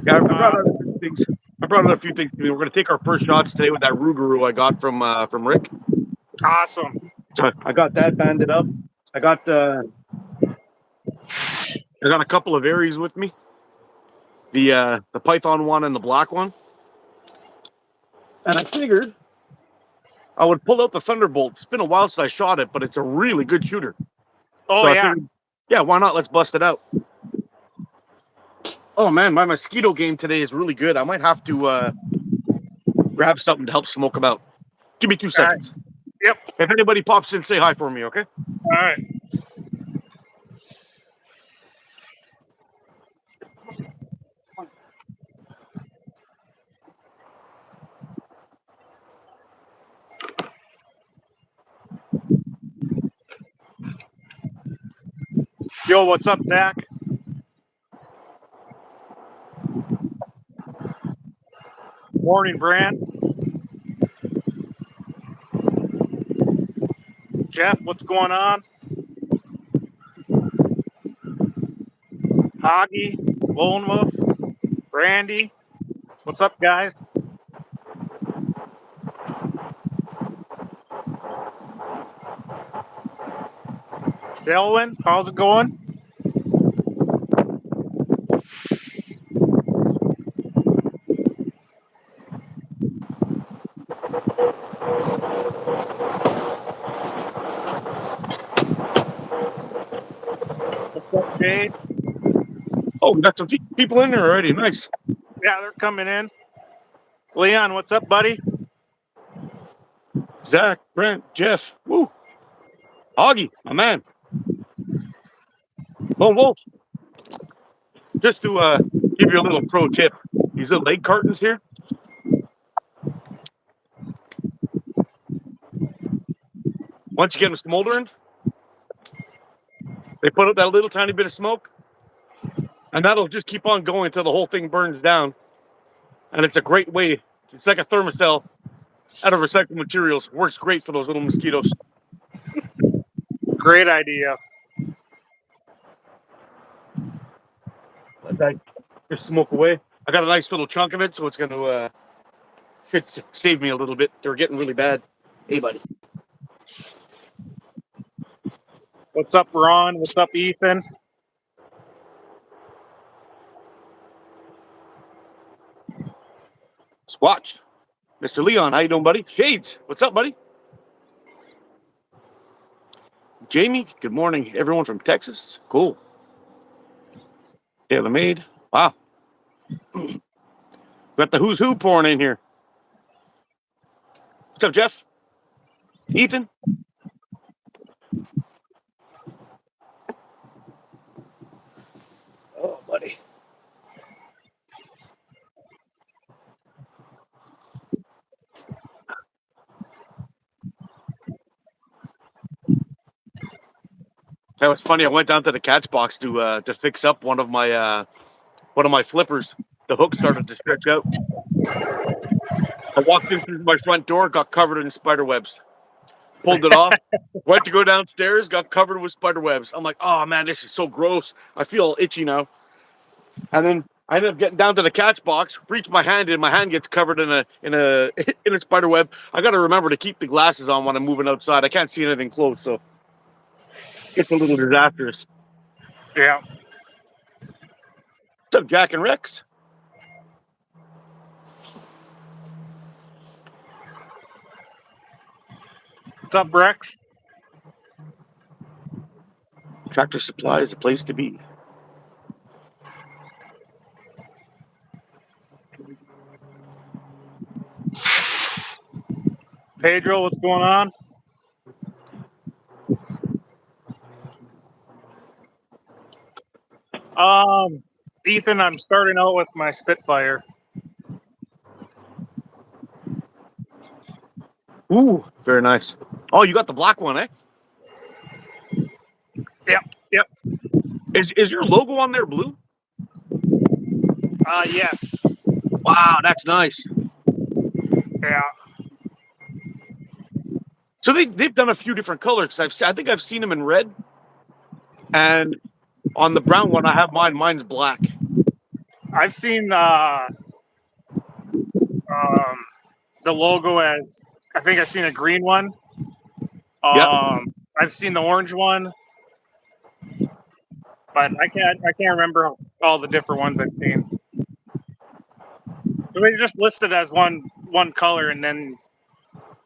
Yeah, I brought out a few things. I brought out a few things. We're going to take our first shots today with that Rougarou I got from Rick. Awesome. So I got that banded up. I got a couple of Aries with me. The Python one and the black one. And I figured I would pull out the Thunderbolt. It's been a while since I shot it, but it's a really good shooter. Oh, so yeah. I figured, yeah, why not? Let's bust it out. Oh man, my mosquito game today is really good. I might have to grab something to help smoke them out. Give me 2 seconds. Right. Yep. If anybody pops in, say hi for me, okay? All right. Yo, what's up, Zach? Morning, Brand. Jeff, what's going on? Hoggy, Lone Wolf, Brandy. What's up, guys? Selwyn, how's it going? What's up, Jade? Oh, we got some people in there already. Nice. Yeah, they're coming in. Leon, what's up, buddy? Zach, Brent, Jeff. Woo. Augie, my man. Lone Wolf. Just to give you a little pro tip, these little egg cartons here. Once you get them smoldering, they put up that little tiny bit of smoke, and that'll just keep on going until the whole thing burns down. And it's a great way. It's like a thermocell out of recycled materials. Works great for those little mosquitoes. Great idea. Let that just smoke away. I got a nice little chunk of it, so it's going to should save me a little bit. They were getting really bad. Hey, buddy. What's up, Ron? What's up, Ethan? Squatch. Mr. Leon, how you doing, buddy? Shades, what's up, buddy? Jamie, good morning. Everyone from Texas. Cool. Taylor Made. Wow. Got the who's who pouring in here. What's up, Jeff? Ethan? Oh, buddy. That was funny. I went down to the catch box to fix up one of my flippers. The hook started to stretch out. I walked in through my front door, got covered in spider webs. Pulled it off. Went to go downstairs, got covered with spider webs. I'm like, oh man, this is so gross. I feel itchy now. And then I ended up getting down to the catch box, reach my hand in, my hand gets covered in a in a spider web. I got to remember to keep the glasses on when I'm moving outside. I can't see anything close, so it's a little disastrous. Yeah. What's up, Jack and Rex? What's up, Rex? Tractor Supply is a place to be. Pedro, what's going on? Ethan, I'm starting out with my Spitfire. Ooh, very nice. Oh, you got the black one, eh? Yep. Is your logo on there blue? Yes. Wow, that's nice. Yeah. So they've done a few different colors. I think I've seen them in red, and on the brown one I have mine. Mine's black. I've seen the logo as I think I've seen a green one. Yep. I've seen the orange one, but I can't remember all the different ones I've seen. So they just listed as one color, and then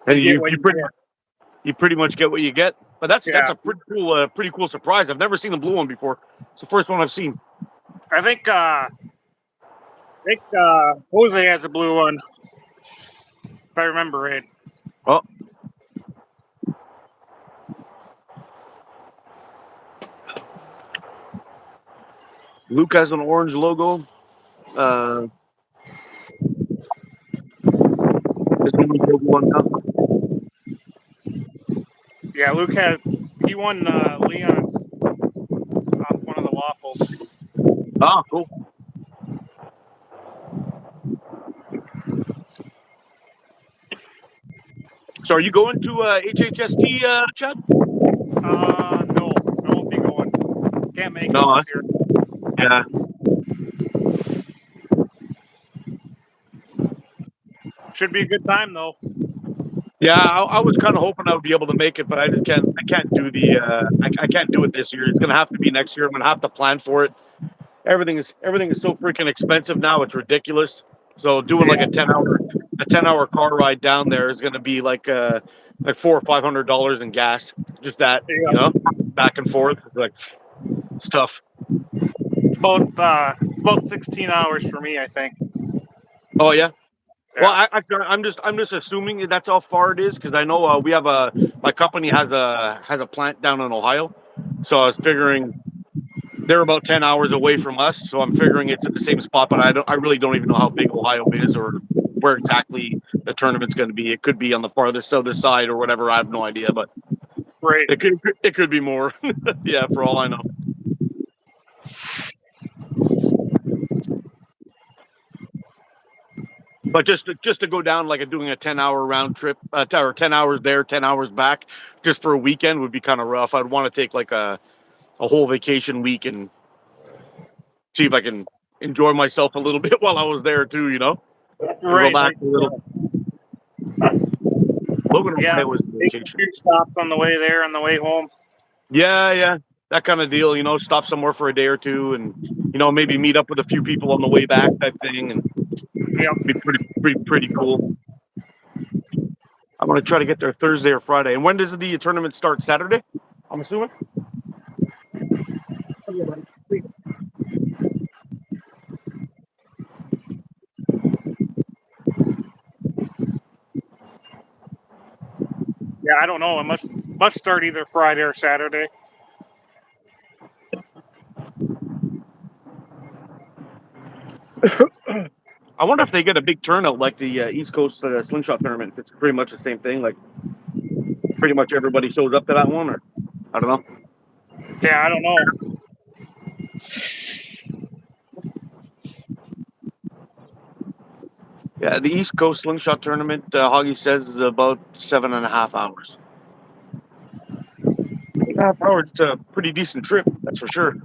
And you get what you get. you pretty much get what you get. But that's Yeah, a pretty cool surprise. I've never seen a blue one before. It's the first one I've seen. I think Jose has a blue one, if I remember right. Oh, Luke has an orange logo. This one logo one now. Yeah, he won Leon's off one of the waffles. Ah, cool. So are you going to HHST, Chad? No, I won't be going. Can't make it No. this year. Yeah. Should be a good time though. Yeah, I was kind of hoping I would be able to make it, but I just can't. I can't do the. I can't do it this year. It's gonna have to be next year. I'm gonna have to plan for it. Everything is so freaking expensive now. It's ridiculous. So doing like Yeah, a 10 hour car ride down there is gonna be like $400 or $500 in gas. Just that, you yeah. know, back and forth. Like it's tough. It's about 16 hours for me, I think. Oh yeah. Well, Yeah, I'm just assuming that that's how far it is because I know we have my company has a plant down in Ohio, so I was figuring they're about 10 hours away from us. So I'm figuring it's at the same spot, but I really don't even know how big Ohio is or where exactly the tournament's going to be. It could be on the farthest other side or whatever. I have no idea, but right. it could be more. Yeah, for all I know. But just to go down like doing a 10 hour round trip, or 10 hours there, 10 hours back, just for a weekend would be kind of rough. I'd want to take like a whole vacation week and see if I can enjoy myself a little bit while I was there too. You know, and Right, relax like a little. Logan, yeah, Ohio was a take a vacation. few stops on the way there, on the way home. Yeah, that kind of deal. You know, stop somewhere for a day or two, and maybe meet up with a few people on the way back, type thing, and Yep. be pretty cool. I'm gonna try to get there Thursday or Friday. And when does the tournament start? Saturday, I'm assuming. Yeah, I don't know. It must start either Friday or Saturday. I wonder if they get a big turnout like the East Coast Slingshot tournament. If it's pretty much the same thing, like pretty much everybody shows up to that one, or I don't know. Yeah, I don't know. Yeah, the East Coast Slingshot tournament, Hoggy says, is about 7.5 hours. 8.5 hours, it's a pretty decent trip, that's for sure.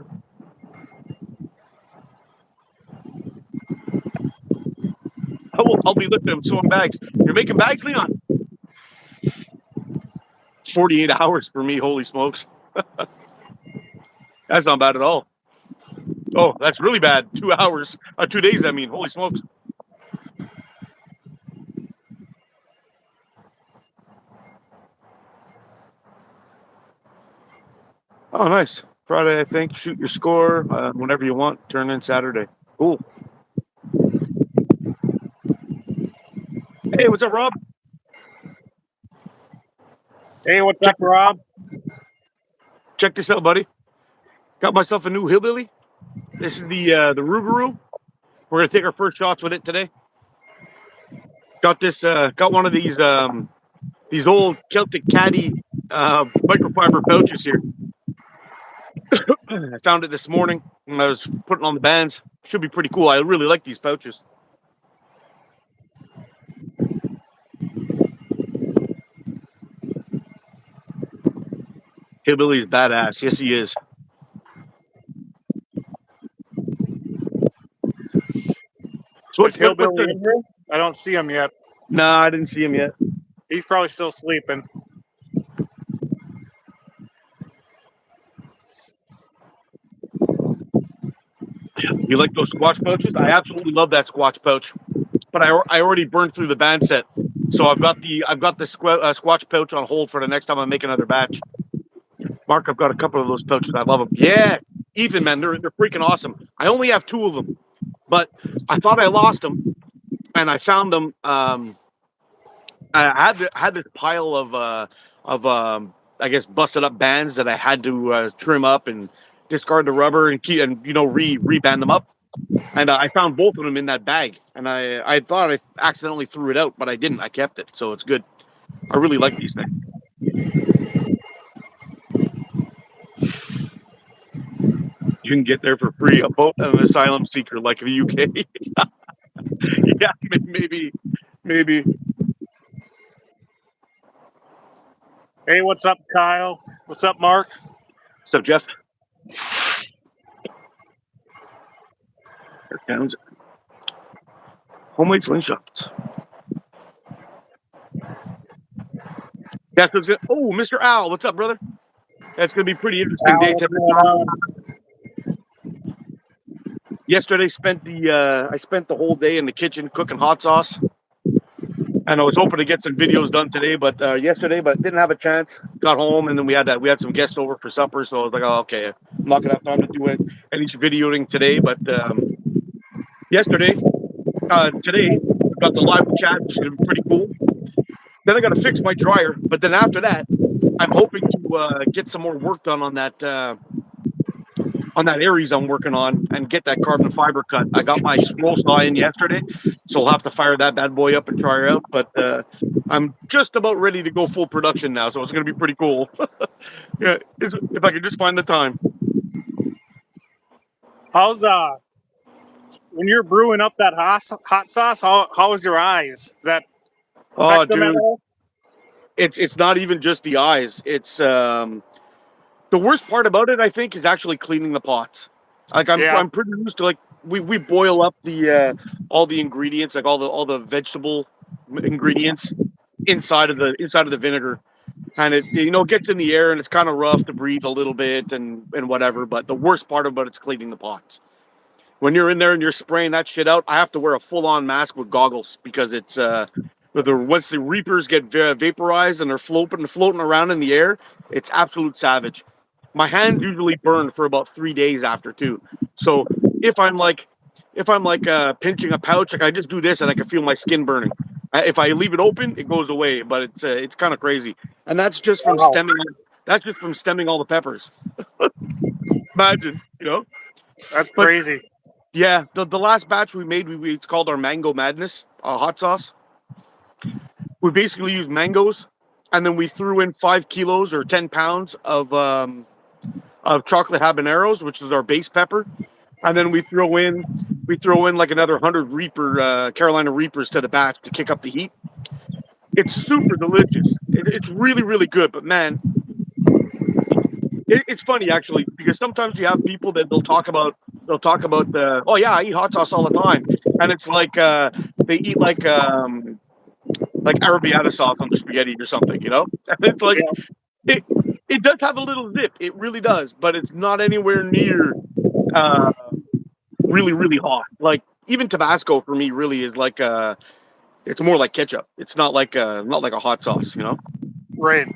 I'll be lifting them, sewing bags. You're making bags, Leon? 48 hours for me, holy smokes. That's not bad at all. Oh, that's really bad. 2 hours, 2 days, I mean, holy smokes. Oh, nice. Friday, I think. Shoot your score whenever you want. Turn in Saturday. Cool. Hey, what's up, Rob? Hey, what's Check up, Rob? check this out, buddy. Got myself a new hillbilly. This is the Rougarou. We're gonna take our first shots with it today. Got one of these old Celtic Caddy microfiber pouches here. I found it this morning when I was putting on the bands. Should be pretty cool. I really like these pouches. Hillbilly is badass. Yes, he is. Is Hillbilly in here? I don't see him yet. Nah, I didn't see him yet. He's probably still sleeping. You like those squatch pouches? I absolutely love that squatch pouch, but I already burned through the band set, so I've got the squatch pouch on hold for the next time I make another batch. Mark, I've got a couple of those pouches. I love them. Yeah, Ethan, man, they're freaking awesome. I only have 2 of them, but I thought I lost them, and I found them. I had this pile of I guess busted up bands that I had to trim up and discard the rubber and keep and reband them up. And I found both of them in that bag, and I thought I accidentally threw it out, but I didn't. I kept it, so it's good. I really like these things. You can get there for free. A boat and an asylum seeker, like the UK. Yeah, maybe. Hey, what's up, Kyle? What's up, Mark? What's up, Jeff? Here comes homemade slingshots. That's what's good. Oh, Mr. Al, what's up, brother? That's going to be a pretty interesting day today. Yesterday, I spent the whole day in the kitchen cooking hot sauce, and I was hoping to get some videos done today, but didn't have a chance. Got home, and then we had some guests over for supper, so I was like, oh, okay, I'm not gonna have time to do any videoing today. But today we've got the live chat, which is gonna be pretty cool. Then I got to fix my dryer, but then after that, I'm hoping to get some more work done on that Aries I'm working on and get that carbon fiber cut. I got my scroll saw in yesterday, so I'll have to fire that bad boy up and try her out. But I'm just about ready to go full production now, so it's going to be pretty cool. Yeah, if I could just find the time. How's when you're brewing up that hot sauce? How is your eyes? Is that affect them at all? It's not even just the eyes. It's the worst part about it, I think, is actually cleaning the pots. Like I'm pretty used to we boil up the all the ingredients, like all the vegetable ingredients inside of the vinegar, and it gets in the air and it's kind of rough to breathe a little bit and whatever. But the worst part about it's cleaning the pots. When you're in there and you're spraying that shit out, I have to wear a full-on mask with goggles because it's once the reapers get vaporized and they're floating around in the air, it's absolute savage. My hands usually burn for about 3 days after too. So if I'm pinching a pouch, like I just do this and I can feel my skin burning. If I leave it open, it goes away, but it's kind of crazy, and that's just from stemming. That's just from stemming all the peppers. Imagine, That's crazy. Yeah, the last batch we made, it's called our Mango Madness hot sauce. We basically used mangoes, and then we threw in 5 kilos or 10 pounds of chocolate habaneros, which is our base pepper, and then we throw in like another 100 Carolina Reapers to the batch to kick up the heat. It's super delicious. It's really, really good. But man, it's funny actually because sometimes you have people that they'll talk about oh yeah, I eat hot sauce all the time, and it's like they eat like arrabbiata sauce on the spaghetti or something, And it's like it does have a little zip, it really does, but it's not anywhere near really, really hot. Like even Tabasco for me really is like it's more like ketchup. It's not like a hot sauce, Right.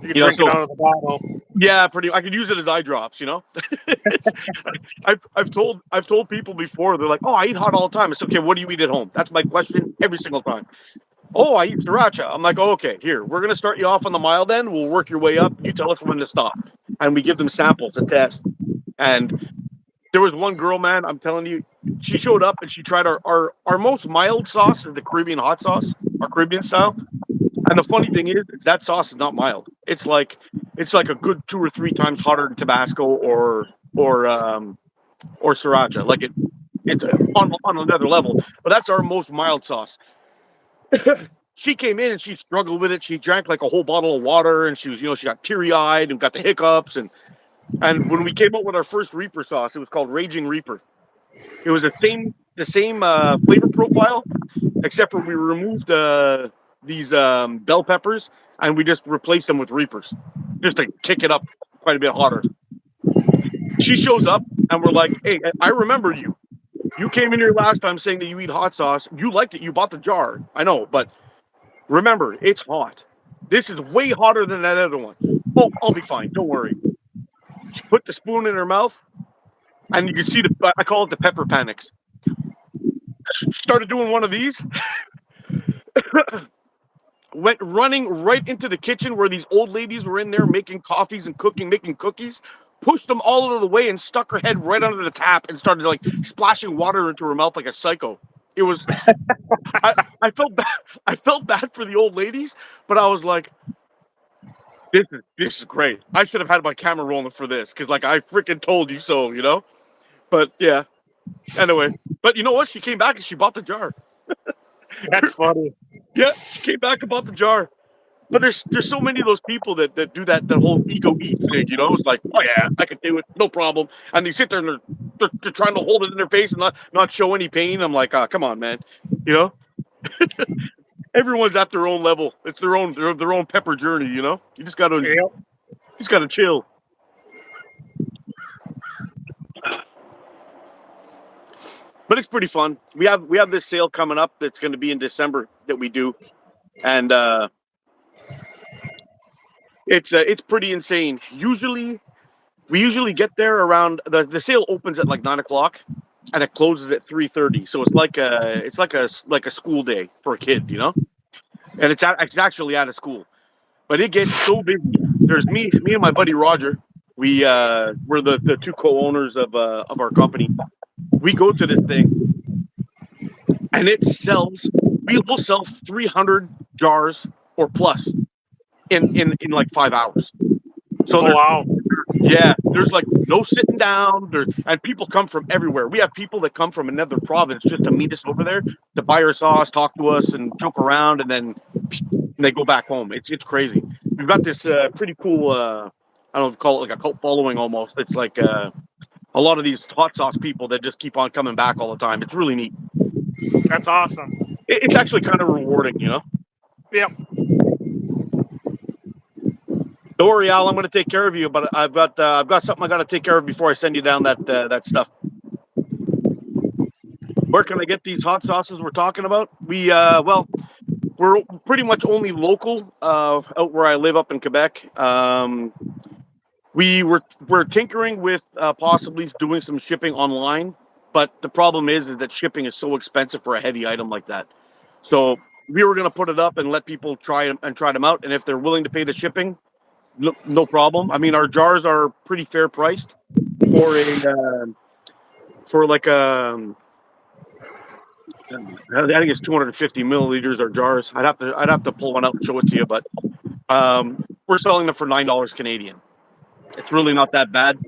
You can drink it out of the bottle. Yeah, pretty. I could use it as eye drops. I've told people before. They're like, "Oh, I eat hot all the time." It's okay. What do you eat at home? That's my question every single time. Oh, I eat sriracha. I'm like, oh, okay. Here, we're gonna start you off on the mild end. We'll work your way up. You tell us when to stop, and we give them samples and test. And there was one girl, man. I'm telling you, she showed up and she tried our most mild sauce, the Caribbean hot sauce, our Caribbean style. And the funny thing is that sauce is not mild. It's like a good 2 or 3 times hotter than Tabasco or sriracha. Like it's on another level. But that's our most mild sauce. She came in and she struggled with it. She drank like a whole bottle of water, and she was, she got teary-eyed and got the hiccups. And when we came up with our first Reaper sauce, it was called Raging Reaper. It was the the same flavor profile, except for we removed these bell peppers and we just replaced them with reapers, just to kick it up quite a bit hotter. She shows up and we're like, "Hey, I remember you. You came in here last time saying that you eat hot sauce. You liked it. You bought the jar. I know, but remember, it's hot. This is way hotter than that other one. Oh, I'll be fine. Don't worry." She put the spoon in her mouth, and you can see I call it the pepper panics. Started doing one of these, went running right into the kitchen where these old ladies were in there making coffees and cooking, making cookies, pushed them all out of the way and stuck her head right under the tap and started like splashing water into her mouth like a psycho. It was I felt bad. I felt bad for the old ladies, but I was like, this is great. I should have had my camera rolling for this because like I freaking told you so, you know? But yeah. Anyway. But you know what? She came back and she bought the jar. That's funny. Yeah, she came back and bought the jar. But there's so many of those people that do that whole ego eat thing, you know? It's like, oh yeah, I can do it, no problem. And they sit there and they're trying to hold it in their face and not show any pain. I'm like, come on, man. You know? Everyone's at their own level. It's their own pepper journey, you know? You just gotta chill. But it's pretty fun. We have this sale coming up that's going to be in December that we do, and it's pretty insane. We usually get there around the sale opens at like 9 o'clock, and it closes at 3:30. So it's like a school day for a kid, you know. And it's actually out of school, but it gets so busy. There's me and my buddy Roger. We're the two co-owners of our company. We go to this thing, and it sells. We will sell 300 jars or plus in like 5 hours. So there's like no sitting down. And people come from everywhere. We have people that come from another province just to meet us over there to buy our sauce, talk to us, and joke around, and then they go back home. It's crazy. We've got this pretty cool. I don't know, call it like a cult following almost. It's like a lot of these hot sauce people that just keep on coming back all the time. It's really neat. That's awesome. It's actually kind of rewarding, you know. Yep. Don't worry, Al. I'm going to take care of you, but I've got something I got to take care of before I send you down that stuff. Where can I get these hot sauces we're talking about? We're pretty much only local out where I live up in Quebec. We're tinkering with possibly doing some shipping online, but the problem is that shipping is so expensive for a heavy item like that. So we were going to put it up and let people try them out, and if they're willing to pay the shipping, no problem. I mean, our jars are pretty fair priced for like I think it's 250 milliliters our jars. I'd have to pull one out and show it to you, but we're selling them for $9 Canadian. It's really not that bad,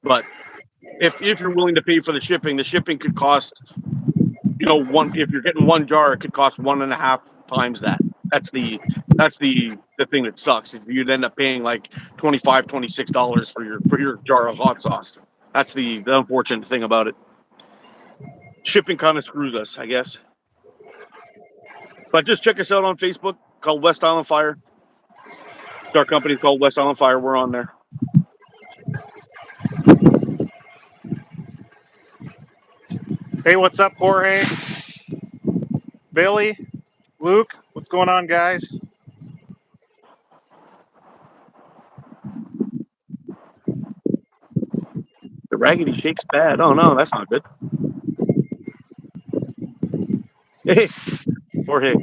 but if you're willing to pay for the shipping could cost, you know, if you're getting one jar, it could cost 1.5 times that. That's the thing that sucks. You'd end up paying like $25, $26 for your jar of hot sauce. That's the unfortunate thing about it. Shipping kind of screws us, I guess. But just check us out on Facebook, called West Island Fire. Our company's called West Island Fire. We're on there. Hey, what's up, Jorge? Billy? Luke? What's going on, guys? The Raggedy Shake's bad. Oh no, that's not good. Hey, Jorge.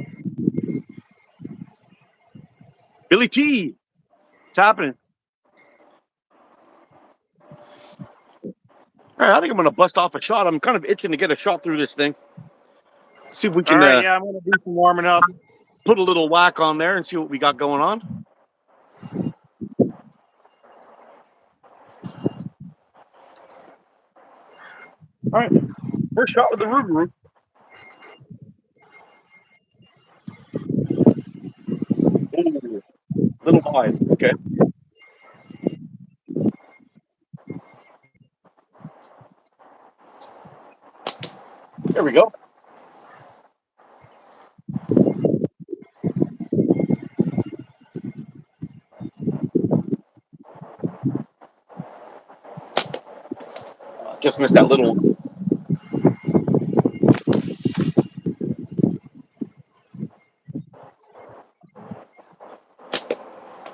Billy T. What's happening? All right, I think I'm going to bust off a shot. I'm kind of itching to get a shot through this thing. See if we can. All right, I'm going to do some warming up. Put a little whack on there and see what we got going on. All right, first shot with the Rougarou. Ooh, little wide. Okay. There we go. Just missed that little one.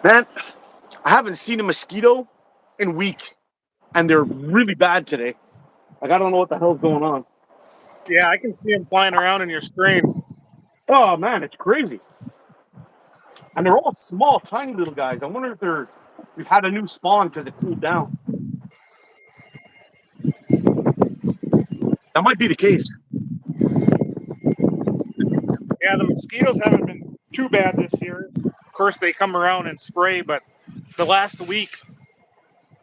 Man, I haven't seen a mosquito in weeks, and they're really bad today. Like, I don't know what the hell's going on. Yeah, I can see them flying around in your screen. Oh, man, it's crazy. And they're all small, tiny little guys. I wonder if we've had a new spawn because it cooled down. That might be the case. Yeah, the mosquitoes haven't been too bad this year. Of course, they come around and spray, but the last week,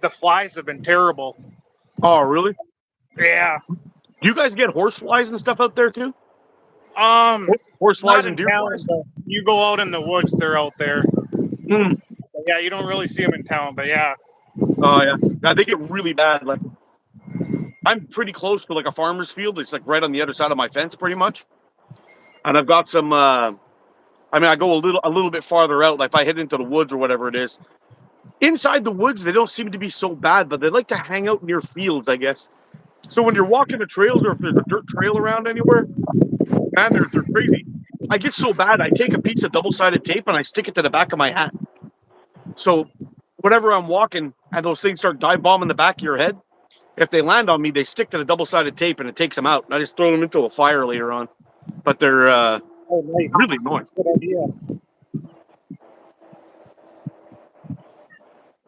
the flies have been terrible. Oh, really? Yeah. Do you guys get horse flies and stuff out there too? Horse Not flies in and deer town, flies? but you go out in the woods, they're out there. Mm. But yeah, you don't really see them in town, but yeah. Oh, yeah. Yeah, they get really bad. Like, I'm pretty close to like a farmer's field. It's like right on the other side of my fence, pretty much. And I've got some. I mean, I go a little bit farther out. Like if I head into the woods or whatever it is. Inside the woods, they don't seem to be so bad, but they like to hang out near fields, I guess. So when you're walking the trails, or if there's a dirt trail around anywhere, man, they're crazy. I get so bad, I take a piece of double-sided tape and I stick it to the back of my hat. So whenever I'm walking and those things start dive bombing the back of your head, if they land on me, they stick to the double-sided tape and it takes them out. And I just throw them into a fire later on. But they're Oh, nice. really annoying. That's a good idea.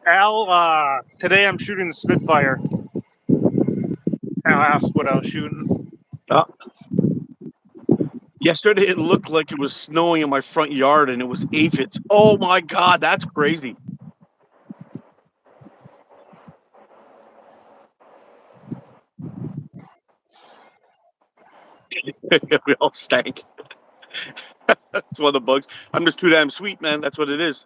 Al, today I'm shooting the Spitfire. Al asked what I was shooting. Yesterday, it looked like it was snowing in my front yard and it was aphids. Oh my God, that's crazy. We all stank. That's one of the bugs. I'm just too damn sweet, man. That's what it is.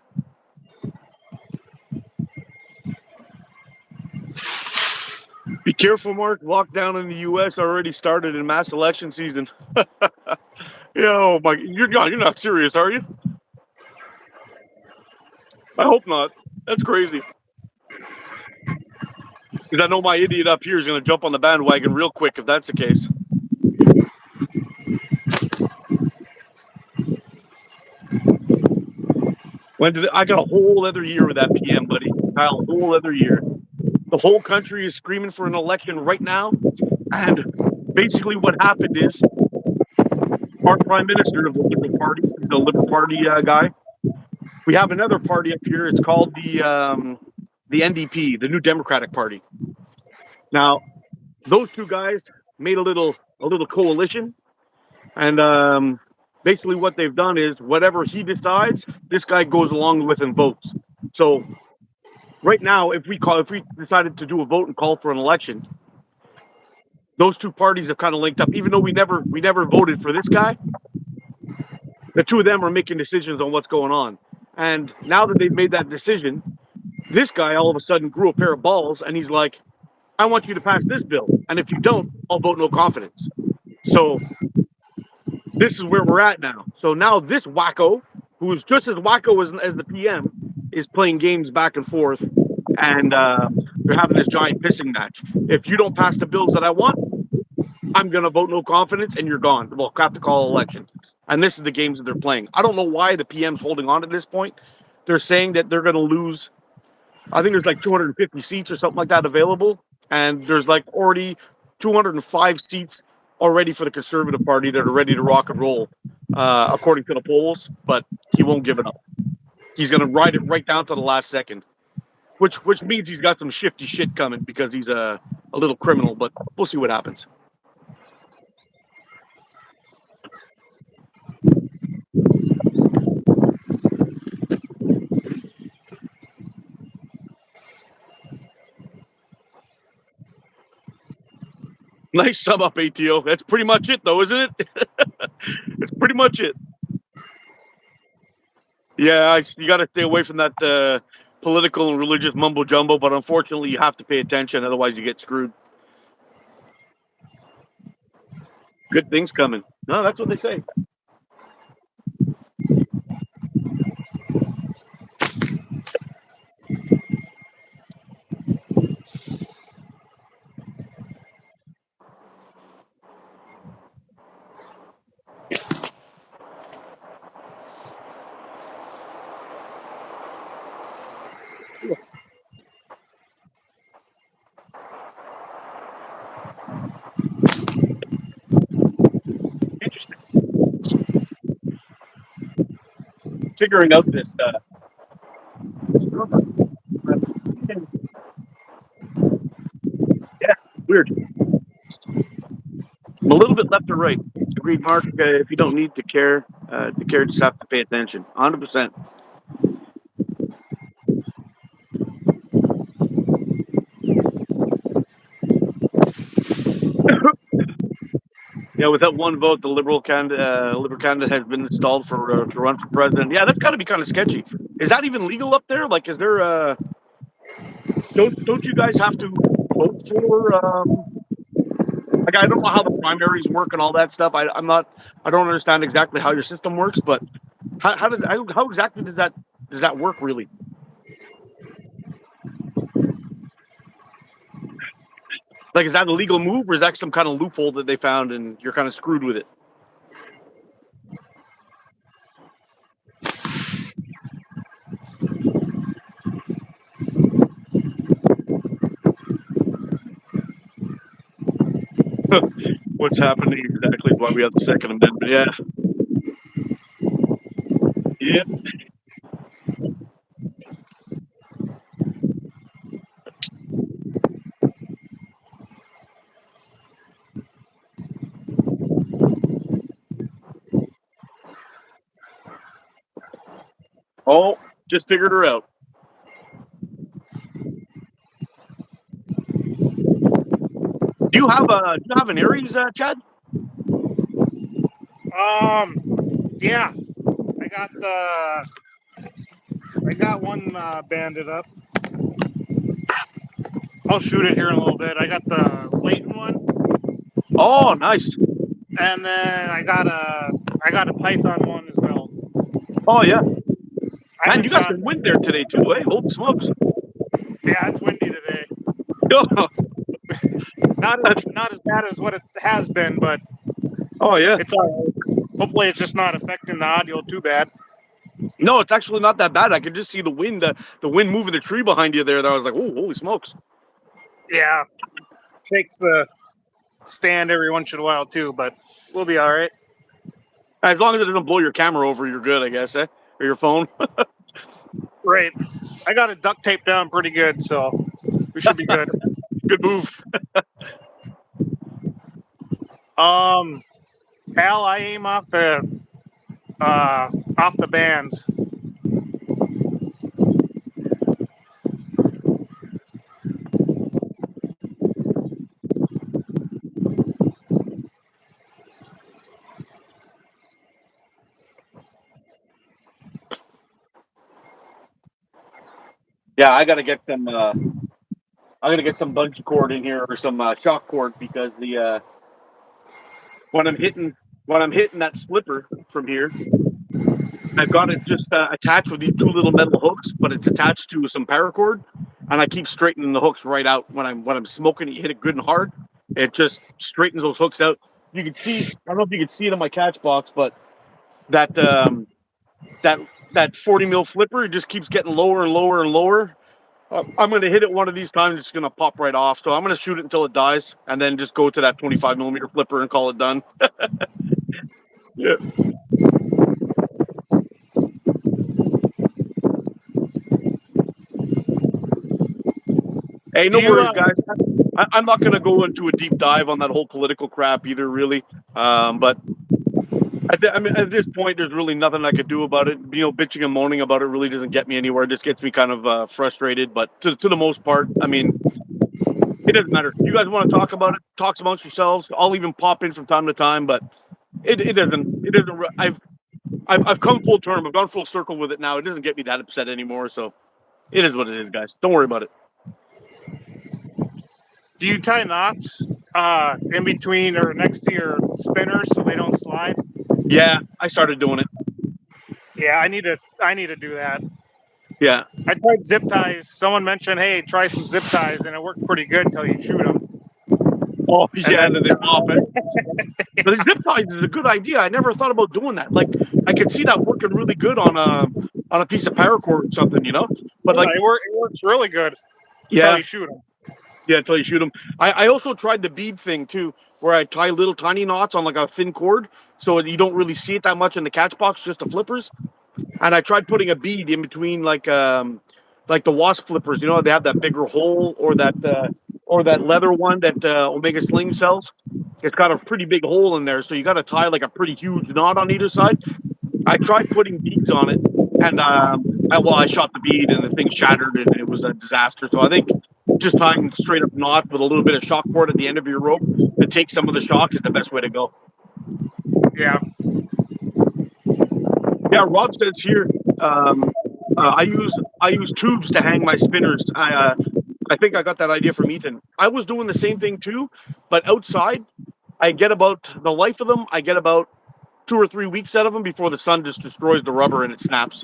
Be careful, Mark. Lockdown in the U.S. already started in mass election season. Oh my! You're not serious, are you? I hope not. That's crazy. Because I know my idiot up here is going to jump on the bandwagon real quick if that's the case. I got a whole other year with that PM, buddy. A whole other year. The whole country is screaming for an election right now, and basically what happened is our prime minister of the Liberal Party, he's a Liberal Party guy. We have another party up here. It's called the NDP, the New Democratic Party. Now, those two guys made a little coalition, and basically what they've done is whatever he decides, this guy goes along with and votes. So right now, if we decided to do a vote and call for an election, those two parties have kind of linked up. Even though we never voted for this guy, the two of them are making decisions on what's going on. And now that they've made that decision, this guy all of a sudden grew a pair of balls, and he's like, "I want you to pass this bill, and if you don't, I'll vote no confidence." So this is where we're at now. So now this wacko, who is just as wacko as the PM, is playing games back and forth, and they're having this giant pissing match. If you don't pass the bills that I want, I'm going to vote no confidence, and you're gone. We'll have to call an election. And this is the games that they're playing. I don't know why the PM's holding on at this point. They're saying that they're going to lose. I think there's like 250 seats or something like that available, and there's like already 205 seats already for the Conservative Party that are ready to rock and roll, according to the polls. But he won't give it up. He's going to ride it right down to the last second, which means he's got some shifty shit coming because he's a little criminal. But we'll see what happens. Nice sum up, ATO. That's pretty much it, though, isn't it? That's pretty much it. Yeah, you got to stay away from that political and religious mumbo jumbo, but unfortunately, you have to pay attention, otherwise, you get screwed. Good things coming. No, that's what they say. Interesting. Figuring out this number. Yeah, weird. I'm a little bit left or right. Agreed, Mark. If you don't need to care, just have to pay attention. 100%. Yeah, with that one vote, the liberal candidate has been installed for to run for president. Yeah, that's got to be kind of sketchy. Is that even legal up there? Like, is there? Don't you guys have to vote for? Like, I don't know how the primaries work and all that stuff. I'm not. I don't understand exactly how your system works, but how exactly does that work really? Like, is that a legal move or is that some kind of loophole that they found and you're kind of screwed with it? What's happening exactly? Why we have the Second Amendment? Yeah, yeah. Oh, just figured her out. Do you have an Aries, Chad? Yeah, I got one banded up. I'll shoot it here in a little bit. I got the Leighton one, Oh, nice. and then I got a Python one as well. Oh yeah, I man, haven't you got shot. some wind there today too, eh? Holy smokes! Yeah, it's windy today. Oh, Not as bad as what it has been, but oh yeah. it's all right. Hopefully, it's just not affecting the audio too bad. No, it's actually not that bad. I could just see the wind moving the tree behind you there. That I was like, oh, holy smokes! Yeah, shakes the stand every once in a while too, but we'll be all right. As long as it doesn't blow your camera over, you're good, I guess, eh? Or your phone. Right. I got it duct taped down pretty good, so we should be good. Good move. Um, Al, I aim off the bands. Yeah, I gotta get some. I gotta get some bungee cord in here or some shock cord because the when I'm hitting when I'm hitting that slipper from here, I've got it just attached with these two little metal hooks, but it's attached to some paracord, and I keep straightening the hooks right out when I'm smoking. You hit it good and hard, it just straightens those hooks out. You can see. I don't know if you can see it in my catch box, but that that that 40 mil flipper it just keeps getting lower and lower and lower. I'm going to hit it one of these times. It's going to pop right off. So I'm going to shoot it until it dies, and then just go to that 25 millimeter flipper and call it done. Yeah. Hey, Do no you? worries, guys. I'm not going to go into a deep dive on that whole political crap either, really. But I mean, at this point, there's really nothing I could do about it. You know, bitching and moaning about it really doesn't get me anywhere. It just gets me kind of frustrated. But to the most part, I mean, it doesn't matter. You guys want to talk about it? Talk amongst yourselves. I'll even pop in from time to time, but it doesn't. It doesn't. I've come full term. I've gone full circle with it now. It doesn't get me that upset anymore. So it is what it is, guys. Don't worry about it. Do you tie knots in between or next to your spinners so they don't slide. Yeah, I started doing it. Yeah, I need to do that. Yeah. I tried zip ties. Someone mentioned, hey, try some zip ties, and it worked pretty good until you shoot them. Oh, And yeah, then, and then they pop it. But the zip ties is a good idea. I never thought about doing that. Like, I could see that working really good on a piece of paracord or something, you know. But yeah, like, it works really good until yeah, you shoot them. yeah, until you shoot them. I also tried the bead thing too, where I tie little tiny knots on like a thin cord, so you don't really see it that much in the catch box, just the flippers. And I tried putting a bead in between like the wasp flippers. You know, they have that bigger hole or that leather one that Omega Sling sells. It's got a pretty big hole in there, so you got to tie like a pretty huge knot on either side. I tried putting beads on it, and I shot the bead, and the thing shattered, and it was a disaster. So I think just tying straight up knot with a little bit of shock cord at the end of your rope to take some of the shock is the best way to go. Yeah. Yeah, Rob says here, um, I use tubes to hang my spinners. I think I got that idea from Ethan. I was doing the same thing too, but outside, I get about the life of them. I get about 2 or 3 weeks out of them before the sun just destroys the rubber and it snaps.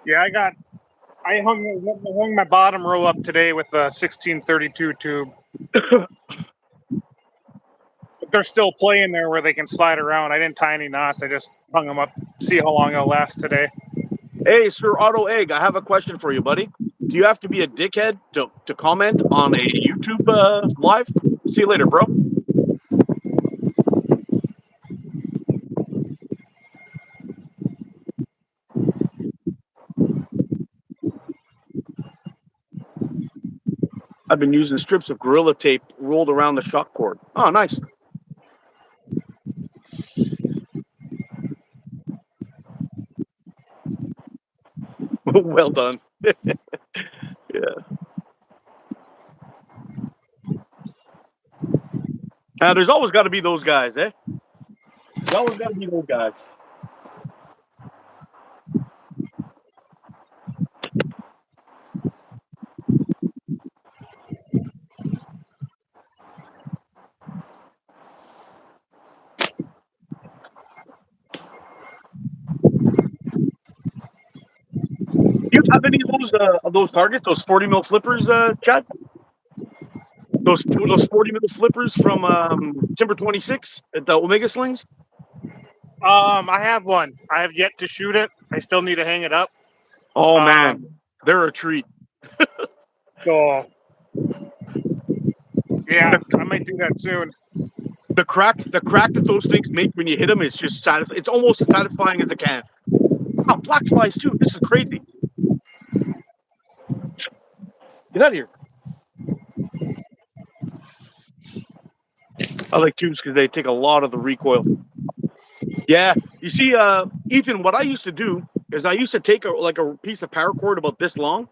Yeah, I hung my bottom row up today with a 1632 tube. But they're still playing there where they can slide around. I didn't tie any knots. I just hung them up, see how long it'll last today. Hey, Sir Otto Egg, I have a question for you, buddy. Do you have to be a dickhead to comment on a YouTube live? See you later, bro. I've been using strips of Gorilla Tape rolled around the shock cord. Oh, nice. Well done. Yeah. Now, there's always got to be those guys, eh? There's always got to be those guys. Do you have any of those targets, those 40 mil flippers, Chad? Those 40 mil flippers from Timber 26 at the Omega Slings? I have one. I have yet to shoot it. I still need to hang it up. Oh man, Um, they're a treat. so yeah, I might do that soon. The crack that those things make when you hit them is just satisfying. It's almost as satisfying as it can. Oh, black flies too. This is crazy. Get out of here. I like tubes because they take a lot of the recoil. Yeah, you see, Ethan, what I used to do is I used to take a piece of paracord about this long,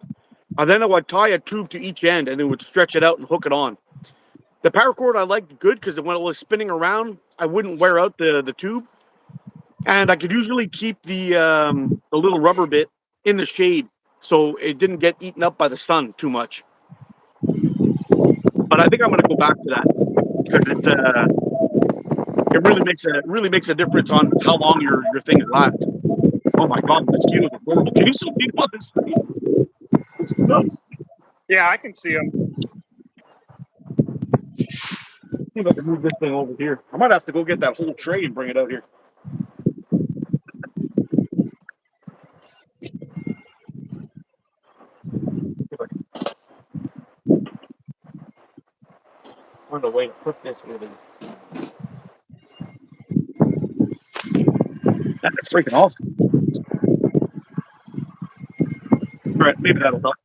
and then I would tie a tube to each end, and then would stretch it out and hook it on. The paracord I liked good because when it was spinning around, I wouldn't wear out the tube, and I could usually keep the little rubber bit in the shade so it didn't get eaten up by the sun too much. But I think I'm going to go back to that because it really makes a difference on how long your thing lasts. Oh my god, the mosquitoes are horrible. Can you see people on the street? It's nuts. Yeah, I can see them. See if I can move this thing over here. I might have to go get that whole tray and bring it out here. Find a way to put this in. That's freaking awesome. All right, maybe that'll help.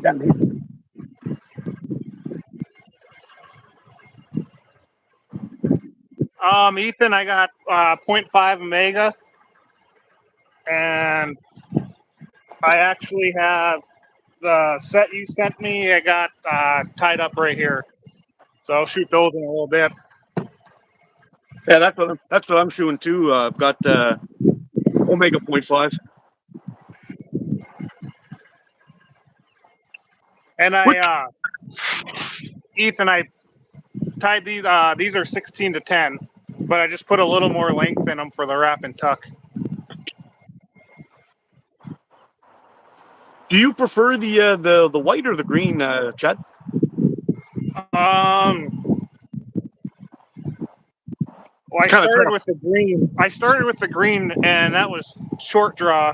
Yeah, maybe. Ethan, I got 0.5 Omega, and I actually have the set you sent me. I got tied up right here, so I'll shoot those in a little bit. Yeah, that's what I'm shooting too. I've got Omega 0.5. And Which Ethan, I tied these. These are 16 to 10, but I just put a little more length in them for the wrap and tuck. do you prefer the white or the green, Chad? Well, It's kind of tough. I started with the green, and that was short draw,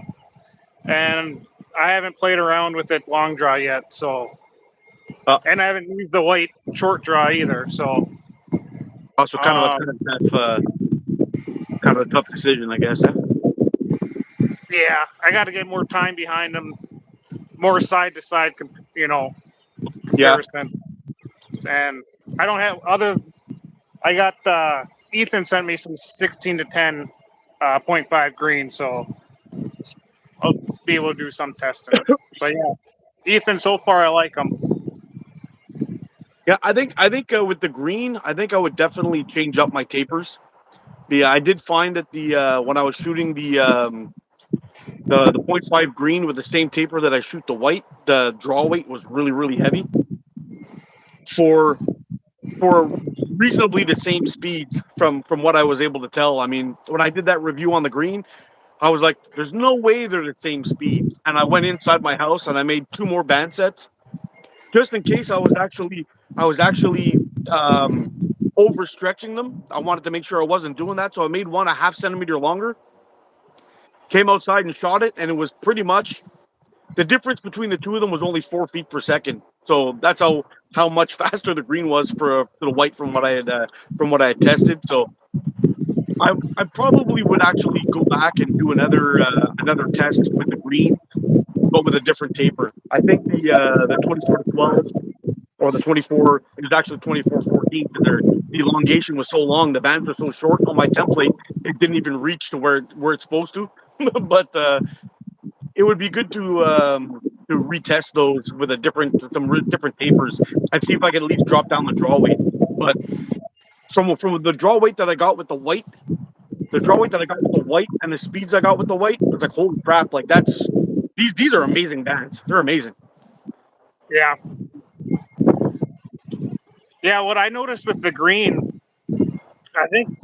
and I haven't played around with it long draw yet. So, and I haven't used the white short draw either. So, Also, kind of a tough decision, I guess. Eh? yeah, I got to get more time behind them, more side to side, Yeah. comparison. And I don't have other. I got Ethan sent me some 16 to 10 0.5 green, so I'll be able to do some testing. But yeah, Ethan, so far I like them. Yeah, I think with the green, I think I would definitely change up my tapers. Yeah, I did find that the when I was shooting the 0.5 green with the same taper that I shoot the white, the draw weight was really heavy for reasonably the same speeds from what I was able to tell. I mean, when I did that review on the green, I was like, "There's no way they're the same speed." And I went inside my house and I made two more band sets just in case I was actually overstretching them. I wanted to make sure I wasn't doing that, so I made one a half centimeter longer. Came outside and shot it, and it was pretty much the difference between the two of them was only 4 feet per second. So that's how much faster the green was for the white from what I had tested. So I probably would actually go back and do another test with the green, but with a different taper. I think the 24 to 12 or the 24, it was actually 24-14 because the elongation was so long, the bands were so short on my template, it didn't even reach to where it's supposed to. But it would be good to retest those with different tapers and see if I can at least drop down the draw weight. But from the draw weight that I got with the white, the draw weight that I got with the white and the speeds I got with the white, it's like holy crap! Like these are amazing bands. They're amazing. Yeah. Yeah, what I noticed with the green, I think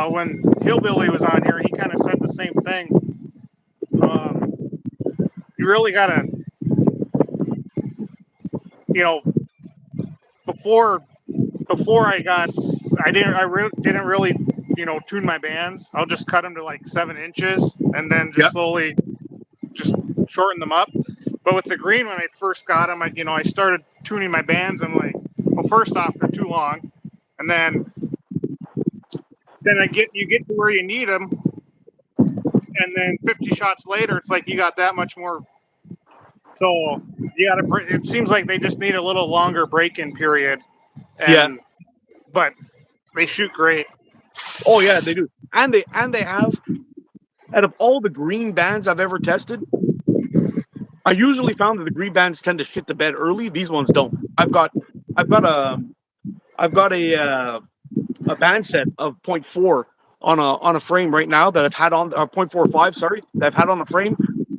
when Hillbilly was on here, he kind of said the same thing. You really got to, you know, before didn't really, tune my bands. I'll just cut them to like 7 inches and then just Yep. slowly just shorten them up. But with the green, when I first got them, I started tuning my bands. I'm like, well, first off, they're too long, and then you get to where you need them, and then 50 shots later, it's like you got that much more. So you got to. It seems like they just need a little longer break-in period, Yeah. but they shoot great. Oh yeah, they do. And they have out of all the green bands I've ever tested, I usually found that the green bands tend to shit the bed early. These ones don't. I've got I've got a band set of point 0.4 on a frame right now that I've had on 0.45, sorry, that I've had on the frame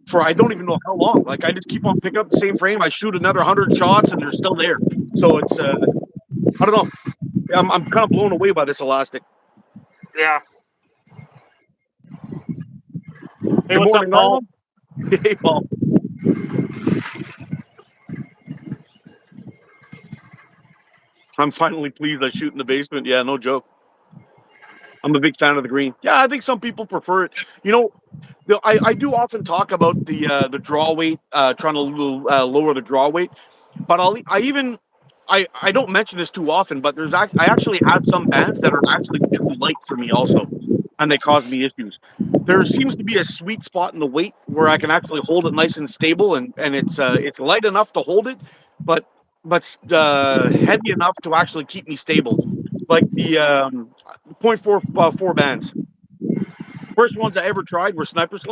for I don't even know how long. Like I just keep on picking up the same frame. I shoot another 100 shots and they're still there. So it's I don't know. I'm kind of blown away by this elastic. Yeah. Hey, Good what's up, morning, Paul? all. Hey, Paul. I'm finally pleased I shoot in the basement. Yeah, no joke. I'm a big fan of the green. Yeah, I think some people prefer it. You know, I do often talk about the draw weight, trying to lower the draw weight, but I don't mention this too often, but I actually have some bands that are actually too light for me also, and they cause me issues. There seems to be a sweet spot in the weight where I can actually hold it nice and stable, and it's light enough to hold it, but heavy enough to actually keep me stable. Like the point four bands. First ones I ever tried were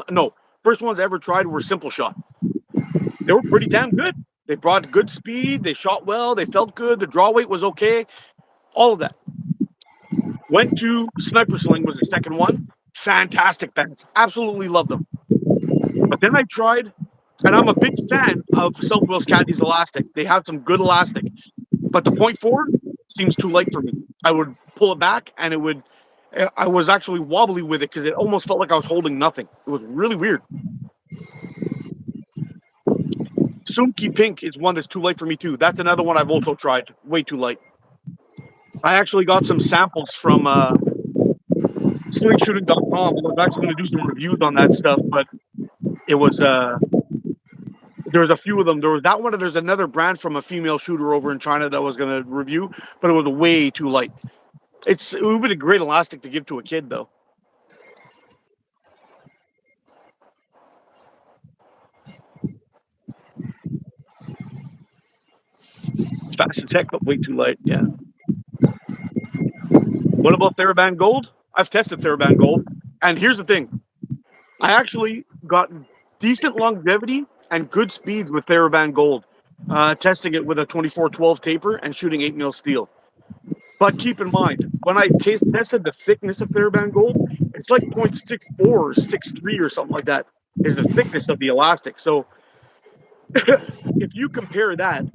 no, first ones I ever tried were simple shot. They were pretty damn good. They brought good speed. They shot well. They felt good. The draw weight was okay. All of that. Went to Sniper Sling was the second one. Fantastic bands. Absolutely love them. But then I tried, and I'm a big fan of Southwell's Caddy's elastic. They have some good elastic. But the 0.4 seems too light for me. I would pull it back, and I was actually wobbly with it because it almost felt like I was holding nothing. It was really weird. Sumki Pink is one that's too light for me too. That's another one I've also tried. Way too light. I actually got some samples from slingshooting.com. I was actually going to do some reviews on that stuff, but it was there was a few of them. There was that one, and there's another brand from a female shooter over in China that I was going to review, but it was way too light. It would be a great elastic to give to a kid, though. It's fast as heck, but way too light. Yeah. What about TheraBand Gold? I've tested TheraBand Gold, and here's the thing: I actually got decent longevity and good speeds with TheraBand Gold, testing it with a 24-12 taper and shooting 8mm steel. But keep in mind, when I tested the thickness of TheraBand Gold, it's like 0.64 or 0.63 or something like that is the thickness of the elastic. So if you compare TheraBand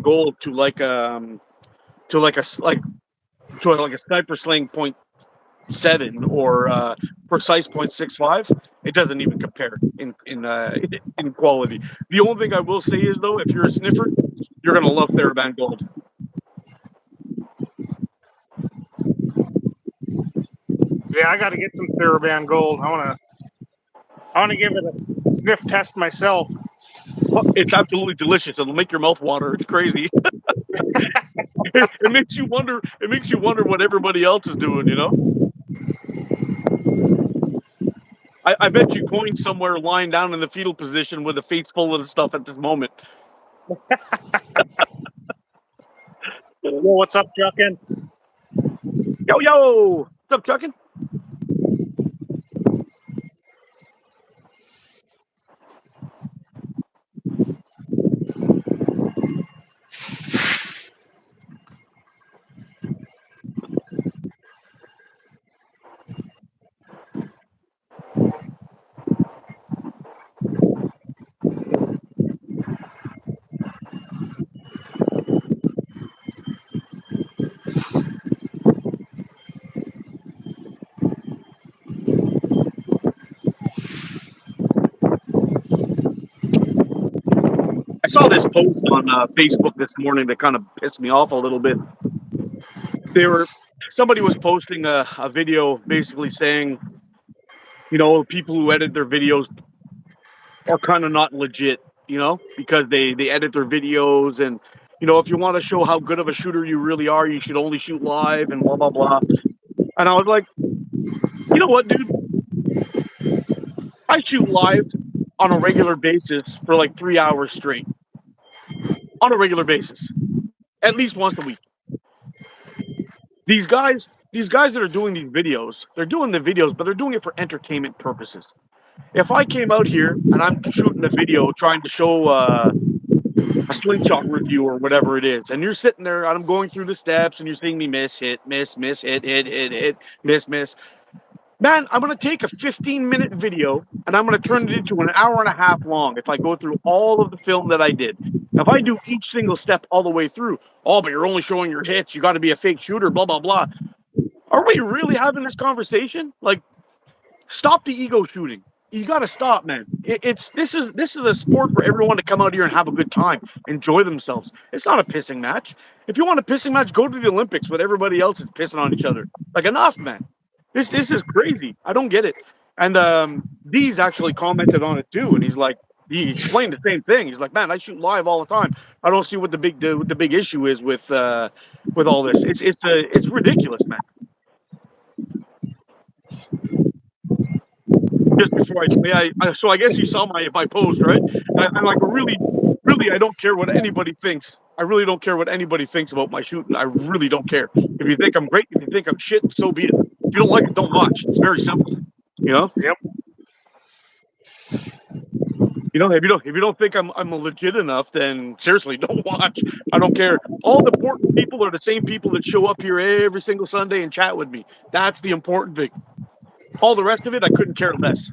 Gold to like a Sniper Sling 0.7 or precise 0.65, it doesn't even compare in quality. The only thing I will say is though, if you're a sniffer, you're gonna love TheraBand Gold. Yeah, I got to get some TheraBand Gold. I want to give it a sniff test myself. It's absolutely delicious. It'll make your mouth water. It's crazy. It makes you wonder. It makes you wonder what everybody else is doing. You know. I bet you Coin's somewhere lying down in the fetal position with a face full of the stuff at this moment. Well, what's up, Juckin? Yo, what's up, Chuckin? I saw this post on Facebook this morning that kind of pissed me off a little bit. Somebody was posting a video basically saying, you know, people who edit their videos are kind of not legit, you know, because they edit their videos, and you know, if you want to show how good of a shooter you really are, you should only shoot live and blah blah blah. And I was like, you know what, dude? I shoot live on a regular basis for like 3 hours straight. On a regular basis. At least once a week. These guys that are doing these videos, they're doing the videos, but they're doing it for entertainment purposes. If I came out here and I'm shooting a video trying to show a slingshot review or whatever it is, and you're sitting there and I'm going through the steps and you're seeing me miss, hit, miss, miss, hit, hit, hit, hit, miss, miss. Man, I'm going to take a 15-minute video and I'm going to turn it into an hour and a half long if I go through all of the film that I did. Now, if I do each single step all the way through, oh, but you're only showing your hits, you got to be a fake shooter, blah, blah, blah. Are we really having this conversation? Like, stop the ego shooting. You got to stop, man. This is a sport for everyone to come out here and have a good time, enjoy themselves. It's not a pissing match. If you want a pissing match, go to the Olympics when everybody else is pissing on each other. Like, enough, man. This is crazy. I don't get it. And Dee's actually commented on it too, and he explained the same thing. He's like, man, I shoot live all the time. I don't see what the big issue is with all this. It's ridiculous, man. Just before so I guess you saw my post, right? I'm like, really, I don't care what anybody thinks. I really don't care what anybody thinks about my shooting. I really don't care. If you think I'm great, if you think I'm shit, so be it. If you don't like it, don't watch. It's very simple. You know? Yep. If you don't think I'm legit enough, then seriously, don't watch. I don't care. All the important people are the same people that show up here every single Sunday and chat with me. That's the important thing. All the rest of it, I couldn't care less.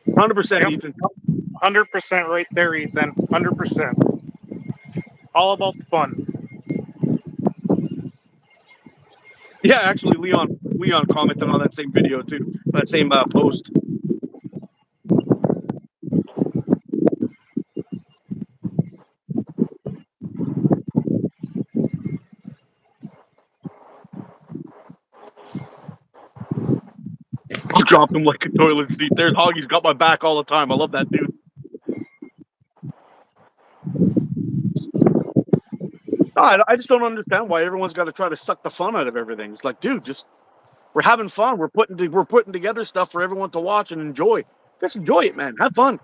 100%, Yep, Ethan. 100% right there, Ethan. 100%. All about the fun. Yeah, actually, Leon commented on that same video too, that same post. I'll drop him like a toilet seat. There's Hoggy's got my back all the time. I love that dude. I just don't understand why everyone's got to try to suck the fun out of everything. It's like, dude, just we're having fun. We're putting together stuff for everyone to watch and enjoy. Just enjoy it, man. Have fun.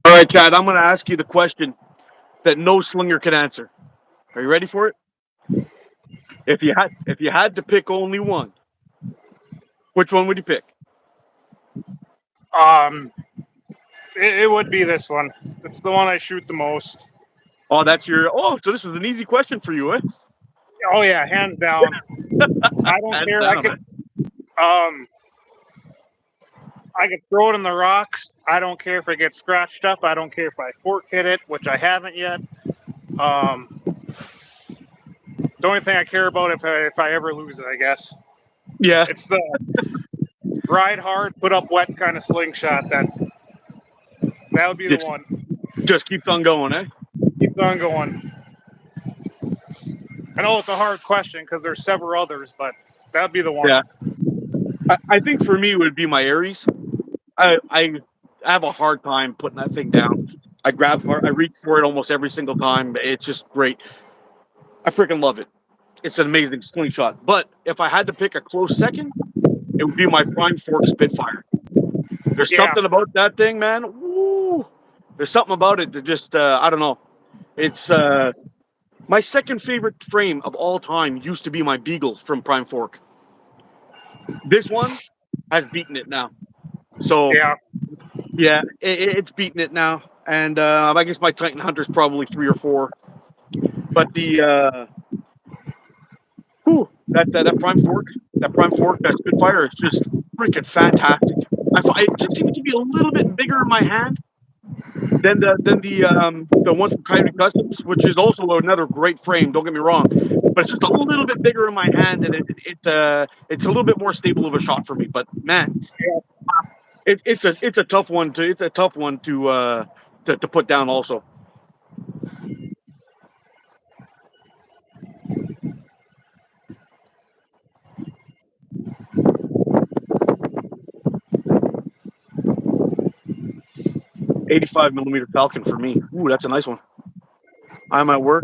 All right, Chad. I'm going to ask you the question that no slinger can answer. Are you ready for it? If you had to pick only one, which one would you pick? It would be this one. It's the one I shoot the most. Oh, that's your. Oh, so this was an easy question for you, eh? Oh yeah, hands down. I don't Hands care. down, eh? I could throw it in the rocks. I don't care if it gets scratched up. I don't care if I fork hit it, which I haven't yet. The only thing I care about if I ever lose it, I guess, Yeah. it's the ride hard, put up wet kind of slingshot. That would be the one. Just keeps on going, eh? Keep on going. I know it's a hard question because there's several others, but that would be the one. Yeah. I think for me it would be my Aries. I have a hard time putting that thing down. I reach for it almost every single time. It's just great. I freaking love it. It's an amazing slingshot. But if I had to pick a close second, it would be my Prime Fork Spitfire. There's Yeah, something about that thing, man. Woo! There's something about it that just I don't know. It's my second favorite frame of all time used to be my Beagle from Prime Fork. This one has beaten it now. So yeah. yeah, it's beaten it now. And I guess my Titan Hunter's probably 3 or 4. But that Prime Fork, that Spitfire is just freaking fantastic. It just seems to be a little bit bigger in my hand than the one from Coyote Customs, which is also another great frame. Don't get me wrong, but it's just a little bit bigger in my hand, and it's a little bit more stable of a shot for me. But man, it's a tough one to put down. Also, 85 millimeter Falcon for me. Ooh, that's a nice one. I'm at work,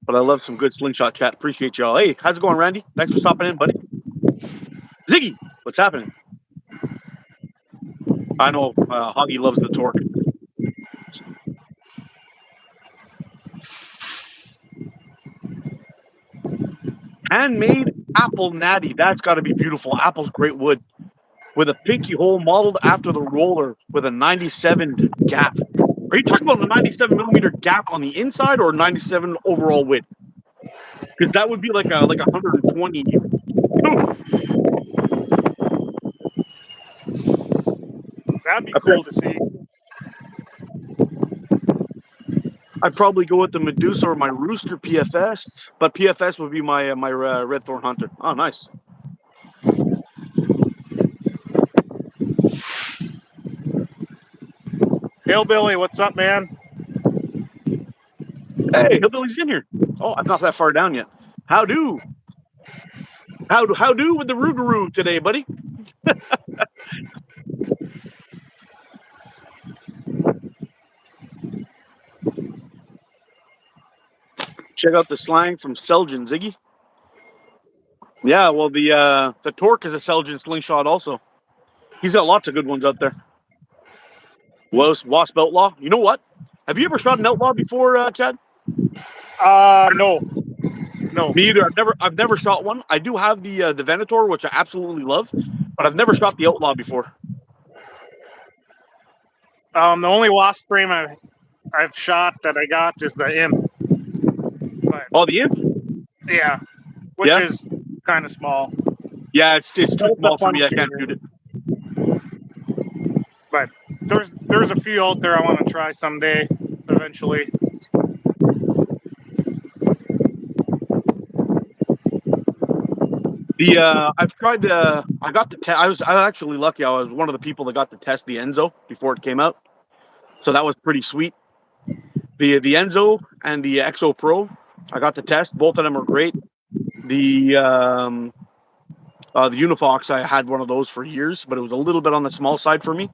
but I love some good slingshot chat. Appreciate y'all. Hey, how's it going, Randy? Thanks for stopping in, buddy. Ziggy, what's happening? I know Hoggy loves the torque. Handmade apple natty. That's got to be beautiful. Apple's great wood with a pinky hole modeled after the roller with a 97 gap. Are you talking about the 97 millimeter gap on the inside or 97 overall width? Because that would be like a 120. That'd be cool to see. I'd probably go with the Medusa or my Rooster PFS, but PFS would be my Red Thorn Hunter. Oh, nice. Hillbilly, what's up, man? Hey, Hillbilly's in here. Oh, I'm not that far down yet. How do? How do with the Rougarou today, buddy? Check out the slang from Seljan, Ziggy. Yeah, well, the Torque is a Seljan slingshot also. He's got lots of good ones out there. Wasp Outlaw. You know what? Have you ever shot an Outlaw before, Chad? No. No. Me either. I've never shot one. I do have the Venator, which I absolutely love, but I've never shot the Outlaw before. The only wasp frame I've shot that I got is the imp. But Oh, the Imp? yeah, which Yeah. is kind of small. Yeah, it's too It's a small for fun me. I can't shooter. shoot it. But there's a few out there I want to try someday, eventually. I've tried to. I got to. I was actually lucky. I was one of the people that got to test the Enzo before it came out, so that was pretty sweet. The Enzo and the Exo Pro, I got to test. Both of them are great. The Unifox, I had one of those for years, but it was a little bit on the small side for me.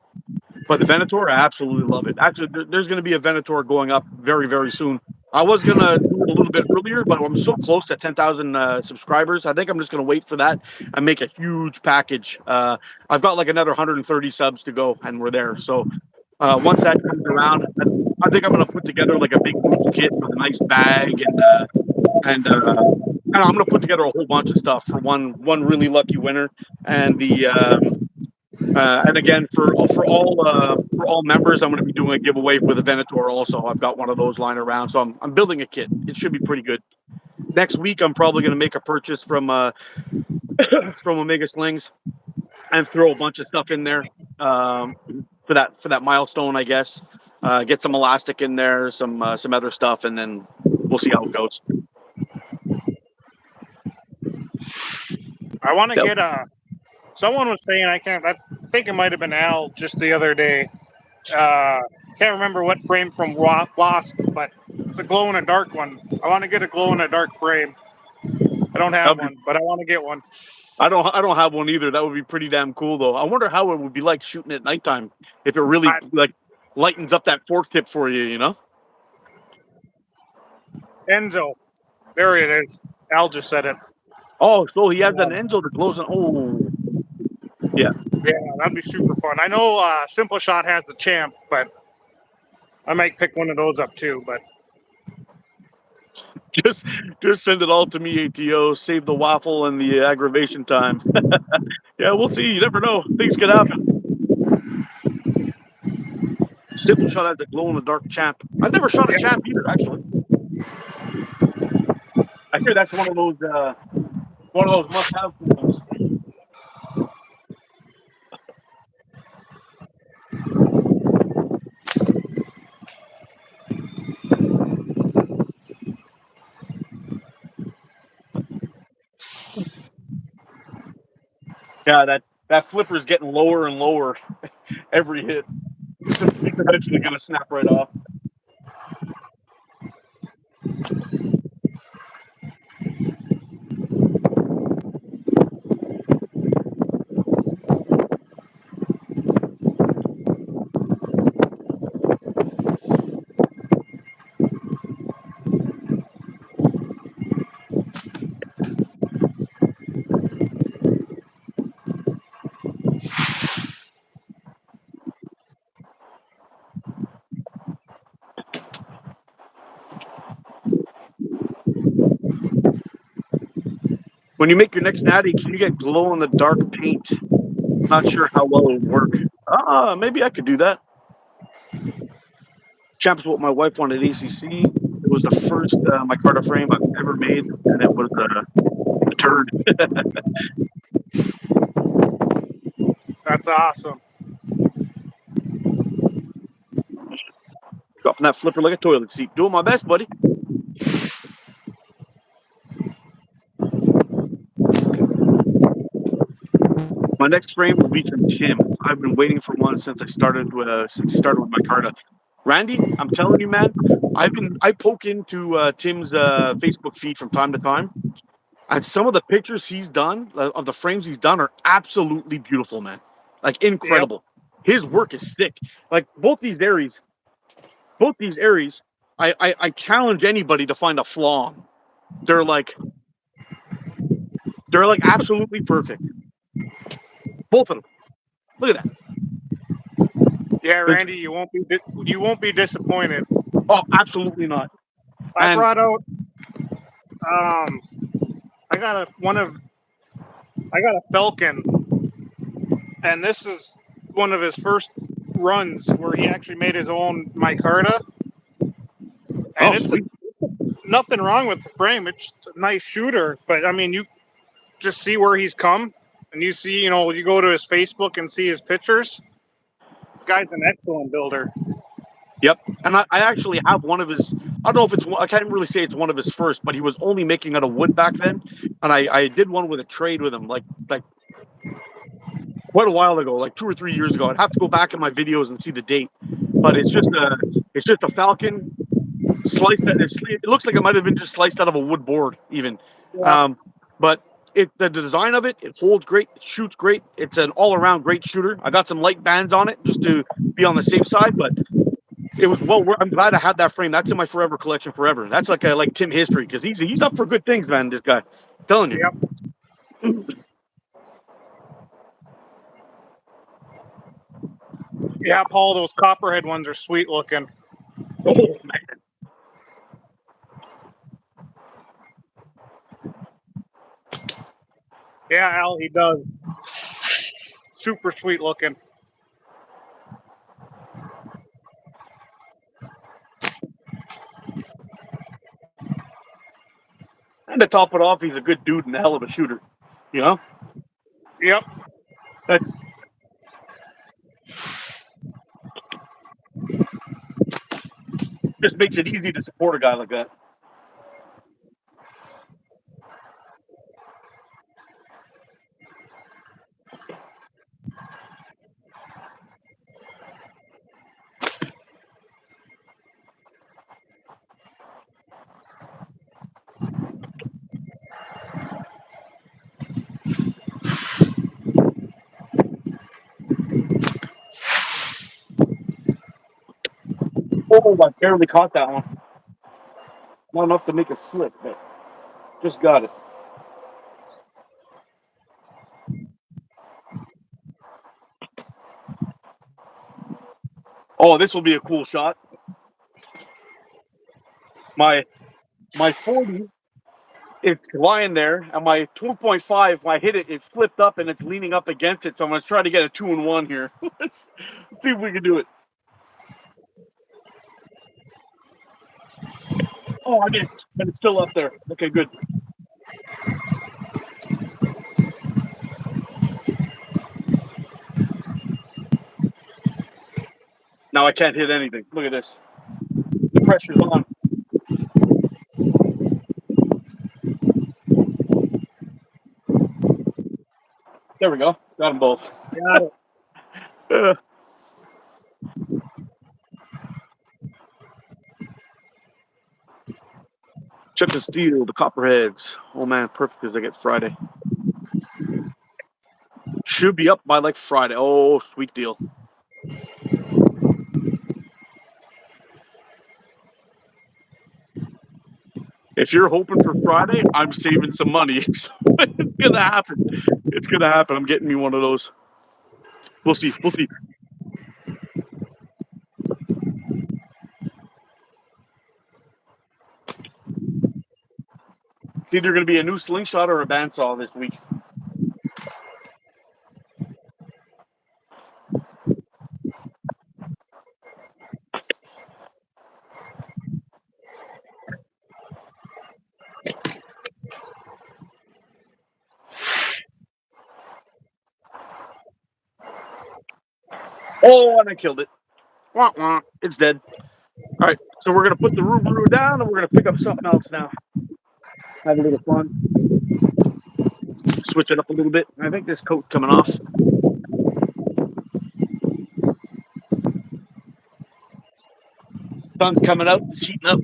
But the Venator, I absolutely love it. Actually, there's going to be a Venator going up very, very soon. I was going to do it a little bit earlier, but I'm so close to 10,000 subscribers. I think I'm just going to wait for that and make a huge package. I've got like another 130 subs to go, and we're there. So once that comes around, I think I'm going to put together like a big huge kit with a nice bag and I'm going to put together a whole bunch of stuff for one really lucky winner, and and again for all members, I'm going to be doing a giveaway with a Venator. Also, I've got one of those lying around, so I'm building a kit. It should be pretty good. Next week, I'm probably going to make a purchase from from Omega Slings and throw a bunch of stuff in there for that milestone, I guess. Get some elastic in there, some other stuff, and then we'll see how it goes. I want to Yep. get a. Someone was saying I think it might have been Al just the other day. Can't remember what frame from Wasp, but it's a glow in a dark one. I want to get a glow in a dark frame. I don't have one, but I want to get one. I don't have one either. That would be pretty damn cool though. I wonder how it would be like shooting at nighttime if it really like lightens up that fork tip for you, you know? Enzo, there it is. Al just said it. Oh, so he has an Enzo that glows on. Oh, yeah. Yeah, that'd be super fun. I know Simple Shot has the champ, but I might pick one of those up too. But Just send it all to me, ATO. Save the waffle and the aggravation time. Yeah, we'll see. You never know. Things could happen. Simple Shot has a glow in the dark champ. I've never shot a champ either, actually. I hear that's one of those must-have tools. Yeah, that flipper's getting lower and lower every hit. It's eventually going to snap right off. When you make your next natty, can you get glow in the dark paint? Not sure how well it would work. Maybe I could do that. Champ's what my wife wanted ACC. It was the first micarta frame I've ever made, and it was a turd. that's awesome. Dropping that flipper like a toilet seat. Doing my best, buddy. My next frame will be from Tim. I've been waiting for one since I started with my Carta. Randy, I'm telling you, man, I poke into Tim's Facebook feed from time to time, and some of the pictures he's done of the frames he's done are absolutely beautiful, man. Like Yep. incredible. His work is sick. Like both these Aries, I challenge anybody to find a flaw on. They're like absolutely perfect. Both of them. Look at that. Yeah, Like, Randy, you won't be disappointed. oh, absolutely not. I And brought out I got a Falcon, and this is one of his first runs where he actually made his own micarta, and oh, it's sweet. nothing wrong with the frame. It's a nice shooter, but I mean, you just see where he's come, and you see, you go to his Facebook and see his pictures. The guy's an excellent builder. Yep. And I actually have one of his. I don't know if it's. I can't really say it's one of his first, but he was only making out of wood back then. And I did one with a trade with him, like quite a while ago, like 2 or 3 years ago. I'd have to go back in my videos and see the date. But it's just a Falcon sliced. It looks like it might have been just sliced out of a wood board, even. Yeah, Um, but the design of it, it holds great, it shoots great. It's an all around great shooter. I got some light bands on it just to be on the safe side, but it was well. I'm glad I had that frame. That's in my forever collection forever. That's like Tim history because he's up for good things, man. This guy, I'm telling you. yep. Yeah, Paul, those copperhead ones are sweet looking. Oh man, Yeah, Al, he does. Super sweet looking. and to top it off, he's a good dude and a hell of a shooter. You know, Yep. that's just makes it easy to support a guy like that. Oh, I barely caught that one. Not enough to make a slip, but just got it. Oh, this will be a cool shot. My my 40, it's lying there, and my 2.5, when I hit it, it flipped up and it's leaning up against it. So I'm gonna try to get a 2-in-1 here. Let's see if we can do it. Oh, I missed, but it's still up there. Okay, good. Now I can't hit anything. Look at this. The pressure's on. There we go. Got them both. Got it. Uh, Chip and steel, the copperheads. Oh man, perfect as I get Friday. Should be up by like Friday. Oh, sweet deal. If you're hoping for Friday, I'm saving some money. It's gonna happen. It's gonna happen. I'm getting me one of those. We'll see. We'll see. It's either gonna be a new slingshot or a bandsaw this week. Oh, and I killed it. Wah, wah. It's dead. All right, so we're gonna put the Rubru down, and we're gonna pick up something else now. Have a little fun. Switch it up a little bit. I think this coat's coming off. Sun's coming out. It's heating up.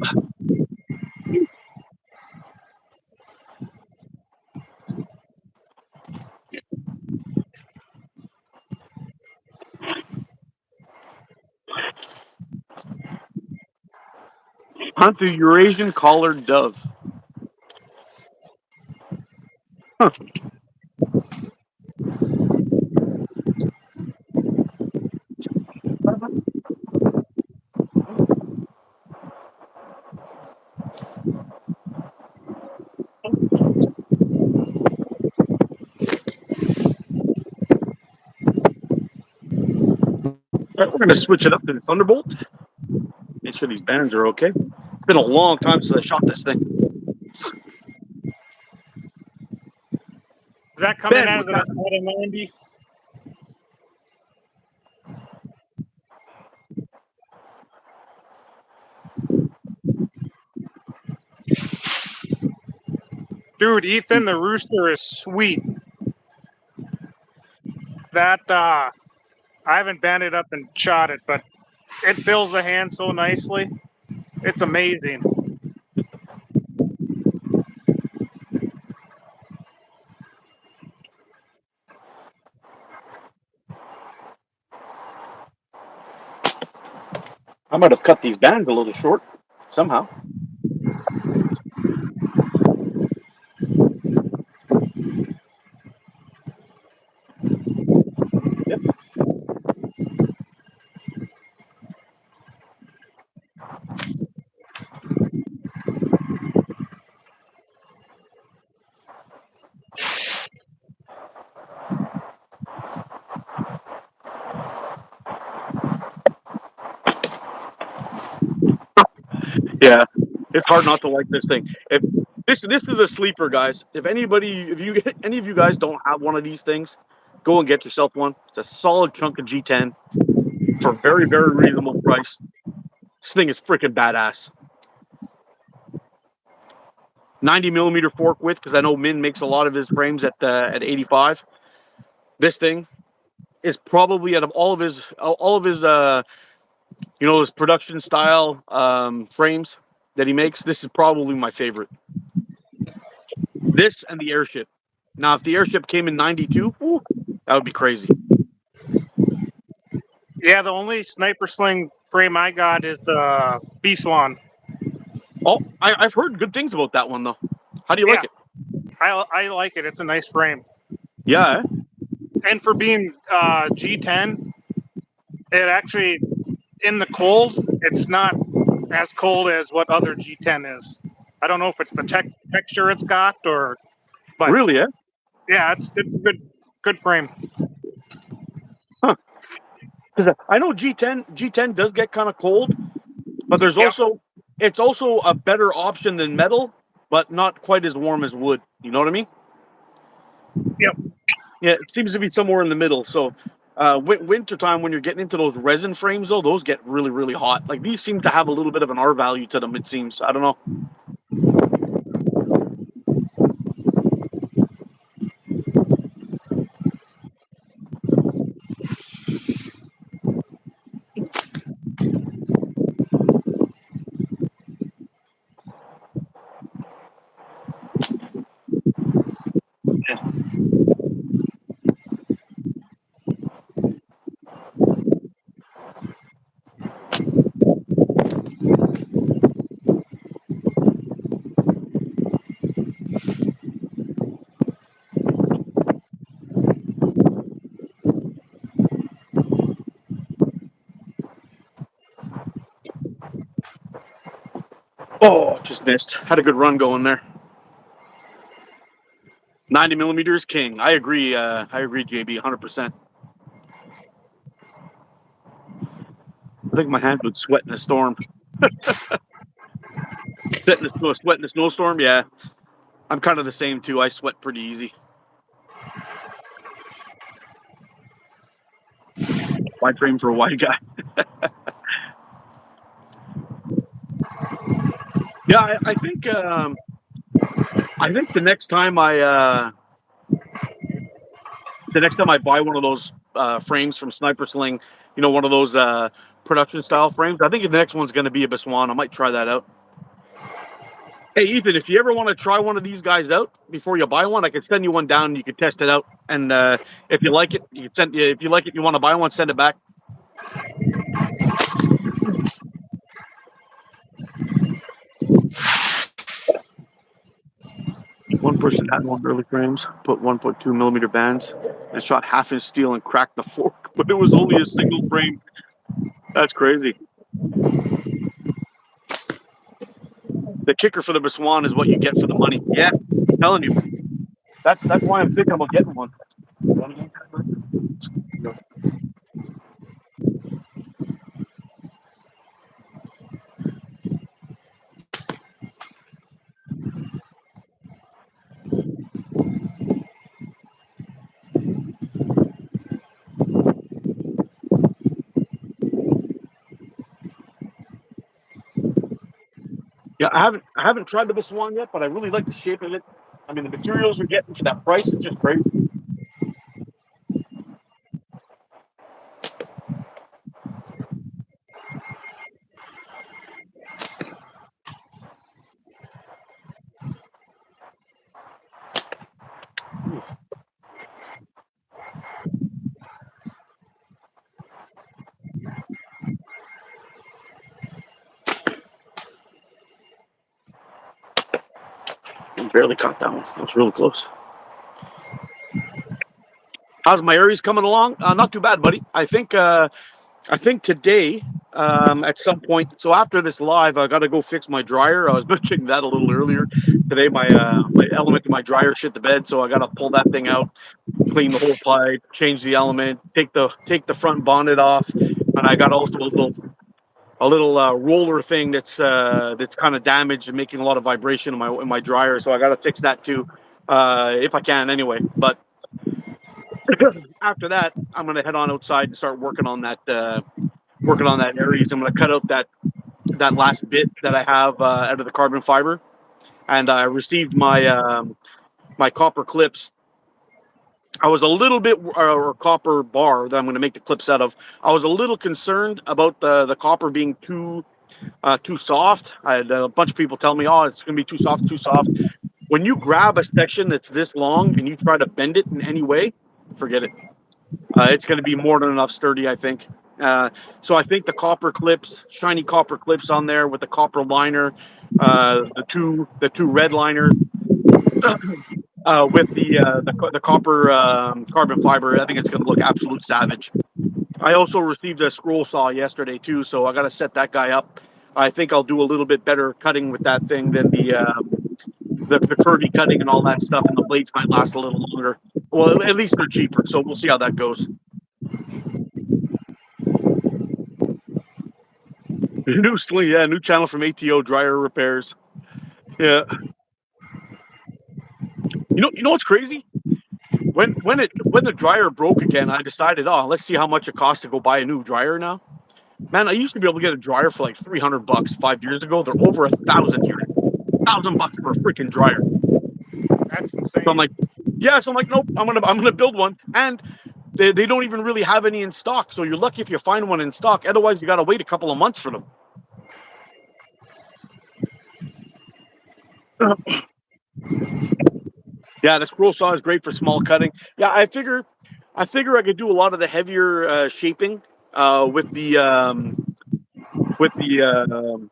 Hunt the Eurasian collared dove. Huh. All right, we're gonna switch it up to the Thunderbolt. Make sure these bands are okay. It's been a long time since I shot this thing. Is that coming Ben, as what's an happening? out of 90? Dude, Ethan, the rooster is sweet. That I haven't banded up and shot it, but it fills the hand so nicely. It's amazing. I might have cut these bands a little short somehow. Yep. Yeah, it's hard not to like this thing. If this is a sleeper, guys. If you any of you guys don't have one of these things, go and get yourself one. It's a solid chunk of G10 for a very very reasonable price. This thing is freaking badass. 90 millimeter fork width, because I know Min makes a lot of his frames at 85. This thing is probably out of all of his his production style frames that he makes. This is probably my favorite. This and the airship. Now, if the airship came in 92, ooh, that would be crazy. Yeah, the only sniper sling frame I got is the Beast One. Oh, I've heard good things about that one though. How do you like Yeah, it? I like it. It's a nice frame. Yeah. Eh? And for being G10, it actually, in the cold, it's not as cold as what other G10 is. I don't know if it's the texture it's got or, but Really? Eh? yeah, it's a good frame. Huh. 'Cause I know G10 does get kind of cold, but Yep, it's also a better option than metal, but not quite as warm as wood. You know what I mean? yep, Yeah, it seems to be somewhere in the middle. So, winter time when you're getting into those resin frames, though, those get really, really hot. Like these seem to have a little bit of an R value to them. It seems. I don't know. Oh, just missed. Had a good run going there. 90 millimeters, king. I agree. I agree, JB, 100%. I think my hands would sweat in a storm. Sweat in a snowstorm. Yeah, I'm kind of the same too. I sweat pretty easy. Wide frame for a wide guy. Yeah, I think the next time I buy one of those frames from Sniper Sling, you know, one of those production style frames, I think the next one's going to be a Biswan. I might try that out. Hey, Ethan, if you ever want to try one of these guys out before you buy one, I can send you one down and you can test it out. And if you like it, you can send. If you like it, you want to buy one, send it back. One person had one early frames, put 1.2 millimeter bands, and shot half-inch steel and cracked the fork, but it was only a single frame. That's crazy. The kicker for the Biswan is what you get for the money. Yeah, I'm telling you. That's why I'm thinking about getting one. Yeah, I haven't tried the Biswan yet, but I really like the shape of it. I mean, the materials we're getting for that price is just crazy. I barely caught that one. That was really close. How's my Aries coming along? Not too bad, buddy. I think today, at some point. So after this live, I got to go fix my dryer. I was mentioning that a little earlier today. My element in my dryer shit the bed, so I got to pull that thing out, clean the whole pipe, change the element, take the front bonnet off, and I got also a little roller thing that's kind of damaged and making a lot of vibration in my dryer. So I got to fix that too, if I can anyway. But after that, I'm gonna head on outside and start working on that Aries. I'm gonna cut out that last bit that I have out of the carbon fiber, and I received my copper clips. I was a little bit or copper bar that I'm going to make the clips out of. I was a little concerned about the copper being too soft. I had a bunch of people tell me, "Oh, it's going to be too soft, too soft." When you grab a section that's this long and you try to bend it in any way, forget it. It's going to be more than enough sturdy, I think. So I think the copper clips, shiny copper clips on there with the copper liner, the two red liners with the copper carbon fiber. I think it's going to look absolute savage. I also received a scroll saw yesterday too, so I got to set that guy up. I think I'll do a little bit better cutting with that thing than the curvy cutting and all that stuff, and the blades might last a little longer. Well, at least they're cheaper, so we'll see how that goes. New Sling, yeah, new channel from ATO dryer repairs. Yeah, you know what's crazy? When the dryer broke again, I decided, oh, let's see how much it costs to go buy a new dryer now. Man, I used to be able to get a dryer for like $300 5 years ago. They're over $1,000 here. $1,000 for a freaking dryer. That's insane. So I'm like, yeah. So I'm like, nope. I'm gonna build one, and they don't even really have any in stock. So you're lucky if you find one in stock. Otherwise, you got to wait a couple of months for them. Yeah, the scroll saw is great for small cutting. Yeah, I figure I could do a lot of the heavier shaping with with the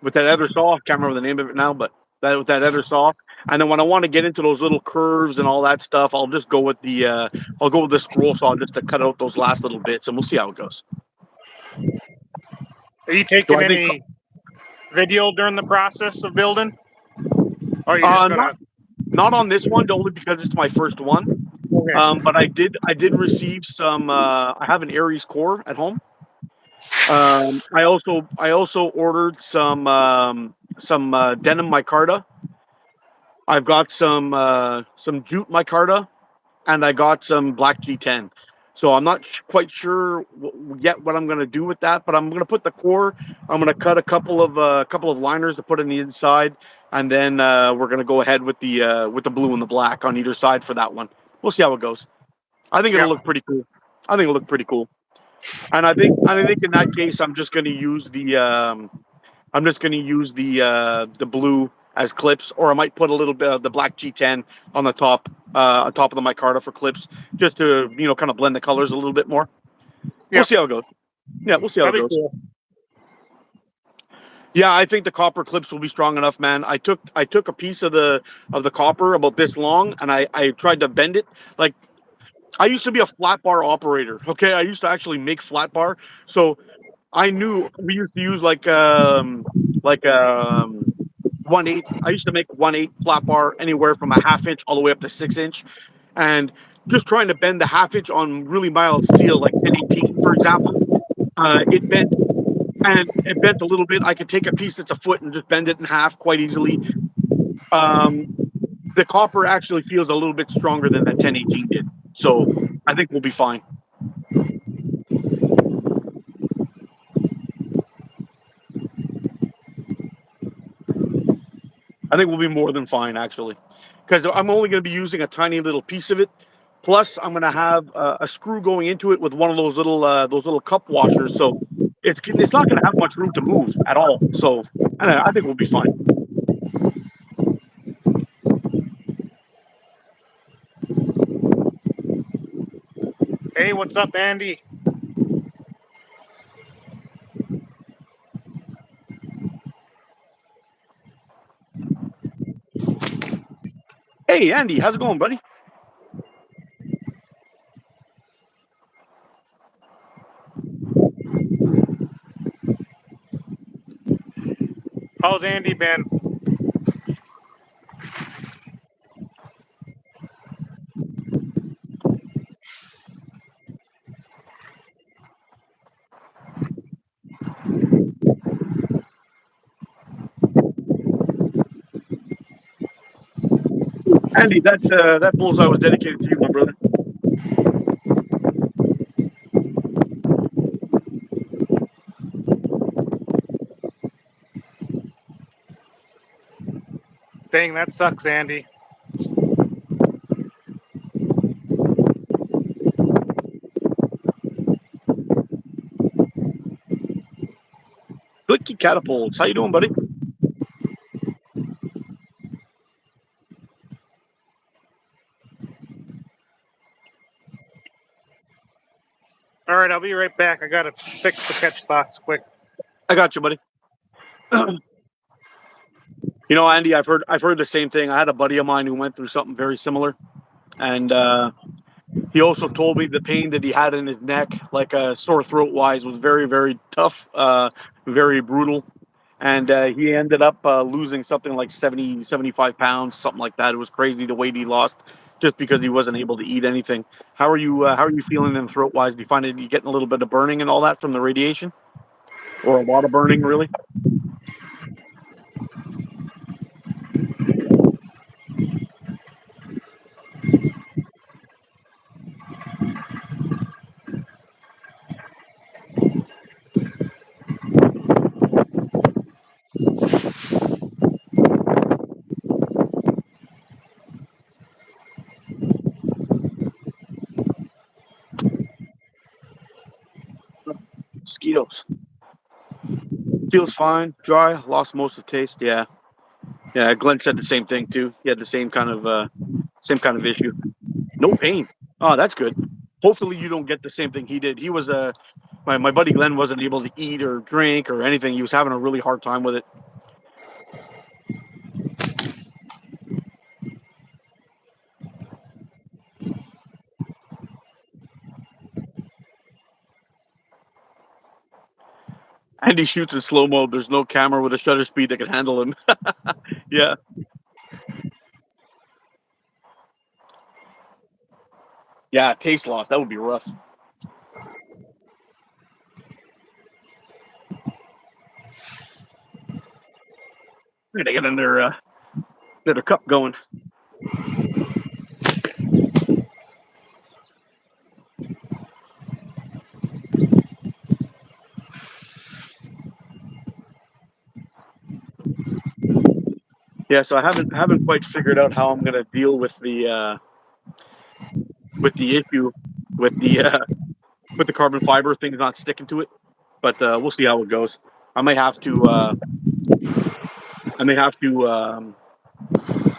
with that other saw. I can't remember the name of it now, but that with that other saw. And then when I want to get into those little curves and all that stuff, I'll just go with I'll go with the scroll saw just to cut out those last little bits, and we'll see how it goes. Are you So taking I think any video during the process of building? Or are you just gonna? not on this one, only because it's my first one. Okay. But I did receive some. I have an Aries core at home. I also ordered some denim micarta. I've got some jute micarta, and I got some black G10. So I'm not quite sure yet what I'm going to do with that, but I'm going to put the core. I'm going to cut a couple of liners to put in the inside, and then we're going to go ahead with the blue and the black on either side for that one. We'll see how it goes. I think it'll Yep. look pretty cool. I think it'll look pretty cool. And I think in that case, I'm just going to use the blue as clips, or I might put a little bit of the black G10 on top of the micarta for clips, just to kind of blend the colors a little bit more. We'll Yep. see how it goes. Yeah, we'll see how it That'd be goes. cool. Yeah, I think the copper clips will be strong enough, man. I took a piece of the copper about this long, and I tried to bend it. Like, I used to be a flat bar operator. Okay, I used to actually make flat bar, so I knew we used to use like 1/8. I used to make 1/8 flat bar anywhere from a half inch all the way up to 6 inch, and just trying to bend the half inch on really mild steel like 1018, for example. It bent, and it bent a little bit. I could take a piece that's a foot and just bend it in half quite easily. Um, the copper actually feels a little bit stronger than that 1018 did, so I think we'll be fine. I think we'll be more than fine, actually, because I'm only going to be using a tiny little piece of it. Plus, I'm going to have a screw going into it with one of those little cup washers, so it's not going to have much room to move at all. So I think we'll be fine. Hey, what's up, Andy? Hey, Andy, how's it going, buddy? How's Andy been? Andy, that bullseye was dedicated to you, my brother. Dang, that sucks, Andy. Clicky catapults, how you doing, buddy? All right, I'll be right back. I gotta fix the catch box quick. I got you, buddy. Andy, I've heard the same thing. I had a buddy of mine who went through something very similar, and he also told me the pain that he had in his neck, like sore throat wise, was very, very tough, very brutal. And he ended up losing something like 70, 75 pounds, something like that. It was crazy the weight he lost just because he wasn't able to eat anything. How are you feeling in throat wise? Do you find that you getting a little bit of burning and all that from the radiation, or a lot of burning, really? Mosquitoes. Feels fine, dry, lost most of the taste. Yeah. Yeah, Glenn said the same thing too. He had the same kind of issue. No pain. Oh, that's good. Hopefully you don't get the same thing he did. He was my buddy Glenn wasn't able to eat or drink or anything. He was having a really hard time with it. And he shoots in slow mo. There's no camera with a shutter speed that can handle him. Yeah. Yeah, taste loss. That would be rough. They get in their cup going. Yeah, so I haven't quite figured out how I'm gonna deal with the issue with the carbon fiber thing not sticking to it. But we'll see how it goes. I may have to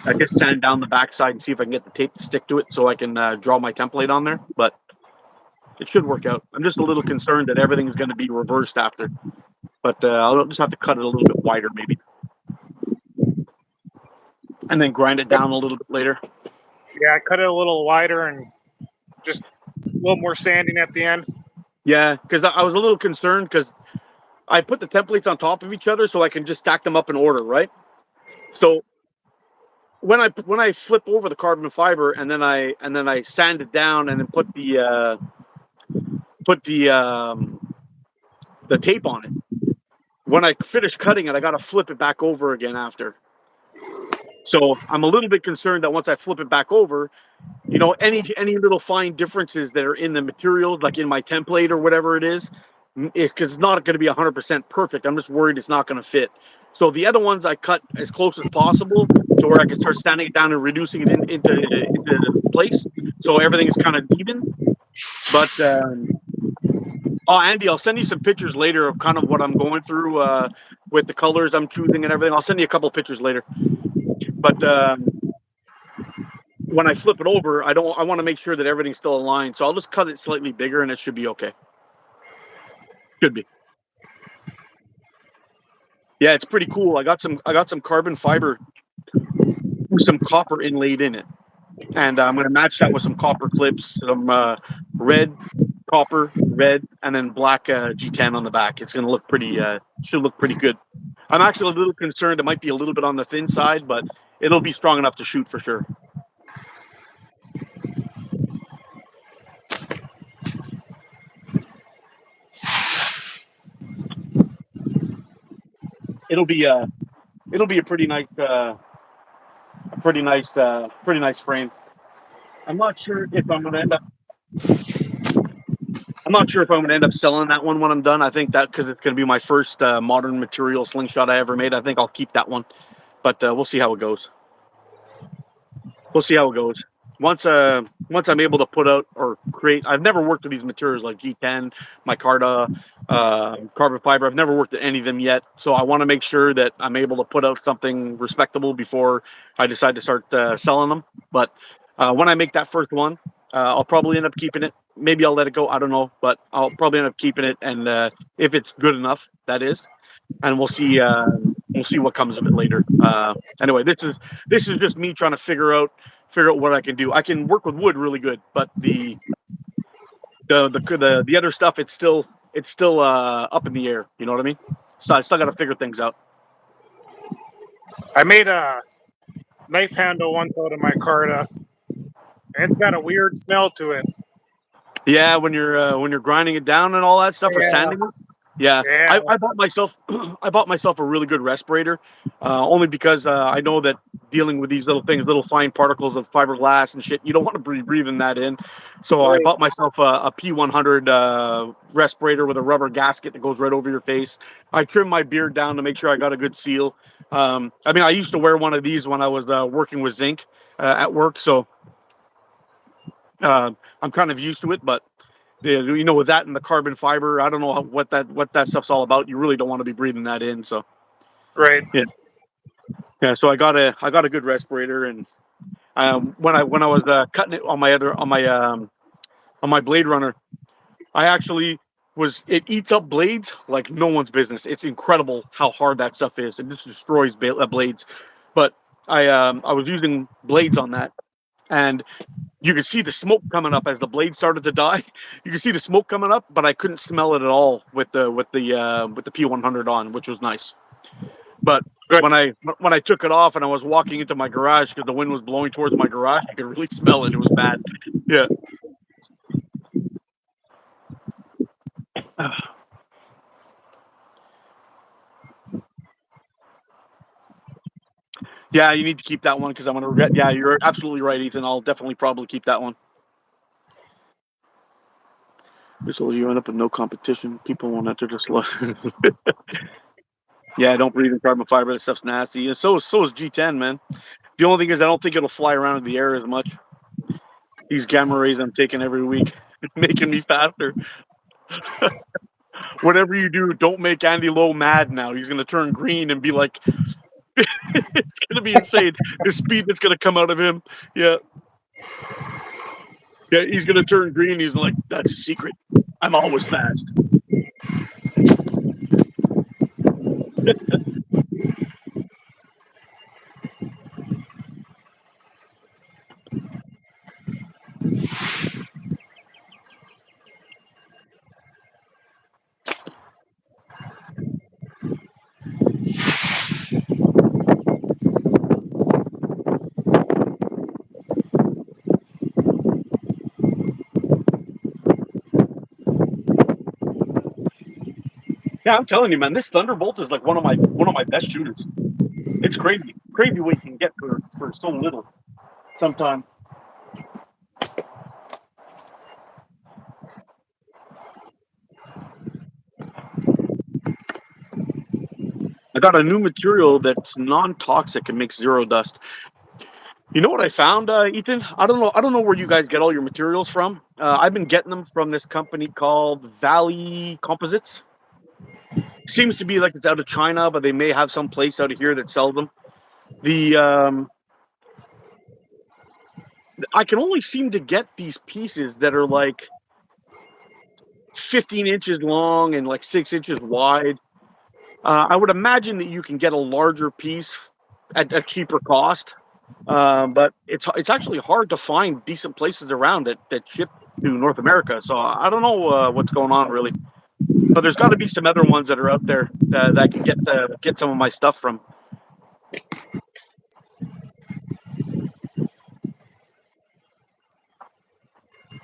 I guess sand down the backside and see if I can get the tape to stick to it so I can draw my template on there. But it should work out. I'm just a little concerned that everything's going to be reversed after. But I'll just have to cut it a little bit wider maybe. And then grind it down a little bit later. Yeah, I cut it a little wider and just a little more sanding at the end. Yeah, because I was a little concerned because I put the templates on top of each other so I can just stack them up in order, right? So when I flip over the carbon fiber and then I sand it down and then put the tape on it. When I finish cutting it, I got to flip it back over again after. So I'm a little bit concerned that once I flip it back over, you know, any little fine differences that are in the material, like in my template or whatever it is because it's not going to be 100% perfect. I'm just worried it's not going to fit. So the other ones I cut as close as possible to where I can start sanding it down and reducing it into place, so everything is kind of even. But oh, Andy, I'll send you some pictures later of kind of what I'm going through with the colors I'm choosing and everything. I'll send you a couple pictures later. But when I flip it over, I want to make sure that everything's still aligned. So I'll just cut it slightly bigger, and it should be okay. Should be. Yeah, it's pretty cool. I got some carbon fiber, some copper inlaid in it, and I'm going to match that with some copper clips, some red, copper, red, and then black G10 on the back. It's going to look pretty. Should look pretty good. I'm actually a little concerned. It might be a little bit on the thin side, but it'll be strong enough to shoot for sure. It'll be a pretty nice pretty nice frame. I'm not sure if I'm going to end up. I'm not sure if I'm going to end up selling that one when I'm done. I think that because it's going to be my first modern material slingshot I ever made. I think I'll keep that one, but we'll see how it goes. We'll see how it goes. Once I'm able to put out or create, I've never worked with these materials like G10, micarta, carbon fiber. I've never worked at any of them yet, so I want to make sure that I'm able to put out something respectable before I decide to start selling them. But when I make that first one, I'll probably end up keeping it. Maybe I'll let it go. I don't know, but I'll probably end up keeping it, and if it's good enough, that is, and we'll see. We'll see what comes of it later. Anyway, this is just me trying to figure out what I can do. I can work with wood really good, but the other stuff it's still up in the air. You know what I mean? So I still got to figure things out. I made a knife handle once out of micarta. It's got a weird smell to it. Yeah, when you're grinding it down and all that stuff or sanding it. Yeah, Yeah. I bought myself I bought myself a really good respirator, only because I know that dealing with these little things, little fine particles of fiberglass and shit, you don't want to be breathing that in. So I Right. bought myself a P100 respirator with a rubber gasket that goes right over your face. I trimmed my beard down to make sure I got a good seal. I mean, I used to wear one of these when I was working with zinc at work, so I'm kind of used to it, but you know, with that and the carbon fiber, I don't know what that stuff's all about. You really don't want to be breathing that in. So Right. yeah. So I got a good respirator, and when I was cutting it on my Blade Runner, I actually it eats up blades like no one's business. It's incredible how hard that stuff is. It just destroys blades. But I was using blades on that, and you could see the smoke coming up as the blade started to die. You could see the smoke coming up, but I couldn't smell it at all with the P100 on, which was nice. But Good. when I took it off and I was walking into my garage because the wind was blowing towards my garage, I could really smell it. It was bad. Yeah. Yeah, you need to keep that one because I'm gonna regret. Yeah, you're absolutely right, Ethan. I'll definitely probably keep that one. So you end up with no competition. People won't enter just Yeah, I don't believe in carbon fiber. That stuff's nasty. And so is G10, man. The only thing is, I don't think it'll fly around in the air as much. These gamma rays I'm taking every week, making me faster. Whatever you do, don't make Andy Lowe mad now. He's gonna turn green and be like, it's gonna be insane. The speed that's gonna come out of him. Yeah. Yeah, he's gonna turn green. He's like, that's a secret. I'm always fast. Yeah, I'm telling you, man, this Thunderbolt is like one of my best shooters. It's crazy. Crazy what you can get for so little sometimes. I got a new material that's non-toxic and makes zero dust. You know what I found, Ethan? I don't know where you guys get all your materials from. I've been getting them from this company called Valley Composites. Seems to be like it's out of China, but they may have some place out of here that sells them. The I can only seem to get these pieces that are like 15 inches long and like 6 inches wide. I would imagine that you can get a larger piece at a cheaper cost, but it's actually hard to find decent places around that ship to North America. So I don't know what's going on really, but there's got to be some other ones that are out there that I can get some of my stuff from.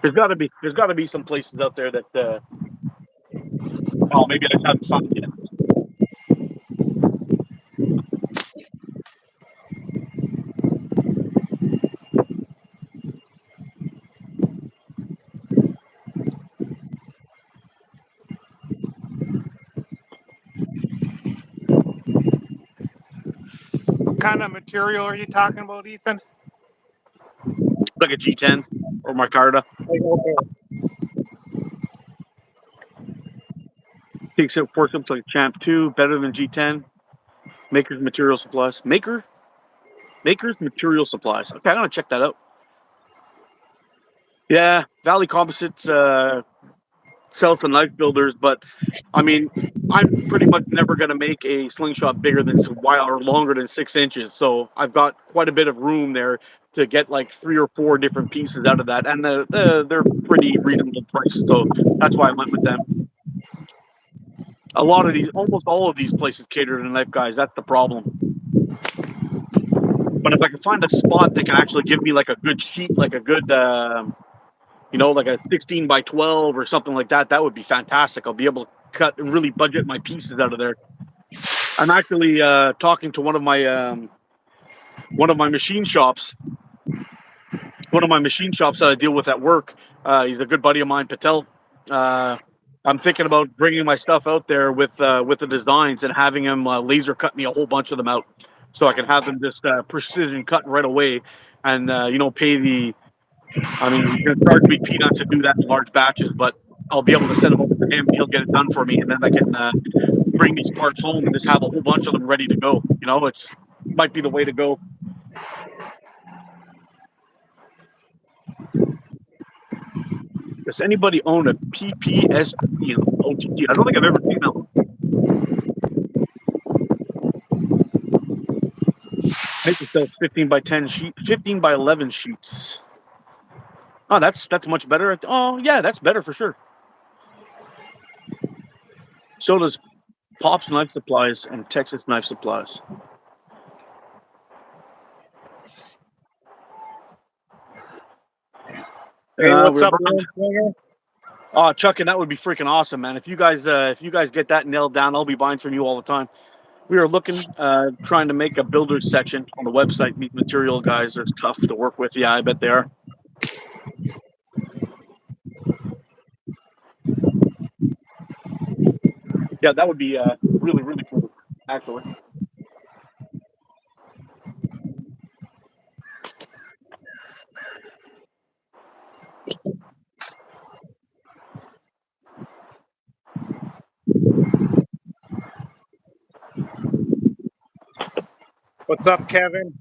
There's got to be some places out there that oh, maybe I just haven't found yet. What kind of material are you talking about, Ethan? Like a G10 or Micarta. Okay. Takes it force up to like Champ 2, better than G10. Maker's Material Supplies. Maker's Material Supplies. Okay, I'm gonna check that out. Yeah, Valley Composites sells to knife builders, but I mean, I'm pretty much never gonna make a slingshot bigger than some wire or longer than 6 inches. So I've got quite a bit of room there to get like 3 or 4 different pieces out of that, and they're pretty reasonable price. So that's why I went with them. A lot of these, almost all of these places cater to knife guys. That's the problem. But if I can find a spot that can actually give me like a good sheet, like a good, like a 16 by 12 or something like that, that would be fantastic. I'll be able to cut and really budget my pieces out of there. I'm actually talking to one of my machine shops, that I deal with at work. He's a good buddy of mine, Patel. Uh, I'm thinking about bringing my stuff out there with the designs and having him laser cut me a whole bunch of them out, so I can have them just precision cut right away, and pay the. I mean, he's going to charge me peanuts to do that in large batches, but I'll be able to send them over to him. He'll get it done for me, and then I can bring these parts home and just have a whole bunch of them ready to go. It's might be the way to go. Does anybody own a PPSG OTT? I don't think I've ever seen that one. Make yourself 15 by 10 sheet, 15 by 11 sheets. Oh, that's much better. Oh, yeah, that's better for sure. So does Pop's Knife Supplies and Texas Knife Supplies. Hey, what's We're up, behind. Slinger? Oh, Chuck, and that would be freaking awesome, man. If you guys get that nailed down, I'll be buying from you all the time. We are looking, trying to make a builders section on the website. These material guys are tough to work with. Yeah, I bet they are. Yeah, that would be really, really cool. actually. What's up, Kevin?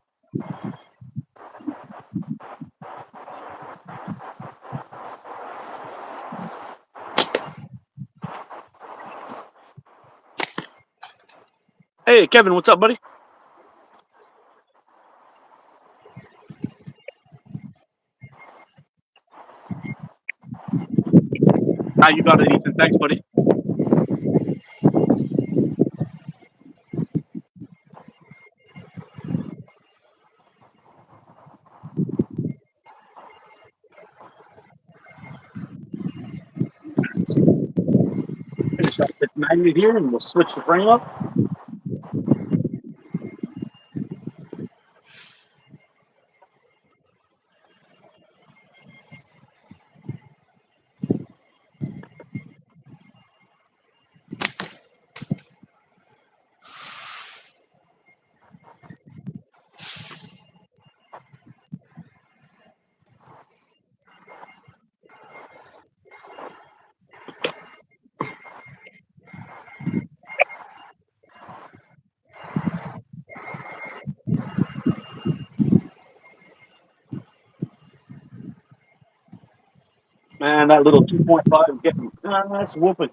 Hey, Kevin, what's up, buddy? Ah, you got it, Ethan. Thanks, buddy. Finish up this magnet here, and we'll switch the frame up. Man, that little 2.5 is getting that's whooping.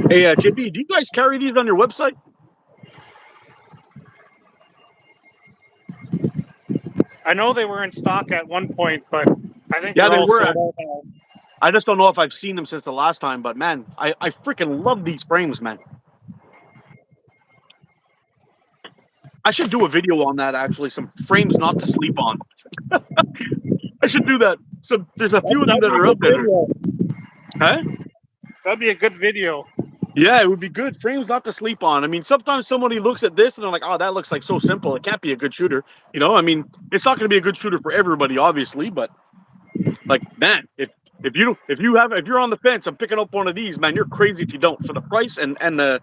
Hey, JP, do you guys carry these on your website? I know they were in stock at one point, but I think Yeah, they're they all were. sold out now. I just don't know if I've seen them since the last time, but man, I freaking love these frames, man. I should do a video on that, actually. Some frames not to sleep on. I should do that. So there's a few of them That'd that be a are out good there. video. Huh? That'd be a good video. Yeah, it would be good. Frames not to sleep on. I mean, sometimes somebody looks at this and they're like, "Oh, that looks like so simple. It can't be a good shooter." You know, I mean, it's not going to be a good shooter for everybody, obviously, but like, man, if you're on the fence, I'm picking up one of these, man. You're crazy if you don't for the price and the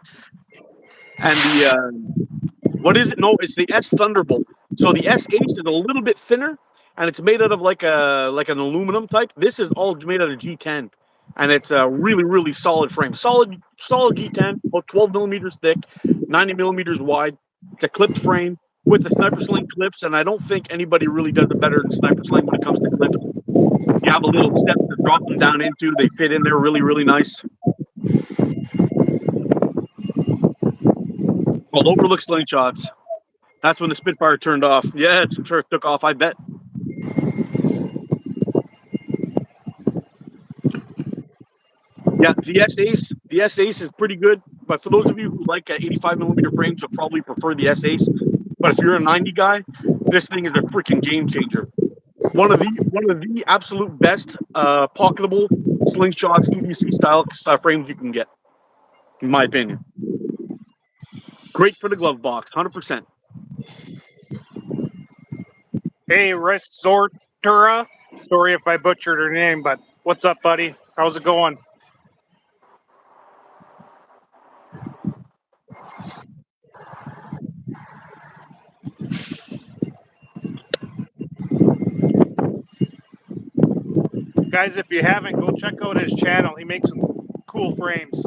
what is it? No, it's the S Thunderbolt. So the S Ace is a little bit thinner, and it's made out of like an aluminum type. This is all made out of G10, and it's a really solid frame. Solid G10, about 12 millimeters thick, 90 millimeters wide. It's a clipped frame with the Sniper Sling clips, and I don't think anybody really does it better than Sniper Sling when it comes to clips. You have a little step to drop them down into. They fit in there really nice. Well, overlook slingshots. That's when the Spitfire turned off. Yeah, it took off, I bet. Yeah, the S Ace is pretty good. But for those of you who like 85 millimeter frames, you'll probably prefer the S Ace. But if you're a 90 guy, this thing is a freaking game changer. One of the absolute best pocketable slingshots, EDC style frames you can get, in my opinion. Great for the glove box, 100%. Hey, Resortura. Sorry if I butchered her name, but what's up, buddy? How's it going? Guys, if you haven't, go check out his channel. He makes some cool frames.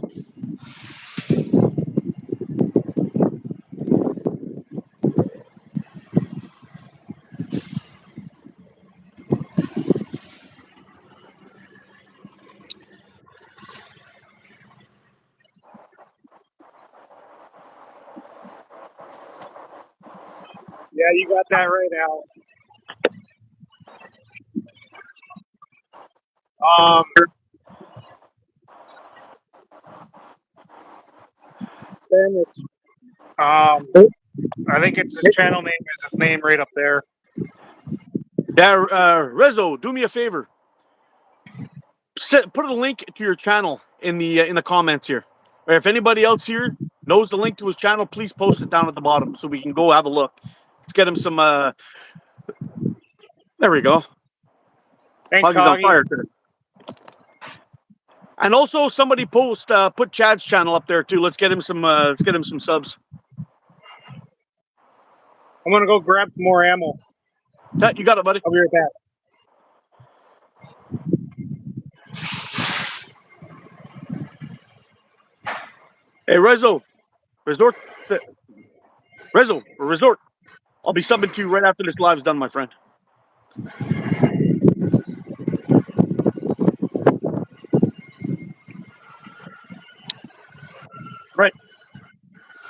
Yeah, you got that right, Al. Then it's I think it's his channel name is his name right up there. Yeah, Rezo, do me a favor. Put a link to your channel in the comments here. If anybody else here knows the link to his channel, please post it down at the bottom so we can go have a look. Let's get him some. There we go. Thanks, Hoggy's on Hoggy. fire today. And also, somebody put Chad's channel up there too. Let's get him some. Let's get him some subs. I'm gonna go grab some more ammo. Ted, you got it, buddy. I'll be right back. Hey, Resort. I'll be subbing to you right after this live's done, my friend. Right.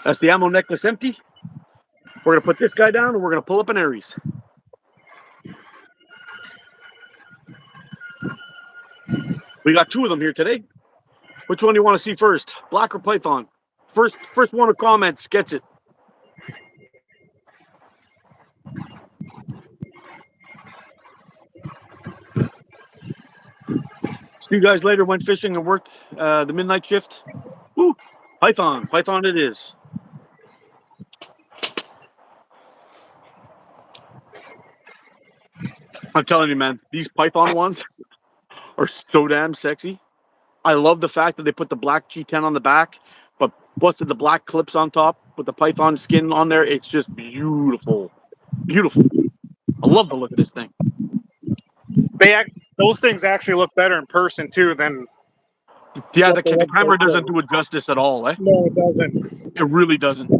That's the ammo necklace empty. We're going to put this guy down and we're going to pull up an Aries. We got 2 of them here today. Which one do you want to see first? Black or Python? First one who comments gets it. See you guys later. Went fishing and worked the midnight shift. Woo! Python it is. I'm telling you, man, these Python ones are so damn sexy. I love the fact that they put the black G10 on the back, but busted the black clips on top with the Python skin on there. It's just beautiful. Beautiful. I love the look of this thing. Those things actually look better in person too than. Yeah, the camera doesn't do it justice at all, eh? No, it doesn't. It really doesn't.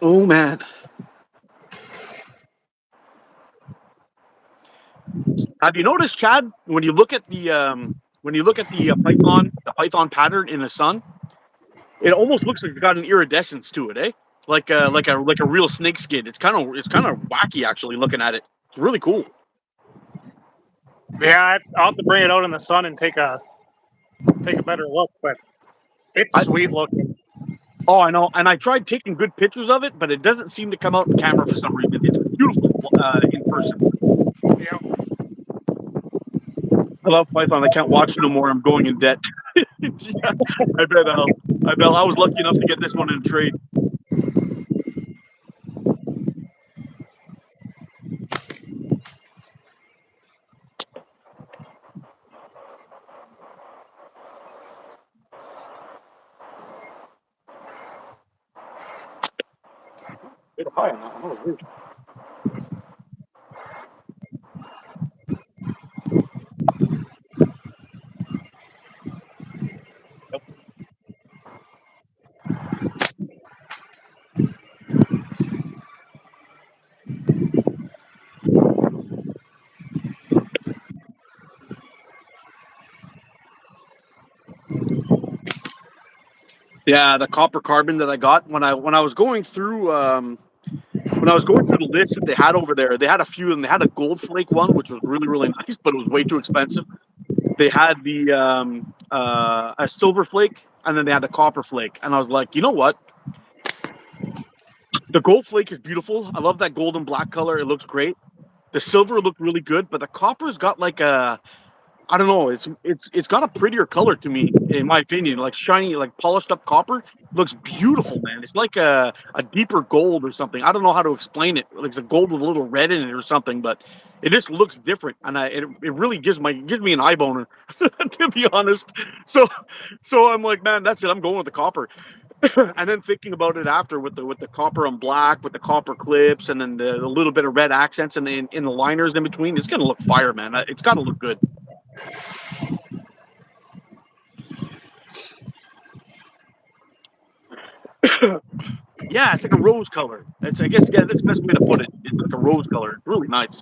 Oh man. Have you noticed, Chad, when you look at the Python pattern in the sun, it almost looks like it's got an iridescence to it, eh? Like a real snake skin. It's kind of wacky actually looking at it. It's really cool. Yeah, I'll have to bring it out in the sun and take a better look, but it's sweet looking. Oh, I know. And I tried taking good pictures of it, but it doesn't seem to come out in camera for some reason. It's beautiful in person. Yeah. I love Python. I can't watch no more. I'm going in debt. Yeah, I bet I was lucky enough to get this one in a trade. Bit high on that one. Oh, weird. Yeah, the copper carbon that I got when I was going through the list that they had over there, they had a few, and they had a gold flake one, which was really, really nice, but it was way too expensive. They had a silver flake, and then they had the copper flake, and I was like, you know what? The gold flake is beautiful. I love that gold and black color. It looks great. The silver looked really good, but the copper's got like I don't know. It's got a prettier color to me, in my opinion. Like shiny, like polished up copper. Looks beautiful, man. It's like a deeper gold or something. I don't know how to explain it. Like it's a gold with a little red in it or something, but it just looks different, and it really gives me an eye boner, to be honest. So I'm like, man, that's it. I'm going with the copper. And then thinking about it after with the copper and black, with the copper clips, and then the little bit of red accents in the liners in between, it's gonna look fire, man. It's gotta look good. Yeah, it's like a rose color. I guess that's the best way to put it. It's like a rose color. It's really nice.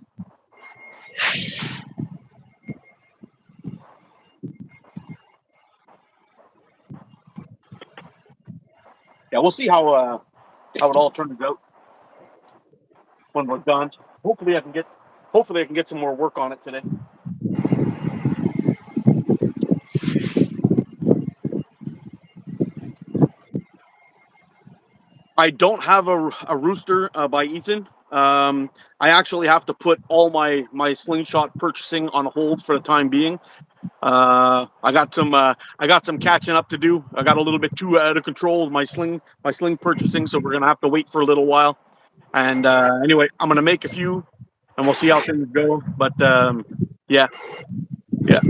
Yeah, we'll see how it all turns out when we're done. Hopefully, I can get hopefully I can get some more work on it today. I don't have a rooster by Ethan. I actually have to put all my slingshot purchasing on hold for the time being. I got some catching up to do. I got a little bit too out of control with my sling purchasing, so we're gonna have to wait for a little while. And anyway, I'm gonna make a few, and we'll see how things go. But yeah, yeah,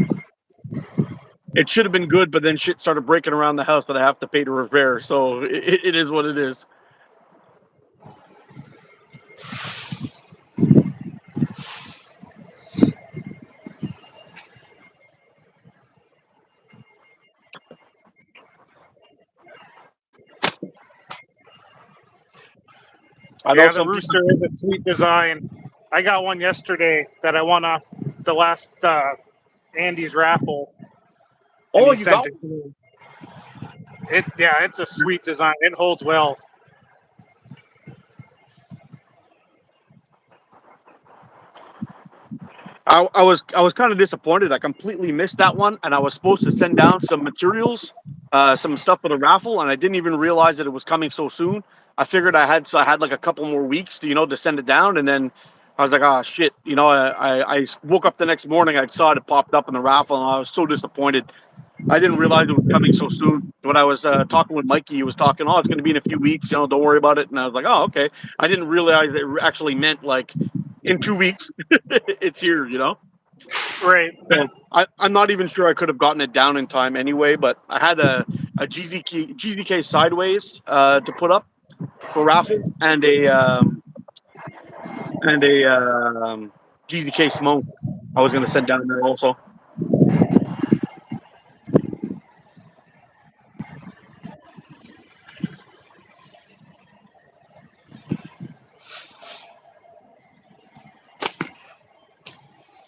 it should have been good, but then shit started breaking around the house that I have to pay to repair. So it is what it is. I know Yeah, the some people. rooster is a sweet design. I got one yesterday that I won off the last Andy's raffle, and Oh, he you sent got it to me. It's a sweet design. It holds well. I was kind of disappointed. I completely missed that one, and I was supposed to send down some materials, some stuff for the raffle, and I didn't even realize that it was coming so soon. I figured I had like a couple more weeks, to send it down, and then I was like, oh shit, I woke up the next morning, I saw it popped up in the raffle, and I was so disappointed. I didn't realize it was coming so soon. When I was talking with Mikey, he was talking, oh, it's going to be in a few weeks, don't worry about it. And I was like, oh, okay. I didn't realize it actually meant like in 2 weeks, it's here. Right. So I'm not even sure I could have gotten it down in time anyway, but I had a GZK sideways to put up for raffle and a GZK smoke I was going to send down there also.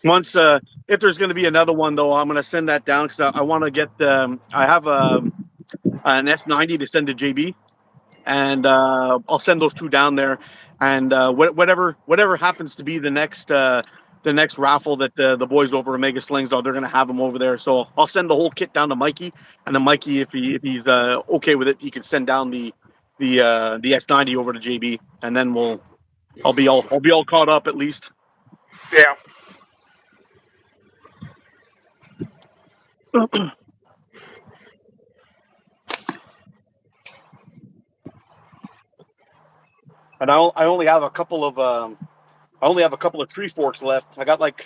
Once, if there's going to be another one, though, I'm going to send that down because I want to get. I have an S90 to send to JB, and I'll send those two down there. And whatever happens to be the next raffle that the boys over at Mega Slings are, they're going to have them over there. So I'll send the whole kit down to Mikey, and then Mikey, if he's okay with it, he can send down the S90 over to JB, and then I'll be all caught up at least. Yeah. And I only have a couple of tree forks left. I got like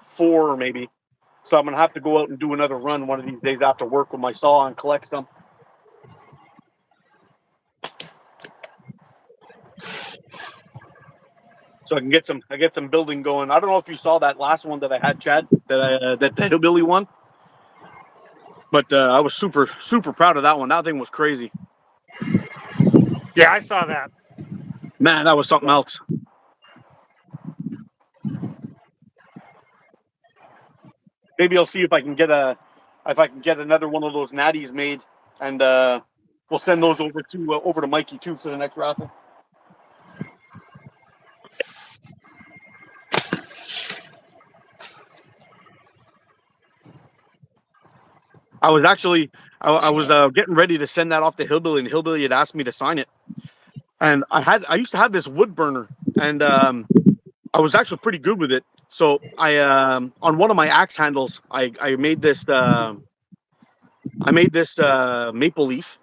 4 maybe. So I'm gonna have to go out and do another run one of these days after work with my saw and collect some. So I get some building going. I don't know if you saw that last one that I had, Chad, that hillbilly one. But I was super, super proud of that one. That thing was crazy. Yeah, I saw that. Man, that was something else. Maybe I'll see if I can get another one of those natties made, and we'll send those over to Mikey too for the next raffle. I was actually I was getting ready to send that off to Hillbilly, and Hillbilly had asked me to sign it. And I used to have this wood burner, and I was actually pretty good with it. So I on one of my axe handles, I made this maple leaf,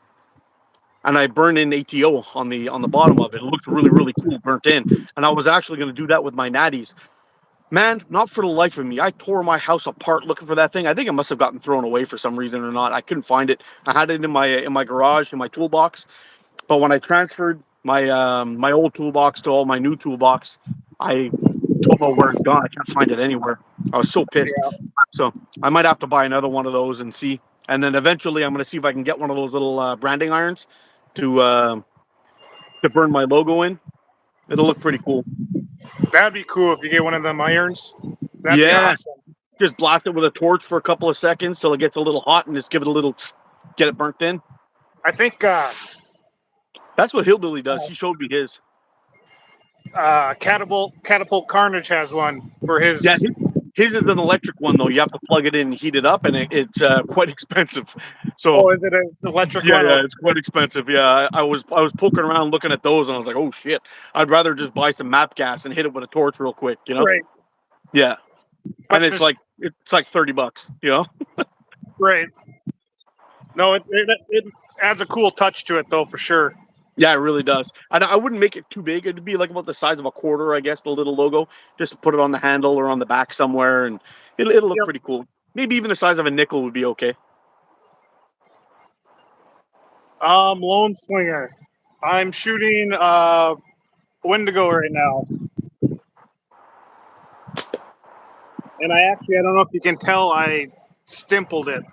and I burned in ATO on the bottom of it. It looks really, really cool burnt in. And I was actually going to do that with my natties. Man, not for the life of me. I tore my house apart looking for that thing. I think it must have gotten thrown away for some reason or not. I couldn't find it. I had it in my garage, in my toolbox. But when I transferred my old toolbox to all my new toolbox, I don't know where it's gone. I can't find it anywhere. I was so pissed. Yeah. So I might have to buy another one of those and see. And then eventually, I'm going to see if I can get one of those little branding irons to burn my logo in. It'll look pretty cool. That'd be cool if you get one of them irons. That'd be Yeah, awesome. just blast it with a torch for a couple of seconds till it gets a little hot, and just give it a little, get it burnt in. I think That's what Hillbilly does. He showed me his. Catapult Carnage has one for his. Yeah, his is an electric one though. You have to plug it in, and heat it up, and it's quite expensive. So Oh, is it an electric yeah, one? yeah, it's quite expensive. Yeah, I was poking around looking at those, and I was like, oh shit, I'd rather just buy some map gas and hit it with a torch real quick, you know? Right, Yeah, and but it's like $30, you know? right. No, it adds a cool touch to it though, for sure. Yeah, it really does. I wouldn't make it too big. It'd be like about the size of a quarter, I guess, the little logo. Just put it on the handle or on the back somewhere, and it'll look Yep. pretty cool. Maybe even the size of a nickel would be okay. Lone Slinger. I'm shooting Wendigo right now, and I don't know if you can tell, I stippled it.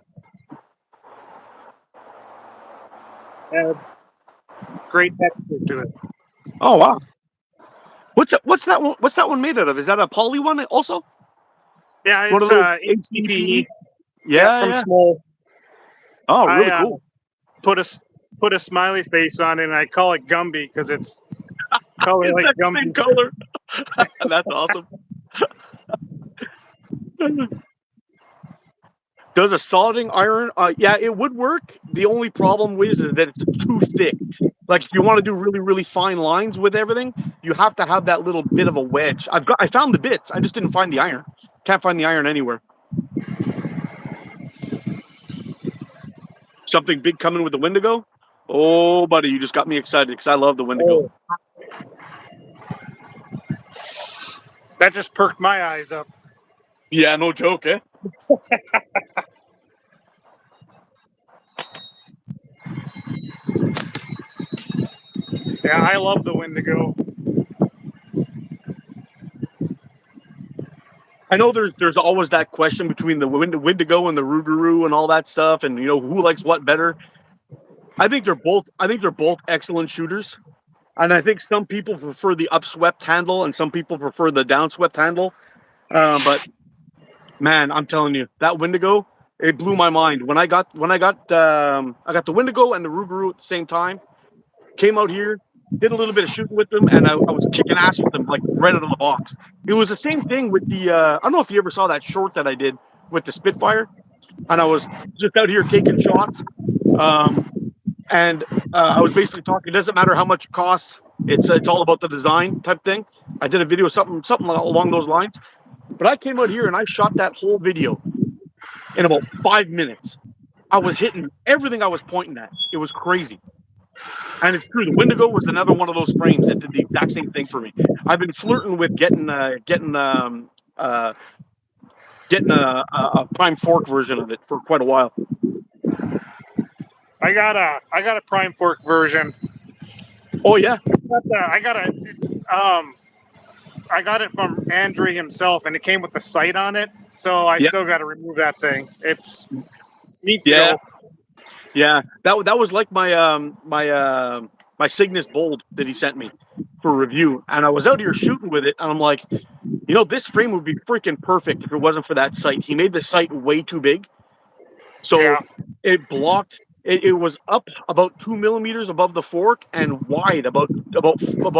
Adds great texture to it. Oh wow. What's that one? What's that one made out of? Is that a poly one also? Yeah, One it's of those HDPE. HDPE? Yeah, From yeah. Small. Oh, really I cool. put a smiley face on it, and I call it Gumby because it's color like Exact same Gumby. color. That's awesome. Does a soldering iron? Yeah, it would work. The only problem is that it's too thick. Like if you want to do really, really fine lines with everything, you have to have that little bit of a wedge. I found the bits. I just didn't find the iron. Can't find the iron anywhere. Something big coming with the Wendigo. Oh, buddy, you just got me excited because I love the Wendigo. Oh, that just perked my eyes up. Yeah, no joke, eh? Yeah, I love the Wendigo. I know there's always that question between the Wendigo and the Rougarou and all that stuff, and who likes what better. I think they're both excellent shooters, and I think some people prefer the upswept handle and some people prefer the downswept handle. But man, I'm telling you, that Wendigo, it blew my mind I got the Wendigo and the Rougarou at the same time. Came out here, did a little bit of shooting with them, and I was kicking ass with them like right out of the box. It was the same thing with the. I don't know if you ever saw that short that I did with the Spitfire, and I was just out here taking shots, um, and I was basically talking. It doesn't matter how much it costs. It's all about the design type thing. I did a video something along those lines. But I came out here and I shot that whole video in about 5 minutes. I was hitting everything I was pointing at. It was crazy. And it's true. The Wendigo was another one of those frames that did the exact same thing for me. I've been flirting with getting a prime fork version of it for quite a while. I got a Prime Fork version. Oh yeah, I got it from Andre himself, and it came with the sight on it. So I yeah, still got to remove that thing. It's needs to yeah, go. yeah. That was like my Cygnus Bold that he sent me for review, and I was out here shooting with it, and I'm like, this frame would be freaking perfect if it wasn't for that sight. He made the sight way too big. So Yeah, it blocked. It was up about 2 millimeters above the fork and wide about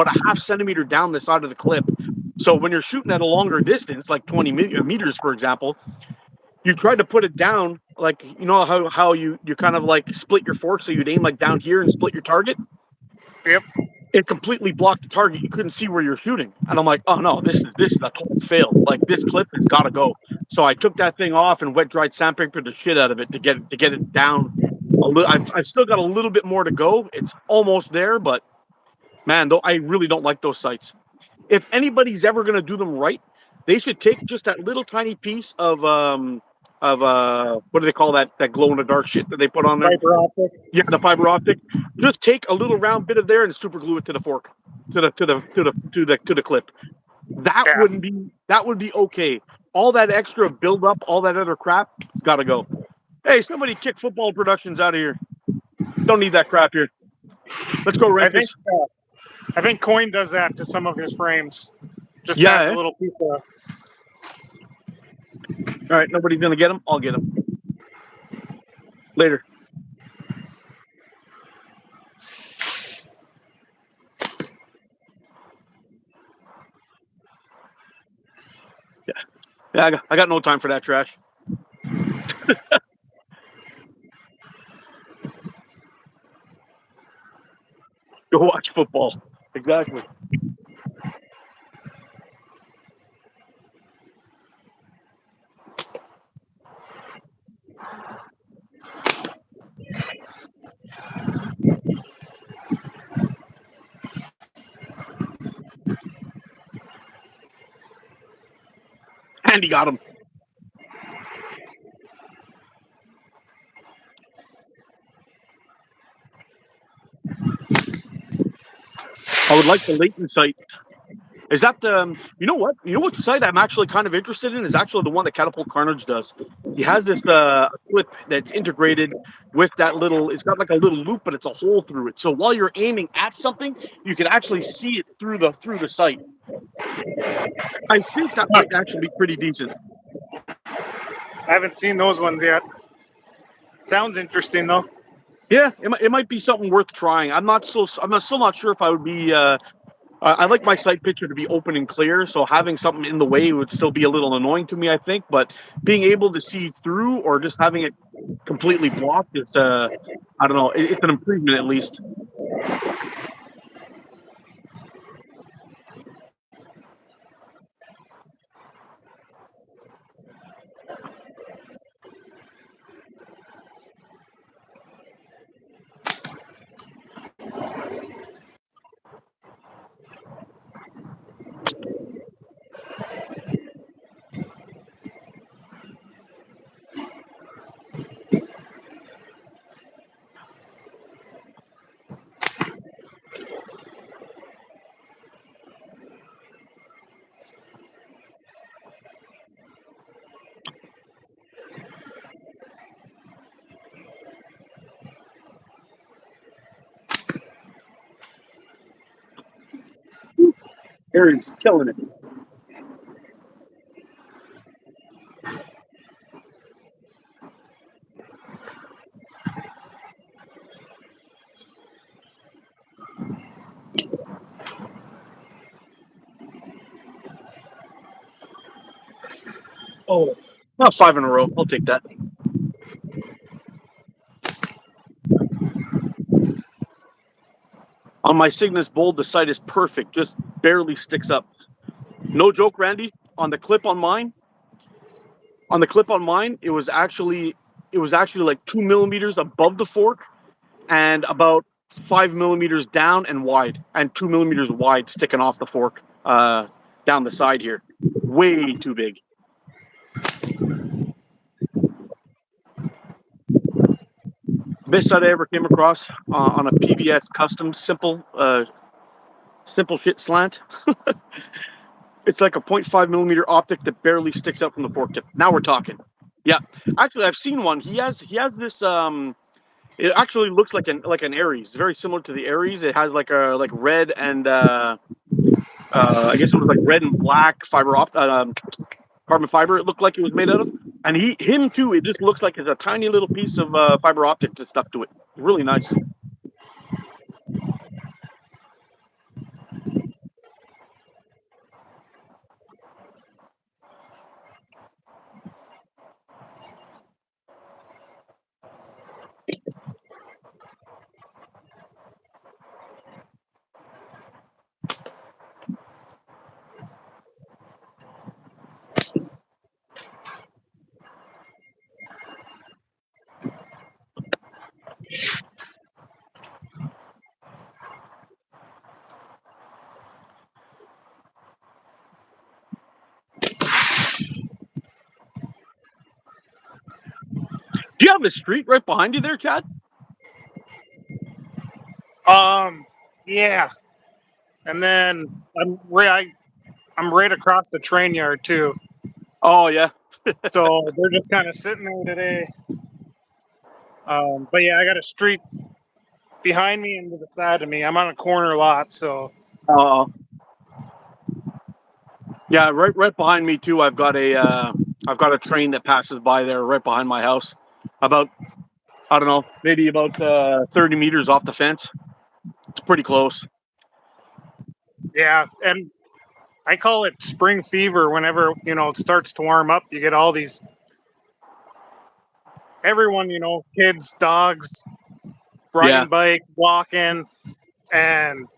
a half centimeter down the side of the clip. So when you're shooting at a longer distance, like 20 meters, for example, you try to put it down, like how you kind of like split your fork, so you'd aim like down here and split your target. yep. It completely blocked the target. You couldn't see where you're shooting, and I'm like, oh no, this is a total fail. Like this clip has got to go. So I took that thing off and wet dried sandpapered the shit out of it to get it down a little. I've still got a little bit more to go. It's almost there, but man, though I really don't like those sights. If anybody's ever going to do them right, they should take just that little tiny piece of what do they call that glow in the dark shit that they put on there? Fiber optic. Yeah, the fiber optic. Just take a little round bit of there and super glue it to the fork, to the clip. That Yeah, would be okay. All that extra build up, all that other crap, it's got to go. Hey, somebody kick Football Productions out of here. Don't need that crap here. Let's go, I think Renkus. I think Coin does that to some of his frames. Just Yeah. adds a little piece of. All right. Nobody's gonna get him. I'll get him later. Yeah, I got no time for that trash. Go watch football. Exactly. And he got him. I would like the latent site. Is that the? You know what? You know which site I'm actually kind of interested in is actually the one that Catapult Carnage does. He has this clip that's integrated with that little. It's got like a little loop, but it's a hole through it. So while you're aiming at something, you can actually see it through the sight. I think that might actually be pretty decent. I haven't seen those ones yet. Sounds interesting though. Yeah, it might be something worth trying. I'm still not sure if I would be. I like my sight picture to be open and clear, so having something in the way would still be a little annoying to me, I think. But being able to see through or just having it completely blocked, it's I don't know, it's an improvement at least. Aries killing it. Oh, not 5 in a row. I'll take that. On my Cygnus Bold, the sight is perfect, just barely sticks up. No joke, Randy. On the clip on mine, it was actually like 2 millimeters above the fork and about 5 millimeters down and wide, and 2 millimeters wide sticking off the fork down the side here. Way too big. Best sight I ever came across on a PVS custom simple shit slant. It's like a 0.5 millimeter optic that barely sticks out from the fork tip. Now we're talking. Yeah, actually, I've seen one. He has this. It actually looks like an Aries, very similar to the Aries. It has like a red and I guess it was like red and black carbon fiber. It looked like it was made out of, and him too. It just looks like it's a tiny little piece of fiber optic that's stuck to it. Really nice. Do you have a street right behind you there, Chad? Yeah, and then I'm right across the train yard too. Oh yeah. So they're just kind of sitting there today. But yeah, I got a street behind me and to the side of me. I'm on a corner lot, so Yeah, right behind me too. I've got a train that passes by there right behind my house. About I don't know, maybe about 30 meters off the fence. It's pretty close. yeah. And I call it spring fever. Whenever it starts to warm up, you get all these everyone, kids, dogs, Yeah. riding bike, walking, and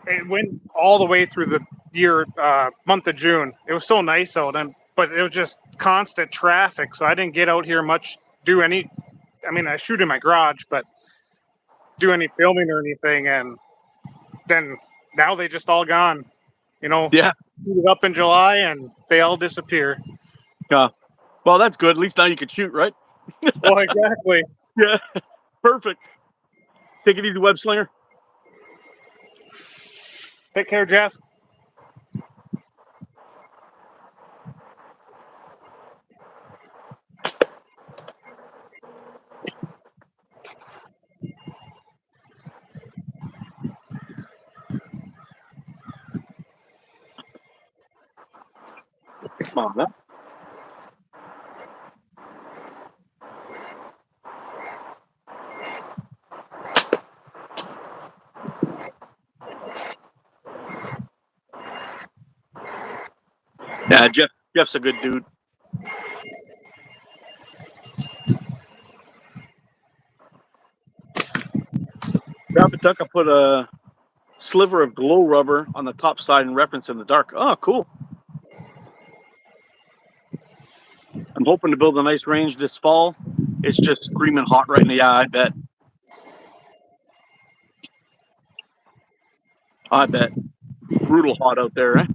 it went all the way through the year, month of June. It was so nice out, but it was just constant traffic, so I didn't get out here much. Do any? I mean, I shoot in my garage, but do any filming or anything, and then now they just all gone. Yeah. Shoot it up in July, and they all disappear. Yeah. Well, that's good. At least now you can shoot, right? Well, exactly. Yeah. Perfect. Take it easy, web slinger. Take care, Jeff. Come on, man. Yeah, Jeff's a good dude. Tuck, I put a sliver of glow rubber on the top side and reference in the dark. Oh, cool. I'm hoping to build a nice range this fall. It's just screaming hot right now. Yeah, I bet. I bet. Brutal hot out there, eh?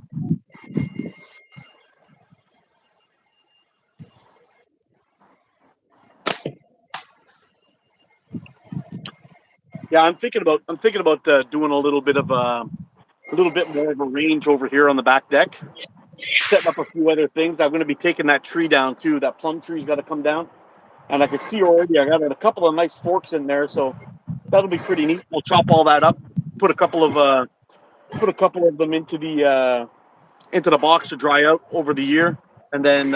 Yeah, I'm thinking about doing a little bit more of a range over here on the back deck. Setting up a few other things. I'm going to be taking that tree down too. That plum tree's got to come down, and I can see already I got a couple of nice forks in there, so that'll be pretty neat. We'll chop all that up, put a couple of them into the box to dry out over the year, and then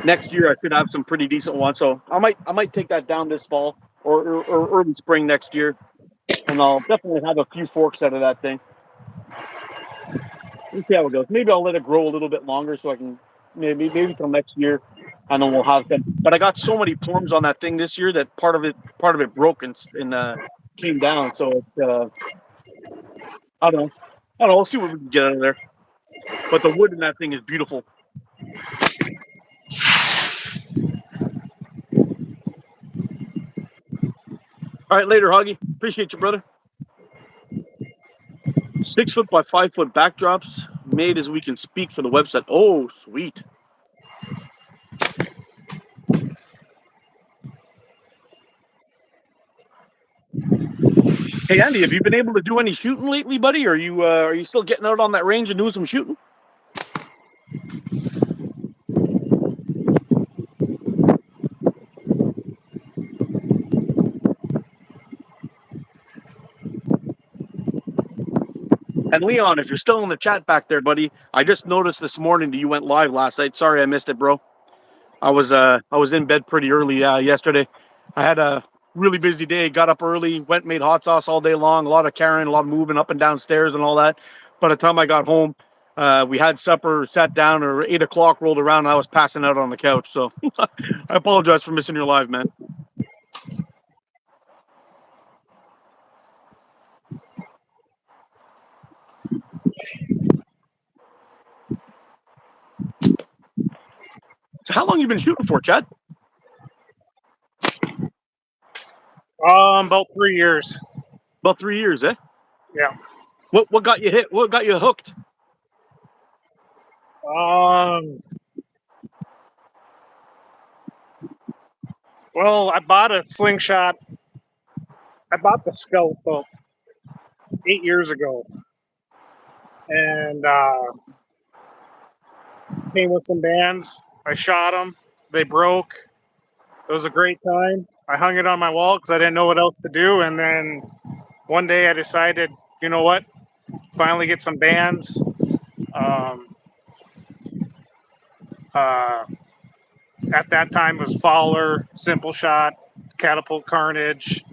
next year I should have some pretty decent ones. So I might take that down this fall or early spring next year, and I'll definitely have a few forks out of that thing. We'll see how it goes. Maybe I'll let it grow a little bit longer so I can maybe till next year, and then we'll have them. But I got so many plums on that thing this year that part of it broke and came down. So I don't know. We'll see what we can get out of there. But the wood in that thing is beautiful. All right, later, Hoggy. Appreciate you, brother. 6 foot by 5 foot backdrops made as we can speak for the website. Oh, sweet. Hey, Andy, have you been able to do any shooting lately, buddy? Are you still getting out on that range and doing some shooting? And Leon, if you're still in the chat back there, buddy, I just noticed this morning that you went live last night. Sorry I missed it, bro. I was in bed pretty early yesterday. I had a really busy day. Got up early, went made hot sauce all day long. A lot of carrying, a lot of moving up and down stairs and all that. By the time I got home, we had supper, sat down, or 8 o'clock rolled around, and I was passing out on the couch. So I apologize for missing your live, man. So how long you been shooting for, Chad? About 3 years. About 3 years, eh? Yeah. What got you hit? What got you hooked? Well, I bought a slingshot. I bought the Scout about 8 years ago, and came with some bands. I shot them. They broke. It was a great time. I hung it on my wall because I didn't know what else to do. And then one day I decided, you know what? Finally get some bands. At that time it was Fowler, Simple Shot, Catapult Carnage,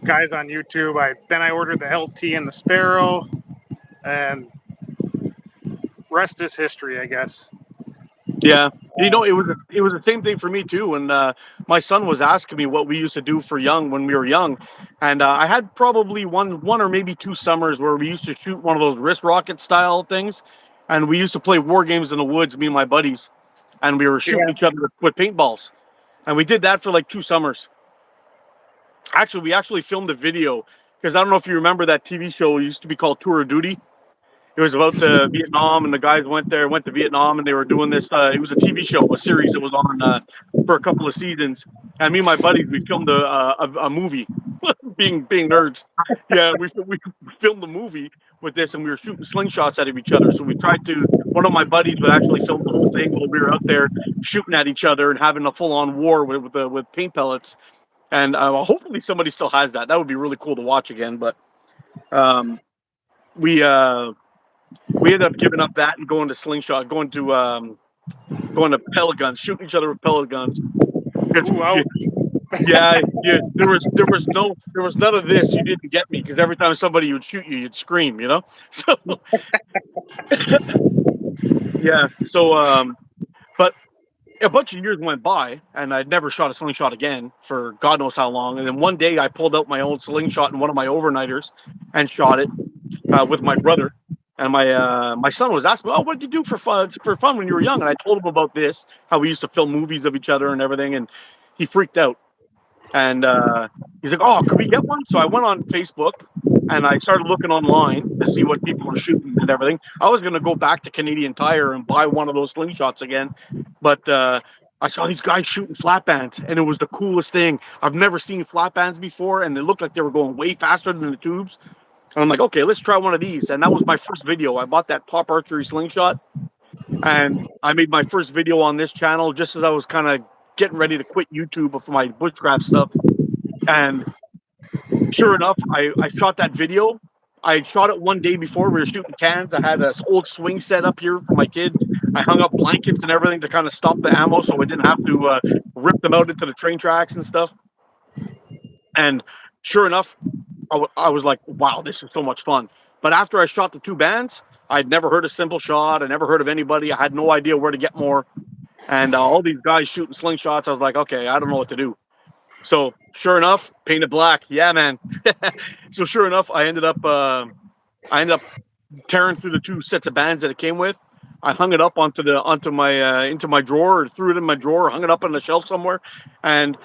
guys on YouTube. Then I ordered the LT and the Sparrow, and rest is history, I guess. Yeah, you know, it was the same thing for me too. When my son was asking me what we used to do for young when we were young, and I had probably one or maybe 2 summers where we used to shoot one of those wrist rocket style things, and we used to play war games in the woods, me and my buddies, and we were shooting Yeah. each other with paintballs, and we did that for like 2 summers. Actually, we actually filmed the video because I don't know if you remember that TV show used to be called Tour of Duty. It was about Vietnam, and the guys went to Vietnam, and they were doing this. It was a TV show, a series that was on for a couple of seasons. And me and my buddies, we filmed a movie, being nerds. Yeah, we filmed the movie with this, and we were shooting slingshots at each other. So we tried to. One of my buddies would actually film the whole thing while we were out there shooting at each other and having a full on war with paint pellets. And hopefully somebody still has that. That would be really cool to watch again. But um, we. We ended up giving up that and going to slingshot, going to pellet guns, shooting each other with pellet guns. Ooh, ouch. Yeah, yeah. There was none of this. You didn't get me because every time somebody would shoot you, you'd scream. You know. So yeah. So but a bunch of years went by, and I'd never shot a slingshot again for God knows how long. And then one day, I pulled out my old slingshot in one of my overnighters and shot it with my brother. And my son was asking, "Oh, what did you do for fun when you were young?" And I told him about this, how we used to film movies of each other and everything. And he freaked out. And he's like, "Oh, could we get one?" So I went on Facebook and I started looking online to see what people were shooting and everything. I was going to go back to Canadian Tire and buy one of those slingshots again, but I saw these guys shooting flat bands, and it was the coolest thing. I've never seen flat bands before, and they looked like they were going way faster than the tubes. And I'm like, okay, let's try one of these. And that was my first video. I bought that Top Archery slingshot, and I made my first video on this channel just as I was kind of getting ready to quit YouTube for my bushcraft stuff. And sure enough, I shot that video. I shot it one day before we were shooting cans. I had this old swing set up here for my kid. I hung up blankets and everything to kind of stop the ammo so I didn't have to rip them out into the train tracks and stuff. And sure enough, I was like, wow, this is so much fun. But after I shot the 2 bands, I'd never heard of Simple Shot. I never heard of anybody. I had no idea where to get more. And all these guys shooting slingshots, I was like, okay, I don't know what to do. So sure enough, painted black. Yeah, man. So sure enough, I ended up tearing through the 2 sets of bands that it came with. I hung it up onto my into my drawer, or threw it in my drawer, hung it up on the shelf somewhere, and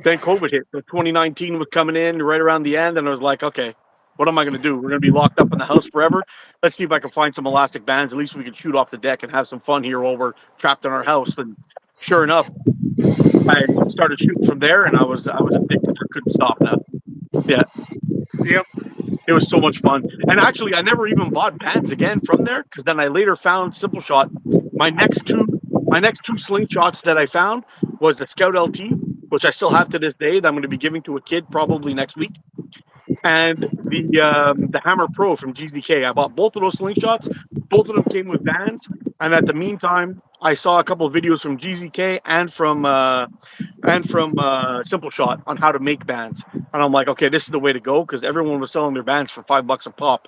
then COVID hit. So 2019 was coming in right around the end, and I was like, okay, what am I going to do? We're going to be locked up in the house forever. Let's see if I can find some elastic bands. At least we can shoot off the deck and have some fun here while we're trapped in our house. And sure enough, I started shooting from there, and I was addicted. I couldn't stop now. Yeah, Yep. it was so much fun. And actually, I never even bought bands again from there because then I later found Simple Shot. My next two slingshots that I found was the Scout LT, which I still have to this day, that I'm going to be giving to a kid probably next week, and the Hammer Pro from GZK. I bought both of those slingshots. Both of them came with bands. And at the meantime, I saw a couple of videos from GZK and from Simple Shot on how to make bands. And I'm like, okay, this is the way to go because everyone was selling their bands for $5 a pop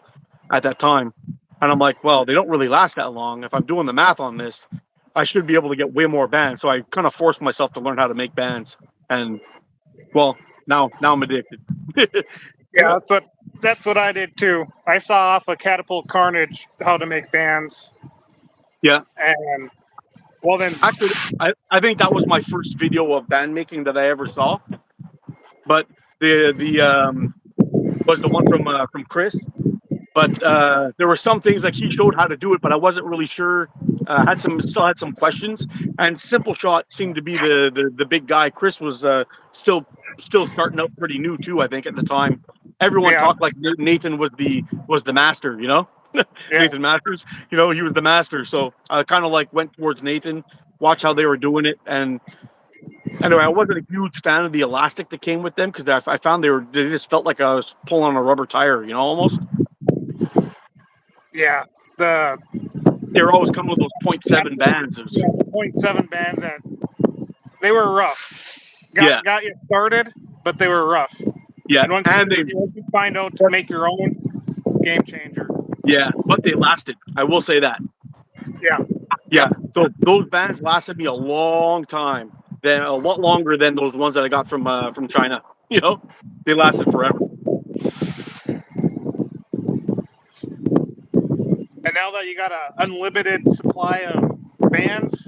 at that time. And I'm like, well, they don't really last that long. If I'm doing the math on this, I should be able to get way more bands. So I kind of forced myself to learn how to make bands. And well, now I'm addicted. Yeah, that's what I did too. I saw off of Catapult Carnage how to make bands, Yeah. and well then, Actually, I think that was my first video of band making that I ever saw. But the was the one from Chris. But there were some things like he showed how to do it, but I wasn't really sure. Still had some questions. And Simple Shot seemed to be the big guy. Chris was still starting out pretty new too. I think at the time, everyone yeah, talked like Nathan was the master. You know, yeah, Nathan Masters. You know, he was the master. So I kind of like went towards Nathan, watch how they were doing it, and anyway, I wasn't a huge fan of the elastic that came with them because I found they just felt like I was pulling on a rubber tire. You know, almost. yeah. The They were always coming with those 0.7 bands. yeah, the 0.7 bands that they were rough. Yeah. Got you started, but they were rough. Yeah, And once you find out to make your own, game changer. yeah, but they lasted. I will say that. Yeah. So those bands lasted me a long time. Then a lot longer than those ones that I got from China. You know, they lasted forever. And now that you got an unlimited supply of bands,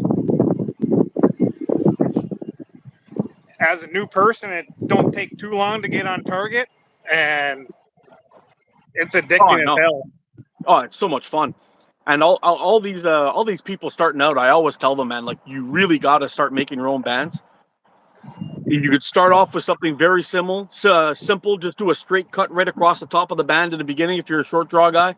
as a new person, it don't take too long to get on target, and it's Oh, addicting as no. hell. Oh, it's so much fun. And all these people starting out, I always tell them, man, like you really got to start making your own bands. You could start off with something very simple. Just do a straight cut right across the top of the band in the beginning if you're a short draw guy.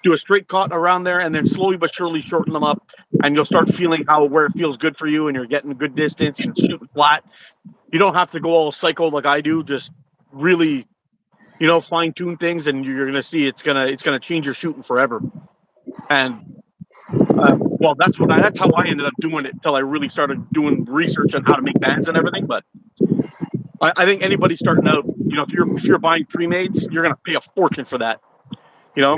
Do a straight cut around there, and then slowly but surely shorten them up, and you'll start feeling where it feels good for you, and you're getting good distance and shooting flat. You don't have to go all psycho like I do. Just really, fine tune things, and you're gonna see it's gonna change your shooting forever. And well, that's how I ended up doing it until I really started doing research on how to make bands and everything. But I think anybody starting out, if you're buying pre-mades, you're gonna pay a fortune for that. Yep.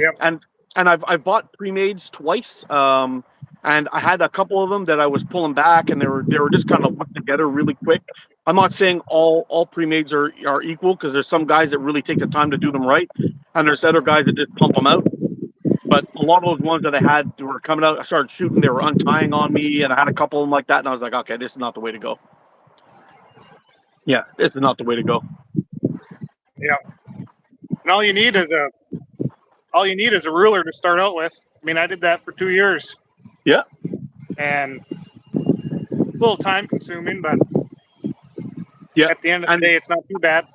And I've bought pre-mades twice. And I had a couple of them that I was pulling back, and they were just kind of put together really quick. I'm not saying all pre-mades are equal, because there's some guys that really take the time to do them right, and there's other guys that just pump them out. But a lot of those ones that I had that were coming out, I started shooting, they were untying on me, and I had a couple of them like that, and I was like, okay, this is not the way to go. Yeah, this is not the way to go. Yeah. And all you need is a ruler to start out with. I mean, I did that for 2 years. Yeah. And a little time consuming, but Yeah. at the end of the day, it's not too bad.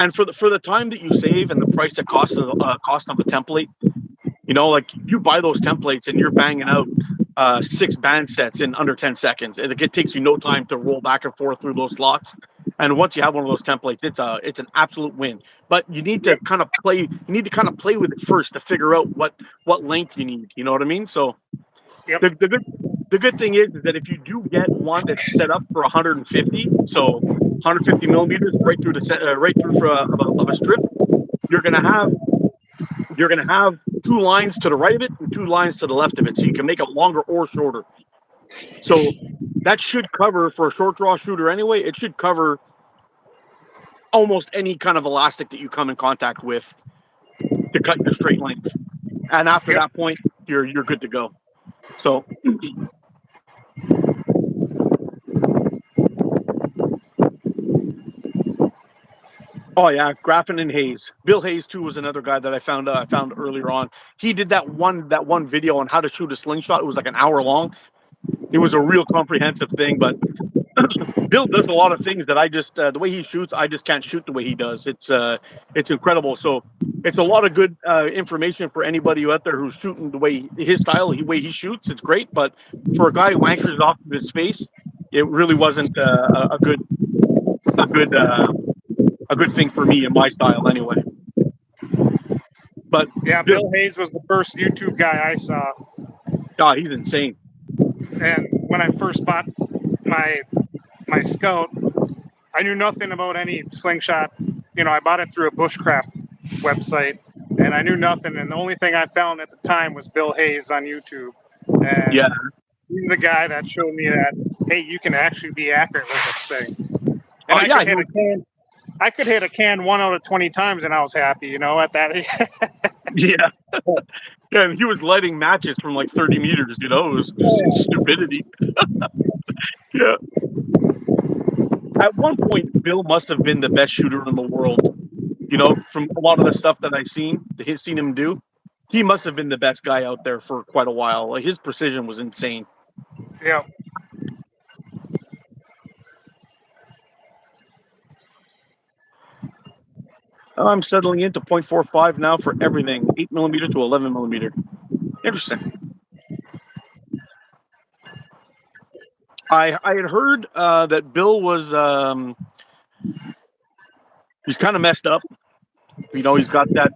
And for the time that you save and the price that cost of a template, like you buy those templates and you're banging out 6 band sets in under 10 seconds. It takes you no time to roll back and forth through those slots. And once you have one of those templates, it's an absolute win. But you need to kind of play. You need to kind of play with it first to figure out what length you need. You know what I mean? So the good thing is that if you do get one that's set up for 150, so 150 millimeters right through of a strip, you're gonna have 2 lines to the right of it and 2 lines to the left of it, so you can make it longer or shorter. So that should cover, for a short draw shooter anyway, it should cover almost any kind of elastic that you come in contact with to cut your straight length. And after that point, you're good to go. So oh yeah, Graffin and Hayes. Bill Hayes too was another guy that I found earlier on. He did that one video on how to shoot a slingshot. It was like an hour long. It was a real comprehensive thing, but Bill does a lot of things that I just the way he shoots, I just can't shoot the way he does. It's incredible. So it's a lot of good information for anybody out there who's shooting the way his style, the way he shoots. It's great, but for a guy who anchors off of his space, it really wasn't a good thing for me in my style anyway. But yeah, Bill Hayes was the first YouTube guy I saw. God, he's insane. And when I first bought my Scout, I knew nothing about any slingshot. I bought it through a bushcraft website, and I knew nothing. And the only thing I found at the time was Bill Hayes on YouTube. And yeah, he's the guy that showed me that, hey, you can actually be accurate with this thing. And I could hit a can 1 out of 20 times, and I was happy. At that. Yeah. Yeah, and he was lighting matches from like 30 meters, it was just stupidity. Yeah. At one point, Bill must have been the best shooter in the world. From a lot of the stuff that I've seen him do, he must have been the best guy out there for quite a while. Like, his precision was insane. Yeah. I'm settling into 0.45 now for everything, 8 millimeter to 11 millimeter. Interesting. I had heard that Bill was he's kind of messed up. He's got that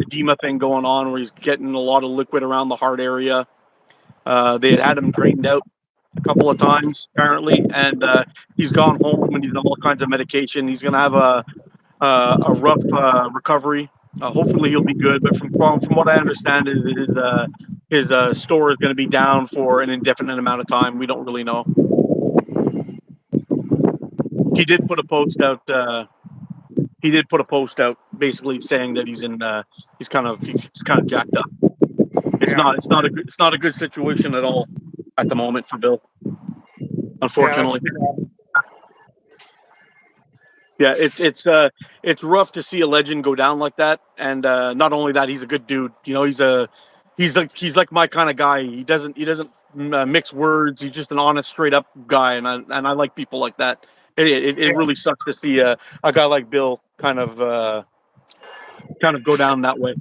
edema thing going on where he's getting a lot of liquid around the heart area. They had him drained out a couple of times apparently, and he's gone home and he's on all kinds of medication. He's going to have a rough recovery Hopefully he'll be good, but from what I understand, is his store is going to be down for an indefinite amount of time. We don't really know. He did put a post out. He did put a post out, basically saying that he's kind of jacked up. It's Yeah. not a good situation at all at the moment for Bill. Yeah, that's Unfortunately, too bad. yeah, it's rough to see a legend go down like that. And not only that, he's a good dude. You know, he's like my kind of guy. He doesn't mix words. He's just an honest, straight up guy, and I like people like that. It really sucks to see a guy like Bill kind of go down that way.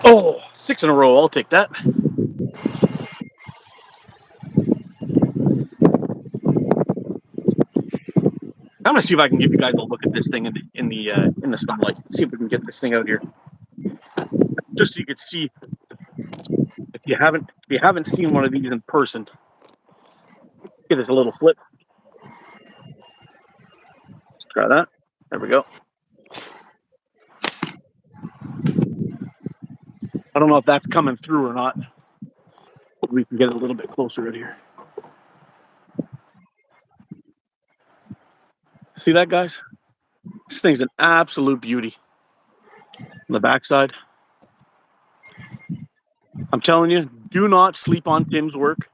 Oh, 6 in a row. I'll take that. I'm gonna see if I can give you guys a look at this thing in the sunlight. See if we can get this thing out here, just so you can see if you haven't seen one of these in person. Give this a little flip. Let's try that. There we go. I don't know if that's coming through or not. But we can get it a little bit closer in here. See that, guys? This thing's an absolute beauty. On the backside, I'm telling you, do not sleep on Tim's work.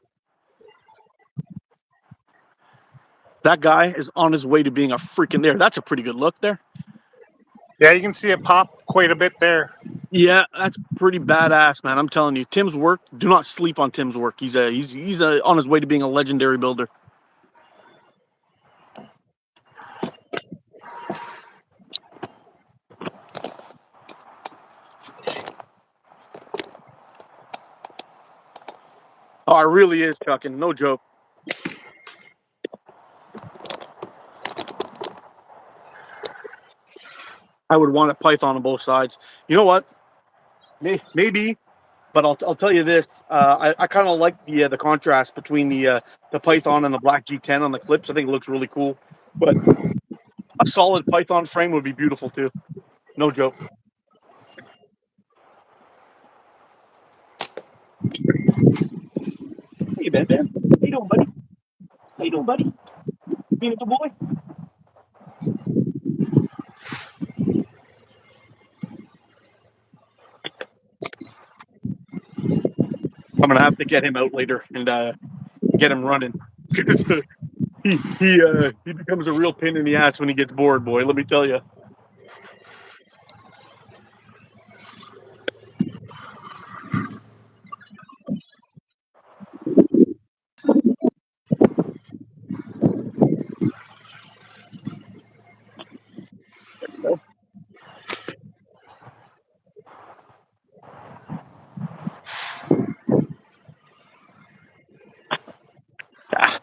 That guy is on his way to being a freaking there. That's a pretty good look there. Yeah, you can see it pop quite a bit there. Yeah, that's pretty badass, man. I'm telling you, Tim's work. Do not sleep on Tim's work. He's on his way to being a legendary builder. Oh, it really is chucking. No joke. I would want a python on both sides. You know what? Maybe, but I'll tell you this. I kind of like the contrast between the python and the black G10 on the clips. I think it looks really cool. But a solid python frame would be beautiful too. No joke. Hey, Ben. How you doing, buddy? How you doing, buddy? Being a good boy? I'm gonna have to get him out later and get him running because he becomes a real pain in the ass when he gets bored, boy. Let me tell you. Ah,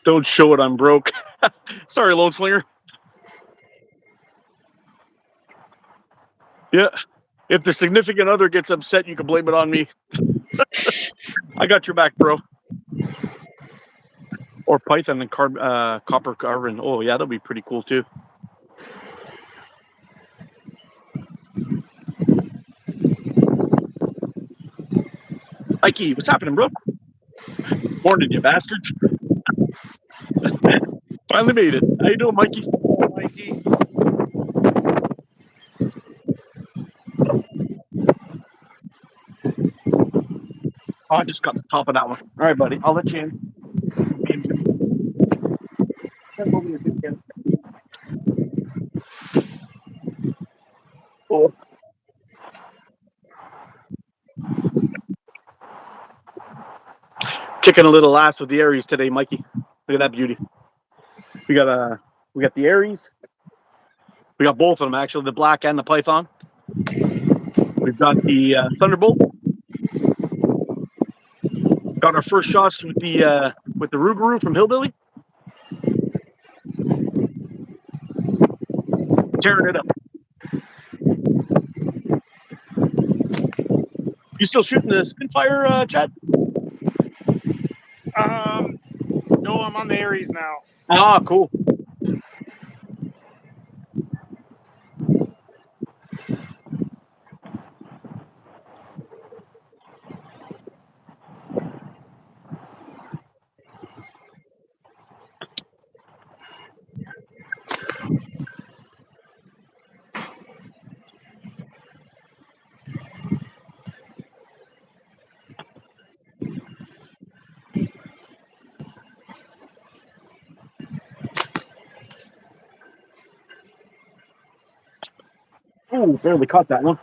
don't show it. I'm broke. Sorry, Lone Slinger. Yeah. If the significant other gets upset, you can blame it on me. I got your back, bro. Or Python and copper carbon. Oh yeah, that'd be pretty cool too. Mikey, what's happening, bro? Morning, you bastards. Finally made it. How you doing, Mikey? Mikey. Oh, I just got the top of that one. All right, buddy. I'll let you in. Oh. Kicking a little ass with the Aries today, Mikey. Look at that beauty. We got the Aries. We got both of them actually, the black and the Python. We've got the Thunderbolt. Got our first shots with the Rougarou from Hillbilly. Tearing it up. You still shooting the Spitfire, Chad? No, I'm on the Aries now. Ah, cool. Ooh, barely caught that one.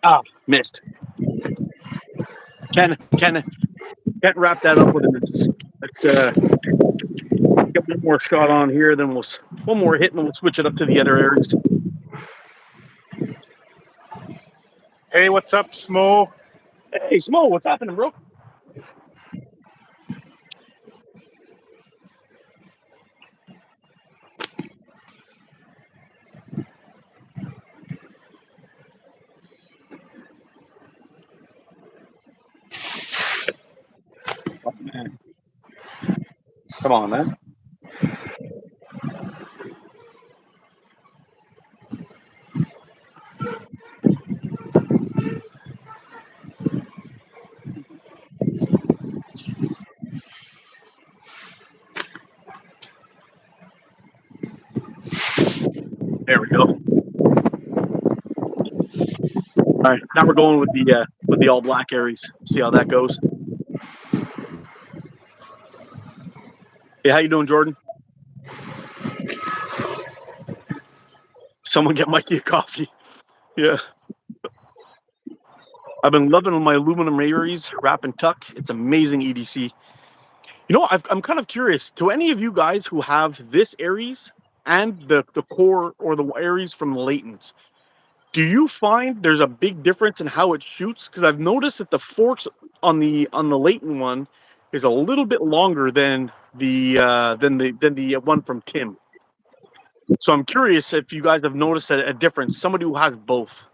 Ah, missed. Can't wrap that up with him. Let's get one more shot on here, then one more hit, and then we'll switch it up to the other Aries. Hey, what's up, Smo? Hey, Smo, what's happening, bro? Oh, man. Come on, man. There we go. All right, now we're going with the all black Aries. See how that goes. Hey, how you doing, Jordan? Someone get Mikey a coffee. Yeah. I've been loving my aluminum Aries wrap and tuck. It's amazing EDC. You know, I'm kind of curious. To any of you guys who have this Aries and the core or the Aries from Layton's, do you find there's a big difference in how it shoots? Because I've noticed that the forks on the Layton one is a little bit longer than the one from Tim. So I'm curious if you guys have noticed a difference. Somebody who has both.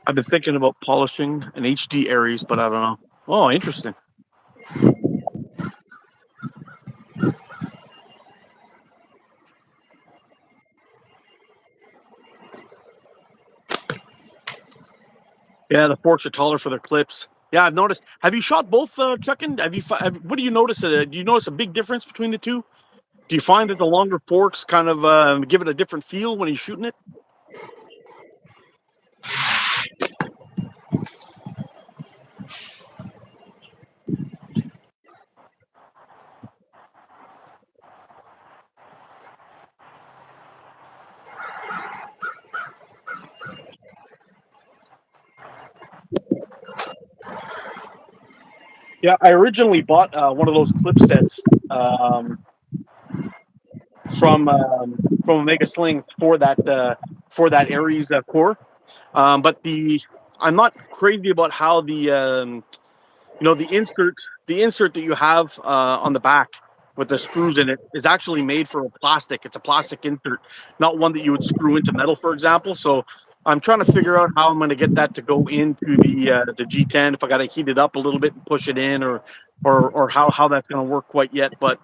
I've been thinking about polishing an HD Aries, but I don't know. Oh, interesting. Yeah, the forks are taller for their clips. Yeah, I've noticed. Have you shot both, Chuckin? What do you notice? Do you notice a big difference between the two? Do you find that the longer forks kind of give it a different feel when you're shooting it? Yeah, I originally bought one of those clip sets from Omega Slings for that Aries core, but I'm not crazy about how You know, the insert that you have on the back with the screws in it is actually made for a plastic. It's a plastic insert, not one that you would screw into metal, for example. So I'm trying to figure out how I'm going to get that to go into the G10. If I got to heat it up a little bit and push it in, or how that's going to work quite yet. But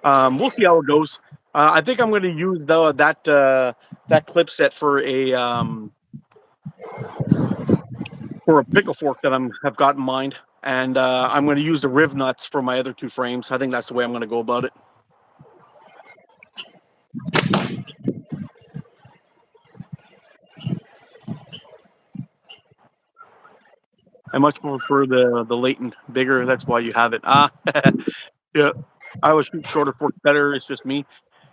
we'll see how it goes. I think I'm going to use that clip set for a pickle fork that have got in mind, and I'm going to use the riv nuts for my other two frames. I think that's the way I'm going to go about it. I much prefer the Leighton bigger. That's why you have it. Yeah. I always shoot shorter forks better. It's just me.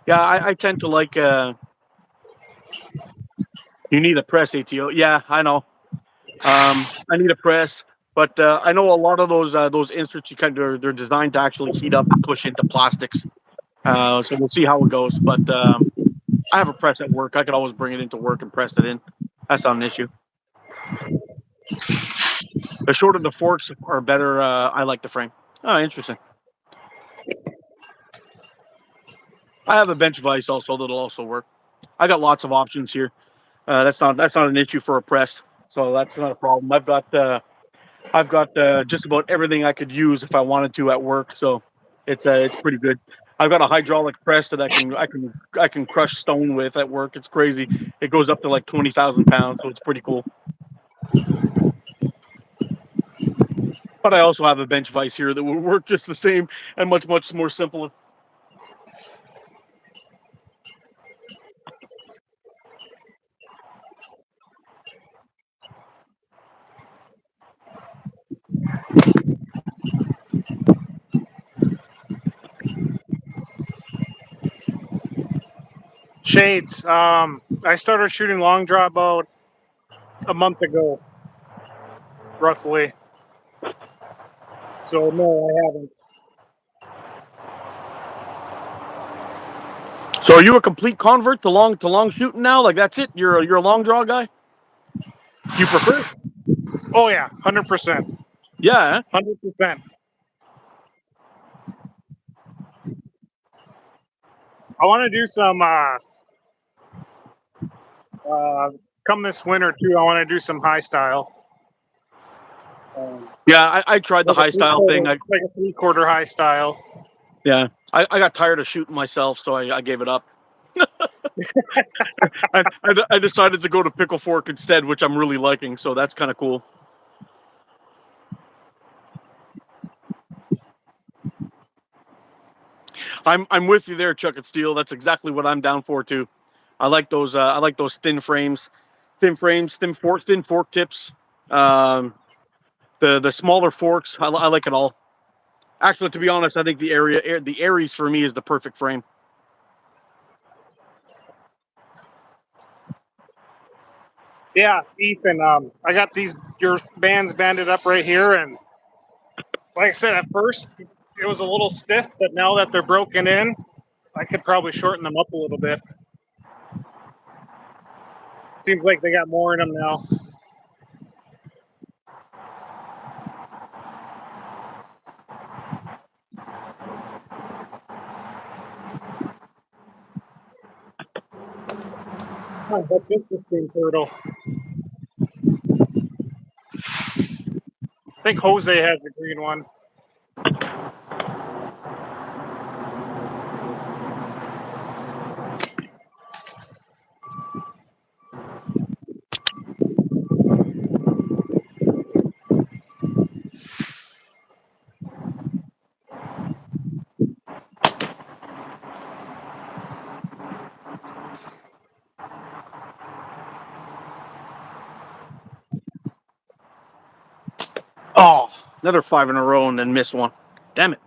Yeah, I tend to like. You need a press ATO. Yeah, I know. I need a press, but I know a lot of those inserts they're designed to actually heat up and push into plastics. So we'll see how it goes. But I have a press at work. I could always bring it into work and press it in. That's not an issue. The shorter the forks are better. I like the frame. Oh, interesting. I have a bench vise also that'll also work. I got lots of options here. That's not an issue for a press, so that's not a problem. I've got just about everything I could use if I wanted to at work, so it's pretty good. I've got a hydraulic press that I can crush stone with at work. It's crazy. It goes up to like 20,000 pounds, so it's pretty cool. But I also have a bench vise here that will work just the same and much more simpler. Shades. I started shooting long draw about a month ago, roughly. So no, I haven't. So are you a complete convert to long shooting now? Like that's it? You're a long draw guy? You prefer? Oh yeah, 100%, Yeah. 100%. I want to do some. Come this winter too. I want to do some high style. Yeah, I tried the Like a high style thing. like a 3/4 high style. Yeah, I got tired of shooting myself, so I gave it up. I decided to go to pickle fork instead, which I'm really liking. So that's kind of cool. I'm with you there, Chuck and Steel. That's exactly what I'm down for too. I like those thin fork tips. Um, the smaller forks. I like it all. Actually, to be honest, I think the Aries for me is the perfect frame. Yeah, Ethan. I got your bands banded up right here, and like I said, at first it was a little stiff, but now that they're broken in, I could probably shorten them up a little bit. Seems like they got more in them now. Oh, that's interesting, Turtle. I think Jose has the green one. Oh, another 5 in a row and then miss one. Damn it.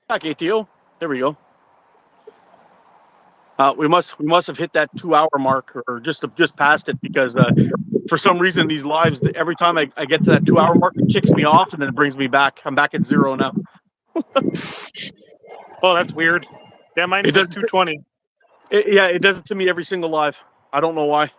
Back ATO. There we go. We must have hit that 2 hour mark or just past it because for some reason these lives every time I get to that 2 hour mark it kicks me off and then it brings me back. I'm back at 0 now. Oh, that's weird. Yeah, mine It says does. 220. It does it to me every single live. I don't know why.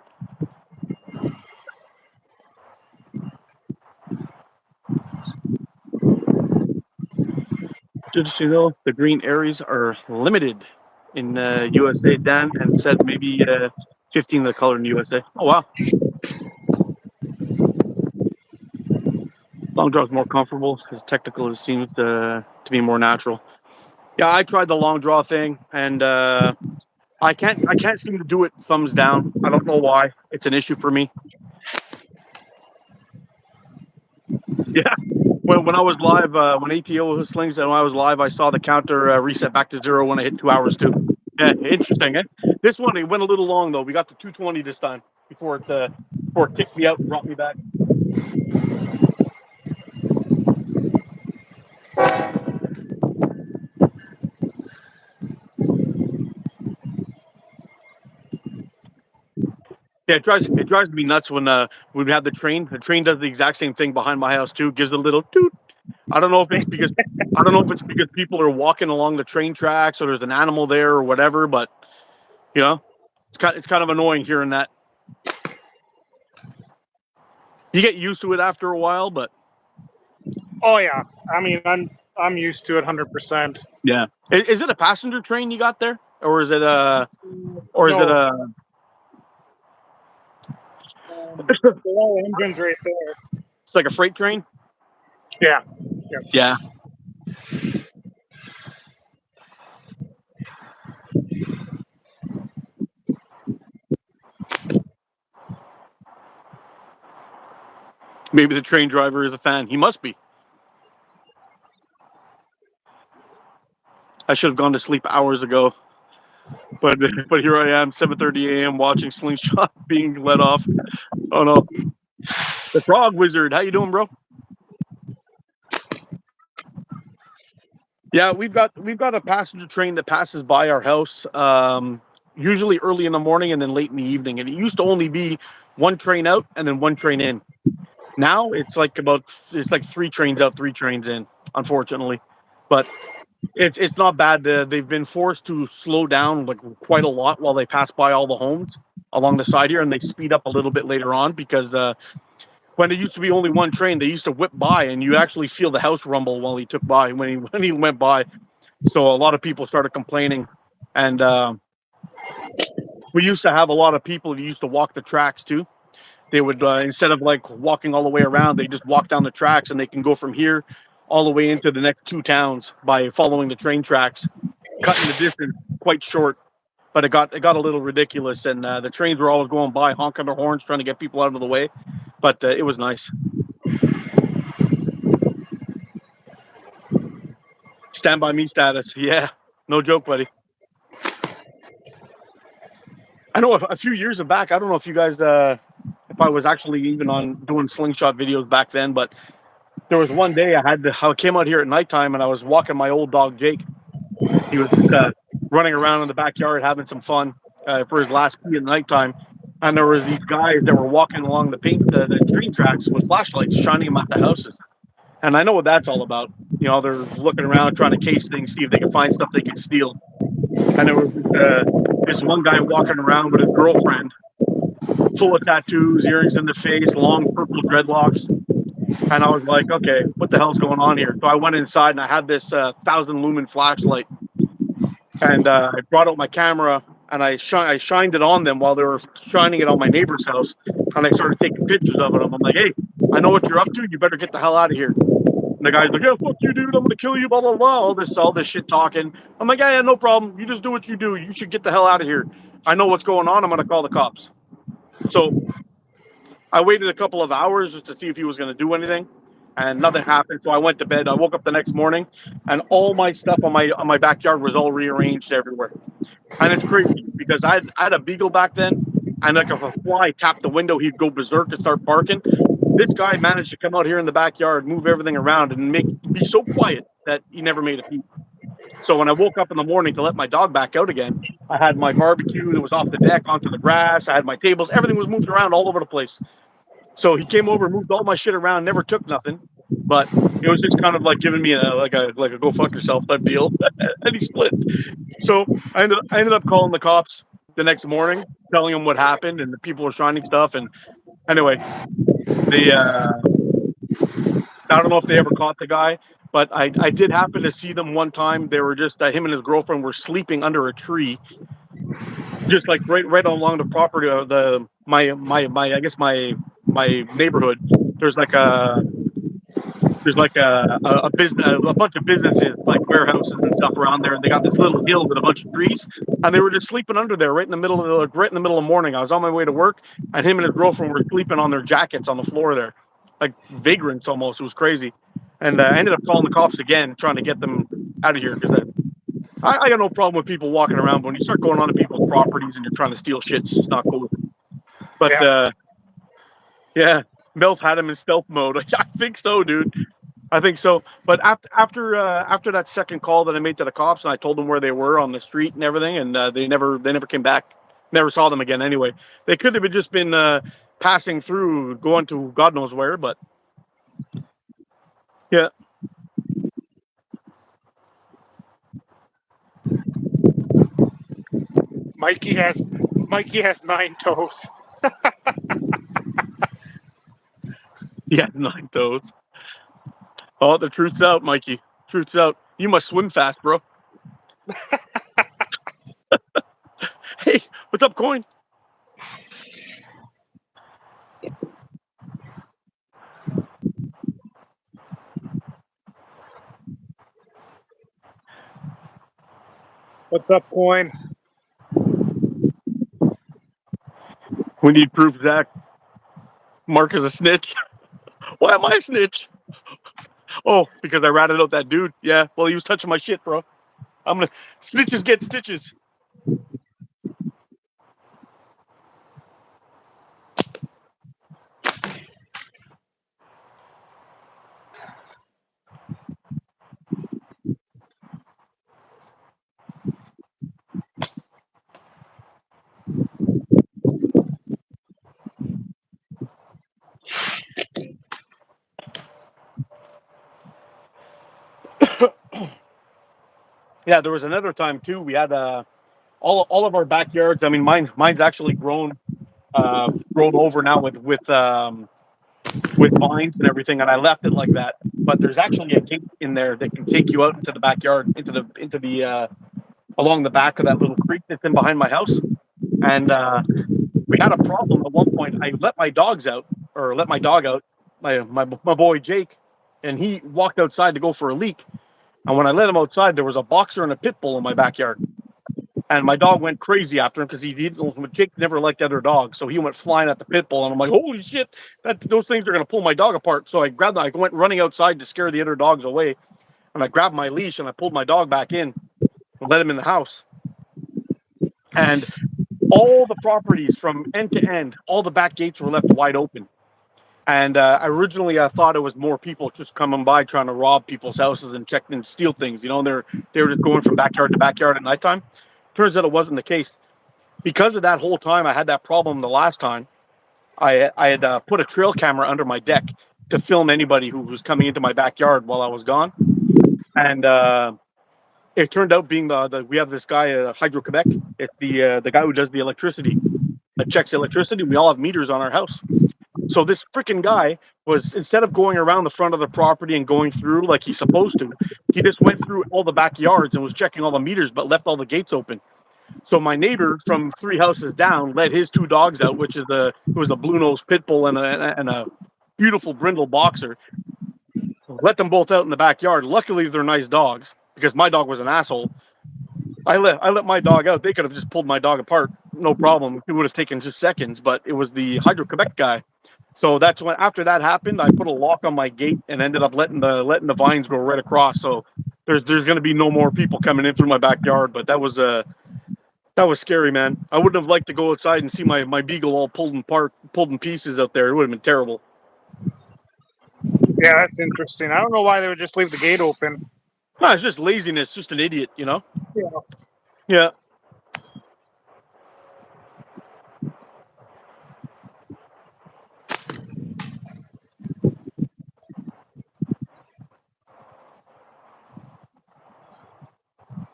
Just so you know, the green Aries are limited in USA, Dan, and said maybe 15 of the color in USA. Oh, wow. Long draw is more comfortable. As technical as it seems to be more natural. Yeah, I tried the long draw thing, and I can't seem to do it thumbs down. I don't know why. It's an issue for me. Yeah. When I was live, when ATO was Slings, and when I was live, I saw the counter reset back to 0 when I hit 2 hours too. Yeah, interesting. Eh? This one it went a little long though. We got to 220 this time before it kicked me out and brought me back. Yeah, it drives me nuts when we have the train. The train does the exact same thing behind my house too. Gives a little toot. I don't know if it's because people are walking along the train tracks or there's an animal there or whatever, but you know, it's kind of annoying hearing that. You get used to it after a while, but Oh yeah, I mean I'm used to it 100%. yeah. Is it a passenger train you got there, or is it a No, a? the whole engine's right there. It's like a freight train. Yeah. Yeah. Maybe the train driver is a fan. He must be. I should have gone to sleep hours ago, but here I am, 7:30 a.m. watching Slingshot being let off. Oh no, the Frog Wizard. How you doing, bro? Yeah, we've got a passenger train that passes by our house, usually early in the morning and then late in the evening. And it used to only be one train out and then one train in. Now it's like three trains out, three trains in, unfortunately. But it's not bad. They've been forced to slow down like quite a lot while they pass by all the homes along the side here, and they speed up a little bit later on because when it used to be only one train, they used to whip by, and you actually feel the house rumble while he took by when he went by. So a lot of people started complaining, and we used to have a lot of people who used to walk the tracks too. They would instead of like walking all the way around, they just walk down the tracks, and they can go from here all the way into the next two towns by following the train tracks, cutting the distance quite short. But it got a little ridiculous, and the trains were always going by, honking their horns, trying to get people out of the way. But it was nice. Stand by me status, yeah, no joke, buddy. I know a few years back. I don't know if you guys, if I was actually even on doing slingshot videos back then, but there was one day I came out here at nighttime and I was walking my old dog Jake. He was running around in the backyard having some fun for his last pee at nighttime, and there was these guys that were walking along the train tracks with flashlights shining them at the houses. And I know what that's all about. You know, they're looking around trying to case things, see if they can find stuff they can steal. And there was this one guy walking around with his girlfriend, full of tattoos, earrings in the face, long purple dreadlocks. And I was like, okay, what the hell's going on here? So I went inside and I had this 1,000 lumen flashlight, and I brought out my camera and I shined it on them while they were shining it on my neighbor's house. And I started taking pictures of it. I'm like, hey, I know what you're up to. You better get the hell out of here. And the guy's like, yeah, fuck you, dude. I'm gonna kill you. Blah blah blah. All this shit talking. I'm like, yeah, no problem. You just do what you do. You should get the hell out of here. I know what's going on. I'm gonna call the cops. So I waited a couple of hours just to see if he was gonna do anything, and nothing happened. So I went to bed. I woke up the next morning, and all my stuff on my backyard was all rearranged everywhere. And it's crazy because I had a beagle back then, and like if a fly tapped the window, he'd go berserk and start barking. This guy managed to come out here in the backyard, move everything around, and be so quiet that he never made a peep. So when I woke up in the morning to let my dog back out again, I had my barbecue that was off the deck onto the grass. I had my tables, everything was moved around all over the place. So he came over, moved all my shit around, never took nothing, but it was just kind of like giving me a go fuck yourself type deal, and he split. So I ended up calling the cops the next morning, telling them what happened, and the people were shining stuff. And anyway, they I don't know if they ever caught the guy, But I did happen to see them one time. They were just him and his girlfriend were sleeping under a tree, just like right along the property of the my I guess my neighborhood. There's like a a business, a bunch of businesses like warehouses and stuff around there, and they got this little hill with a bunch of trees, and they were just sleeping under there right in the middle of right in the middle of morning. I was on my way to work, and him and his girlfriend were sleeping on their jackets on the floor there, like vagrants almost. It was crazy, and I ended up calling the cops again, trying to get them out of here because I got no problem with people walking around, but when you start going onto people's properties and you're trying to steal shit, it's just not cool. But Yeah. yeah, Melf had him in stealth mode. I think so, dude. I think so. But after that second call that I made to the cops, and I told them where they were on the street and everything, and they never came back. Never saw them again. Anyway, they could have just been passing through, going to God knows where. But yeah, Mikey has 9 toes. he has 9 toes. Oh, the truth's out, Mikey. Truth's out. You must swim fast, bro. Hey, what's up, Coin? What's up, Coin? We need proof, Zach. Mark is a snitch. Why am I a snitch? Oh, because I ratted out that dude. Yeah, well, he was touching my shit, bro. I'm gonna snitches get stitches. Yeah, there was another time too. We had all of our backyards. I mean, mine's actually grown over now with vines and everything, and I left it like that. But there's actually a gate in there that can take you out into the backyard, into the along the back of that little creek that's in behind my house. And we had a problem at one point. I let my dogs out, or let my dog out, my boy Jake, and he walked outside to go for a leak. And when I let him outside, there was a boxer and a pit bull in my backyard. And my dog went crazy after him because he didn't. Jake never liked other dogs, so he went flying at the pit bull. And I'm like, "Holy shit! Those things are gonna pull my dog apart." So I went running outside to scare the other dogs away, and I grabbed my leash and I pulled my dog back in and let him in the house. And all the properties from end to end, all the back gates were left wide open. And originally, I thought it was more people just coming by trying to rob people's houses and check and steal things. You know, they were just going from backyard to backyard at nighttime. Turns out it wasn't the case. Because of that whole time, I had that problem the last time. I had put a trail camera under my deck to film anybody who was coming into my backyard while I was gone. And it turned out being the we have this guy, Hydro Quebec. It's the guy who does the electricity, that checks electricity. We all have meters on our house. So this freaking guy was, instead of going around the front of the property and going through like he's supposed to, he just went through all the backyards and was checking all the meters, but left all the gates open. So my neighbor from 3 houses down let his 2 dogs out, which is it was a blue nose pit bull and a beautiful brindle boxer. Let them both out in the backyard. Luckily, they're nice dogs because my dog was an asshole. I let my dog out. They could have just pulled my dog apart, no problem. It would have taken just seconds, but it was the Hydro Quebec guy. So that's when, after that happened, I put a lock on my gate and ended up letting the vines go right across. So there's going to be no more people coming in through my backyard. But that was scary, man. I wouldn't have liked to go outside and see my beagle all pulled in pieces out there. It would have been terrible. Yeah, that's interesting. I don't know why they would just leave the gate open. No, it's just laziness. Just an idiot, you know. Yeah. Yeah.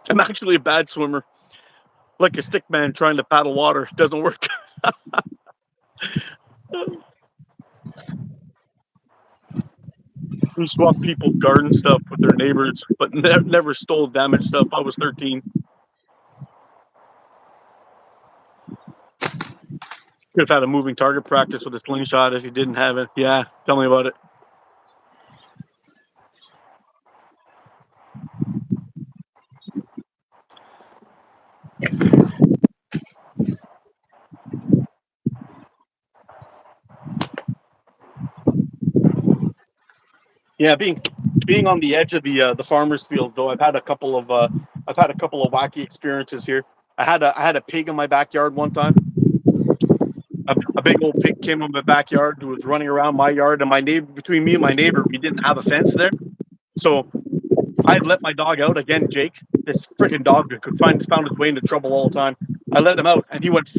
I'm actually a bad swimmer. Like a stick man trying to paddle water. It doesn't work. We swapped people's garden stuff with their neighbors, but never stole damaged stuff. I was 13. Could have had a moving target practice with a slingshot if you didn't have it. Yeah, tell me about it. Yeah, being on the edge of the farmer's field, though, I've had a couple of wacky experiences here. I had a pig in my backyard one time. A big old pig came in my backyard who was running around my yard, and my neighbor, between me and my neighbor, we didn't have a fence there, so I had let my dog out again. Jake, this freaking dog that found his way into trouble all the time. I let him out, and he went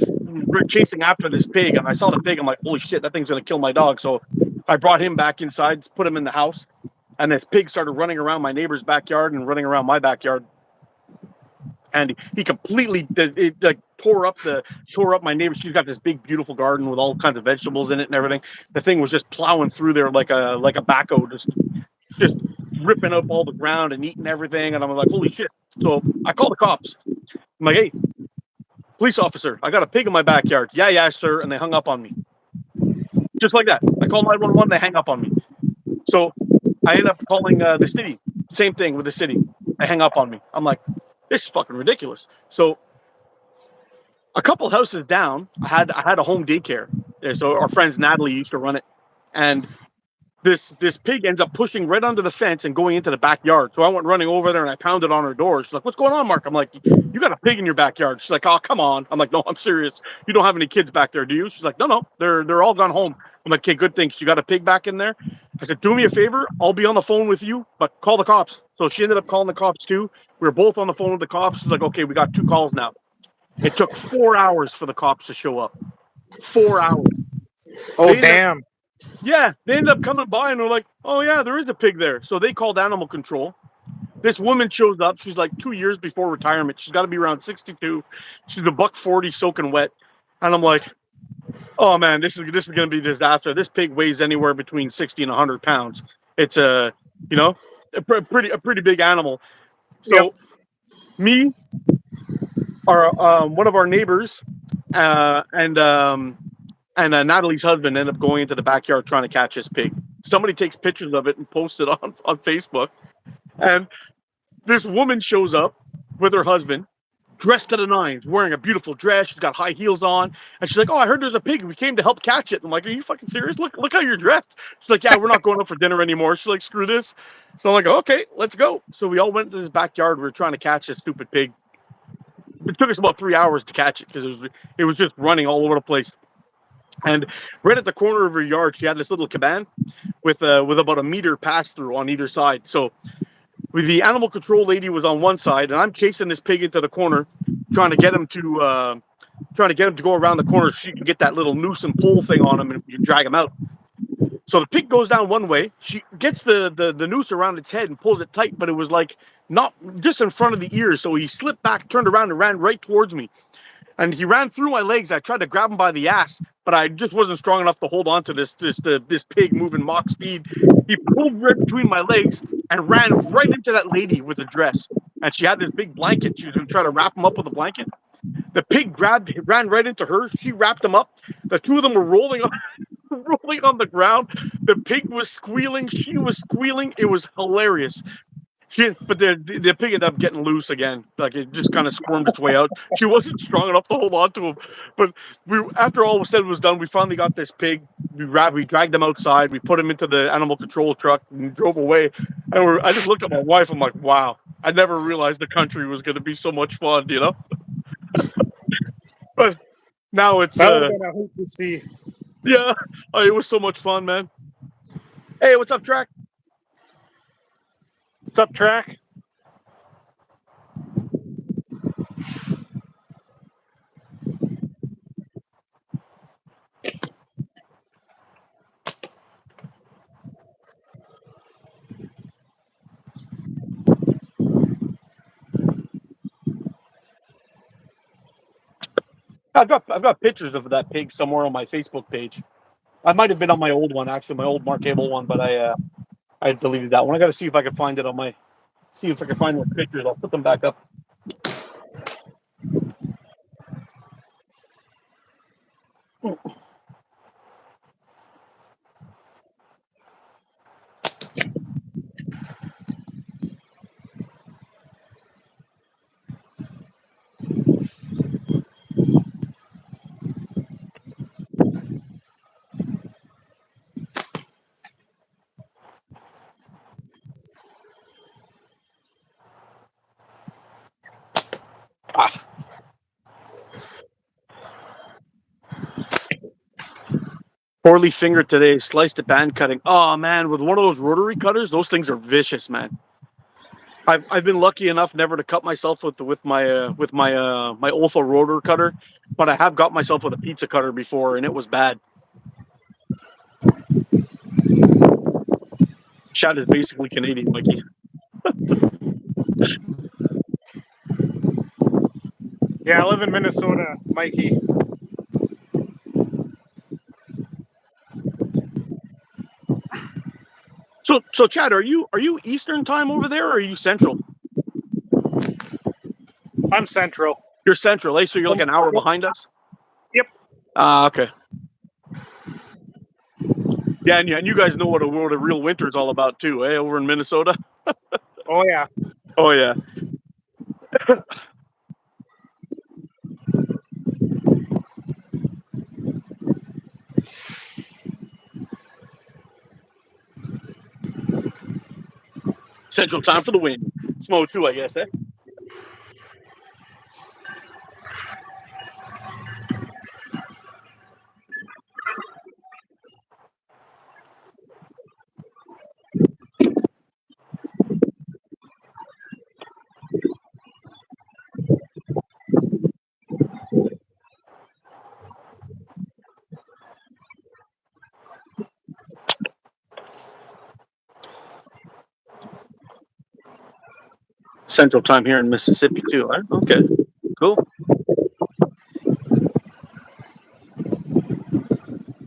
chasing after this pig. And I saw the pig. I'm like, holy shit, that thing's gonna kill my dog. So I brought him back inside, put him in the house, and this pig started running around my neighbor's backyard and running around my backyard. And he completely like tore up my neighbor. She's got this big, beautiful garden with all kinds of vegetables in it and everything. The thing was just plowing through there like a backhoe, just ripping up all the ground and eating everything. And I'm like, holy shit. So I call the cops. I'm like, hey, police officer, I got a pig in my backyard. Yeah, sir. And they hung up on me. Just like that. I called 911, they hang up on me. So I ended up calling the city. Same thing with the city. They hang up on me. I'm like, this is fucking ridiculous. So a couple houses down, I had a home daycare. So our friends Natalie used to run it. And this pig ends up pushing right under the fence and going into the backyard. So I went running over there and I pounded on her door. She's like, what's going on, Mark? I'm like, you got a pig in your backyard. She's like, oh, come on. I'm like, no, I'm serious. You don't have any kids back there, do you? She's like, no, they're all gone home. I'm like, okay, good thing. You got a pig back in there? I said, do me a favor. I'll be on the phone with you, but call the cops. So she ended up calling the cops too. We were both on the phone with the cops. She's like, okay, we got 2 calls now. It took 4 hours for the cops to show up. 4 hours. Oh, damn. Yeah, they ended up coming by and they're like, oh, yeah, there is a pig there. So they called animal control. This woman shows up. She's like 2 years before retirement. She's got to be around 62. She's a $140 soaking wet. And I'm like, oh, man, this is going to be a disaster. This pig weighs anywhere between 60 and 100 pounds. It's a pretty big animal. So me, one of our neighbors, and Natalie's husband ended up going into the backyard trying to catch this pig. Somebody takes pictures of it and posts it on Facebook. And this woman shows up with her husband, dressed to the nines, wearing a beautiful dress. She's got high heels on. And she's like, oh, I heard there's a pig. We came to help catch it. I'm like, are you fucking serious? Look how you're dressed. She's like, yeah, we're not going out for dinner anymore. She's like, screw this. So I'm like, okay, let's go. So we all went to this backyard. We were trying to catch this stupid pig. It took us about 3 hours to catch it because it was just running all over the place. And right at the corner of her yard, she had this little cabana with about a meter pass through on either side. So the animal control lady was on one side, and I'm chasing this pig into the corner, trying to get him to go around the corner so she can get that little noose and pole thing on him and drag him out. So the pig goes down one way. She gets the noose around its head and pulls it tight, but it was like not just in front of the ears. So he slipped back, turned around, and ran right towards me. And he ran through my legs. I tried to grab him by the ass, but I just wasn't strong enough to hold on to this pig moving Mach speed. He pulled right between my legs and ran right into that lady with a dress. And she had this big blanket. She was going to try to wrap him up with a blanket. The pig ran right into her. She wrapped him up. The two of them were rolling on the ground. The pig was squealing. She was squealing. It was hilarious. But the pig ended up getting loose again. Like it just kind of squirmed its way out. She wasn't strong enough to hold on to him. But after all was said and was done, we finally got this pig. We dragged him outside. We put him into the animal control truck and drove away. And I just looked at my wife. I'm like, wow, I never realized the country was going to be so much fun, you know? But now it's that would have been a hoot to see. Yeah, it was so much fun, man. Hey, what's up, Track? What's up, Track? I've got pictures of that pig somewhere on my Facebook page. I might have been on my old one, actually, my old Mark Abel one, but I deleted that one. I got to see if I can find it on my. See if I can find those pictures. I'll put them back up. Ah. Poorly fingered today. Sliced at band cutting. Oh man, with one of those rotary cutters, those things are vicious, man. I've been lucky enough never to cut myself with my Olfa rotor cutter, but I have got myself with a pizza cutter before, and it was bad. Shad is basically Canadian, Mikey. Yeah, I live in Minnesota, Mikey. So Chad, are you Eastern time over there, or are you Central? I'm Central. You're Central, eh? So you're like an hour behind us. Yep. Okay. Yeah, and you guys know what a real winter is all about too, eh? Over in Minnesota. Oh yeah. Oh yeah. Central time for the win. Smo too, I guess, eh? Central time here in Mississippi too. Right? Okay, cool.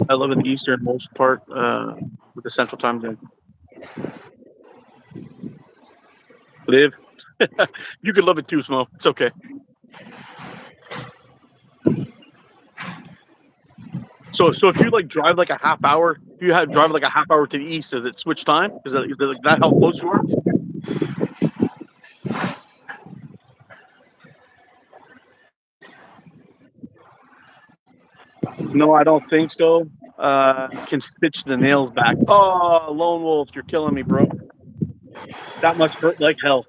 I live in the easternmost part with the Central time zone. Live. You could love it too, Smo. It's okay. So if you like drive like a half hour, if you have drive like a half hour to the east, does it switch time? Is that how close you are? No, I don't think so. Can stitch the nails back. Oh, lone wolf, you're killing me, bro. That must hurt like hell.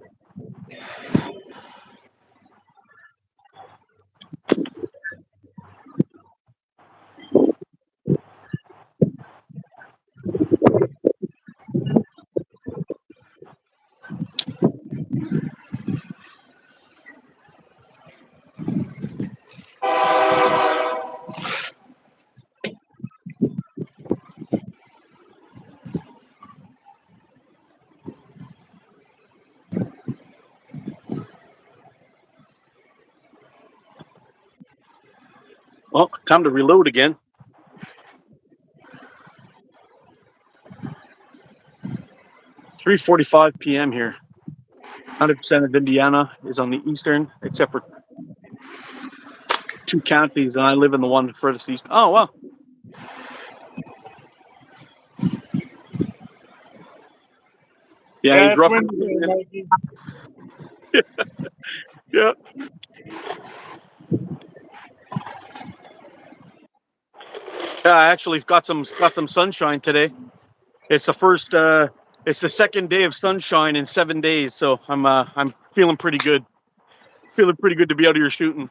Well, time to reload again. 3:45 p.m. here. 100% of Indiana is on the eastern, except for two counties, and I live in the one furthest east. Oh, wow. Yeah, he's Yeah, it's roughing winter, it, man. Mikey. Yeah. Yeah, I actually got some sunshine today. It's the first it's the second day of sunshine in 7 days, so I'm feeling pretty good. Feeling pretty good to be out here shooting.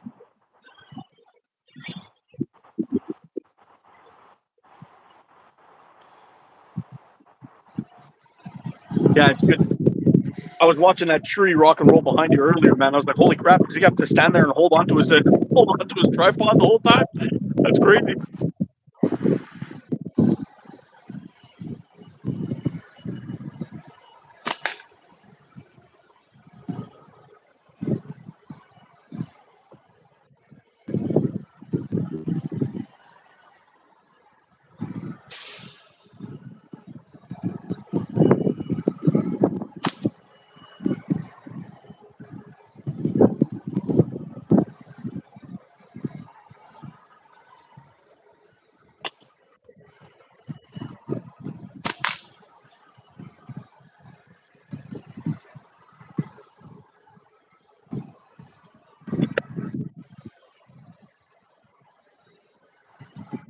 Yeah, it's good. I was watching that tree rock and roll behind you earlier, man. I was like, holy crap, does he have to stand there and hold on to his hold on to his tripod the whole time? That's crazy.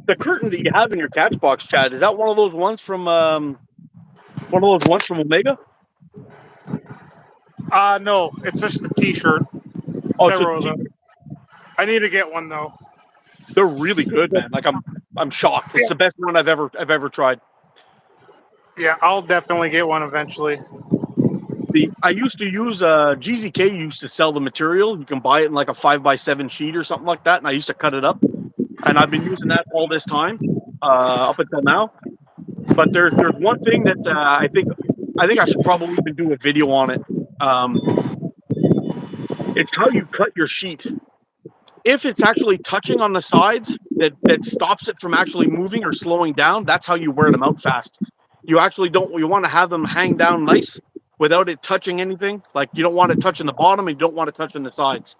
The curtain that you have in your catch box, Chad, is that one of those ones from Omega? No, it's just the T-shirt. Oh, it's Several of them. I need to get one though. they're really good, man. Like I'm shocked. It's the best one I've ever tried. Yeah, I'll definitely get one eventually. I used to use GZK used to sell the material. You can buy it in like a 5x7 sheet or something like that, and I used to cut it up. And I've been using that all this time, up until now. But there's one thing that I think I should probably even do a video on it. Um, it's how you cut your sheet. If it's actually touching on the sides that stops it from actually moving or slowing down, that's how you wear them out fast. You actually don't. You want to have them hang down nice without it touching anything. Like you don't want it touching the bottom, and you don't want it touching the sides.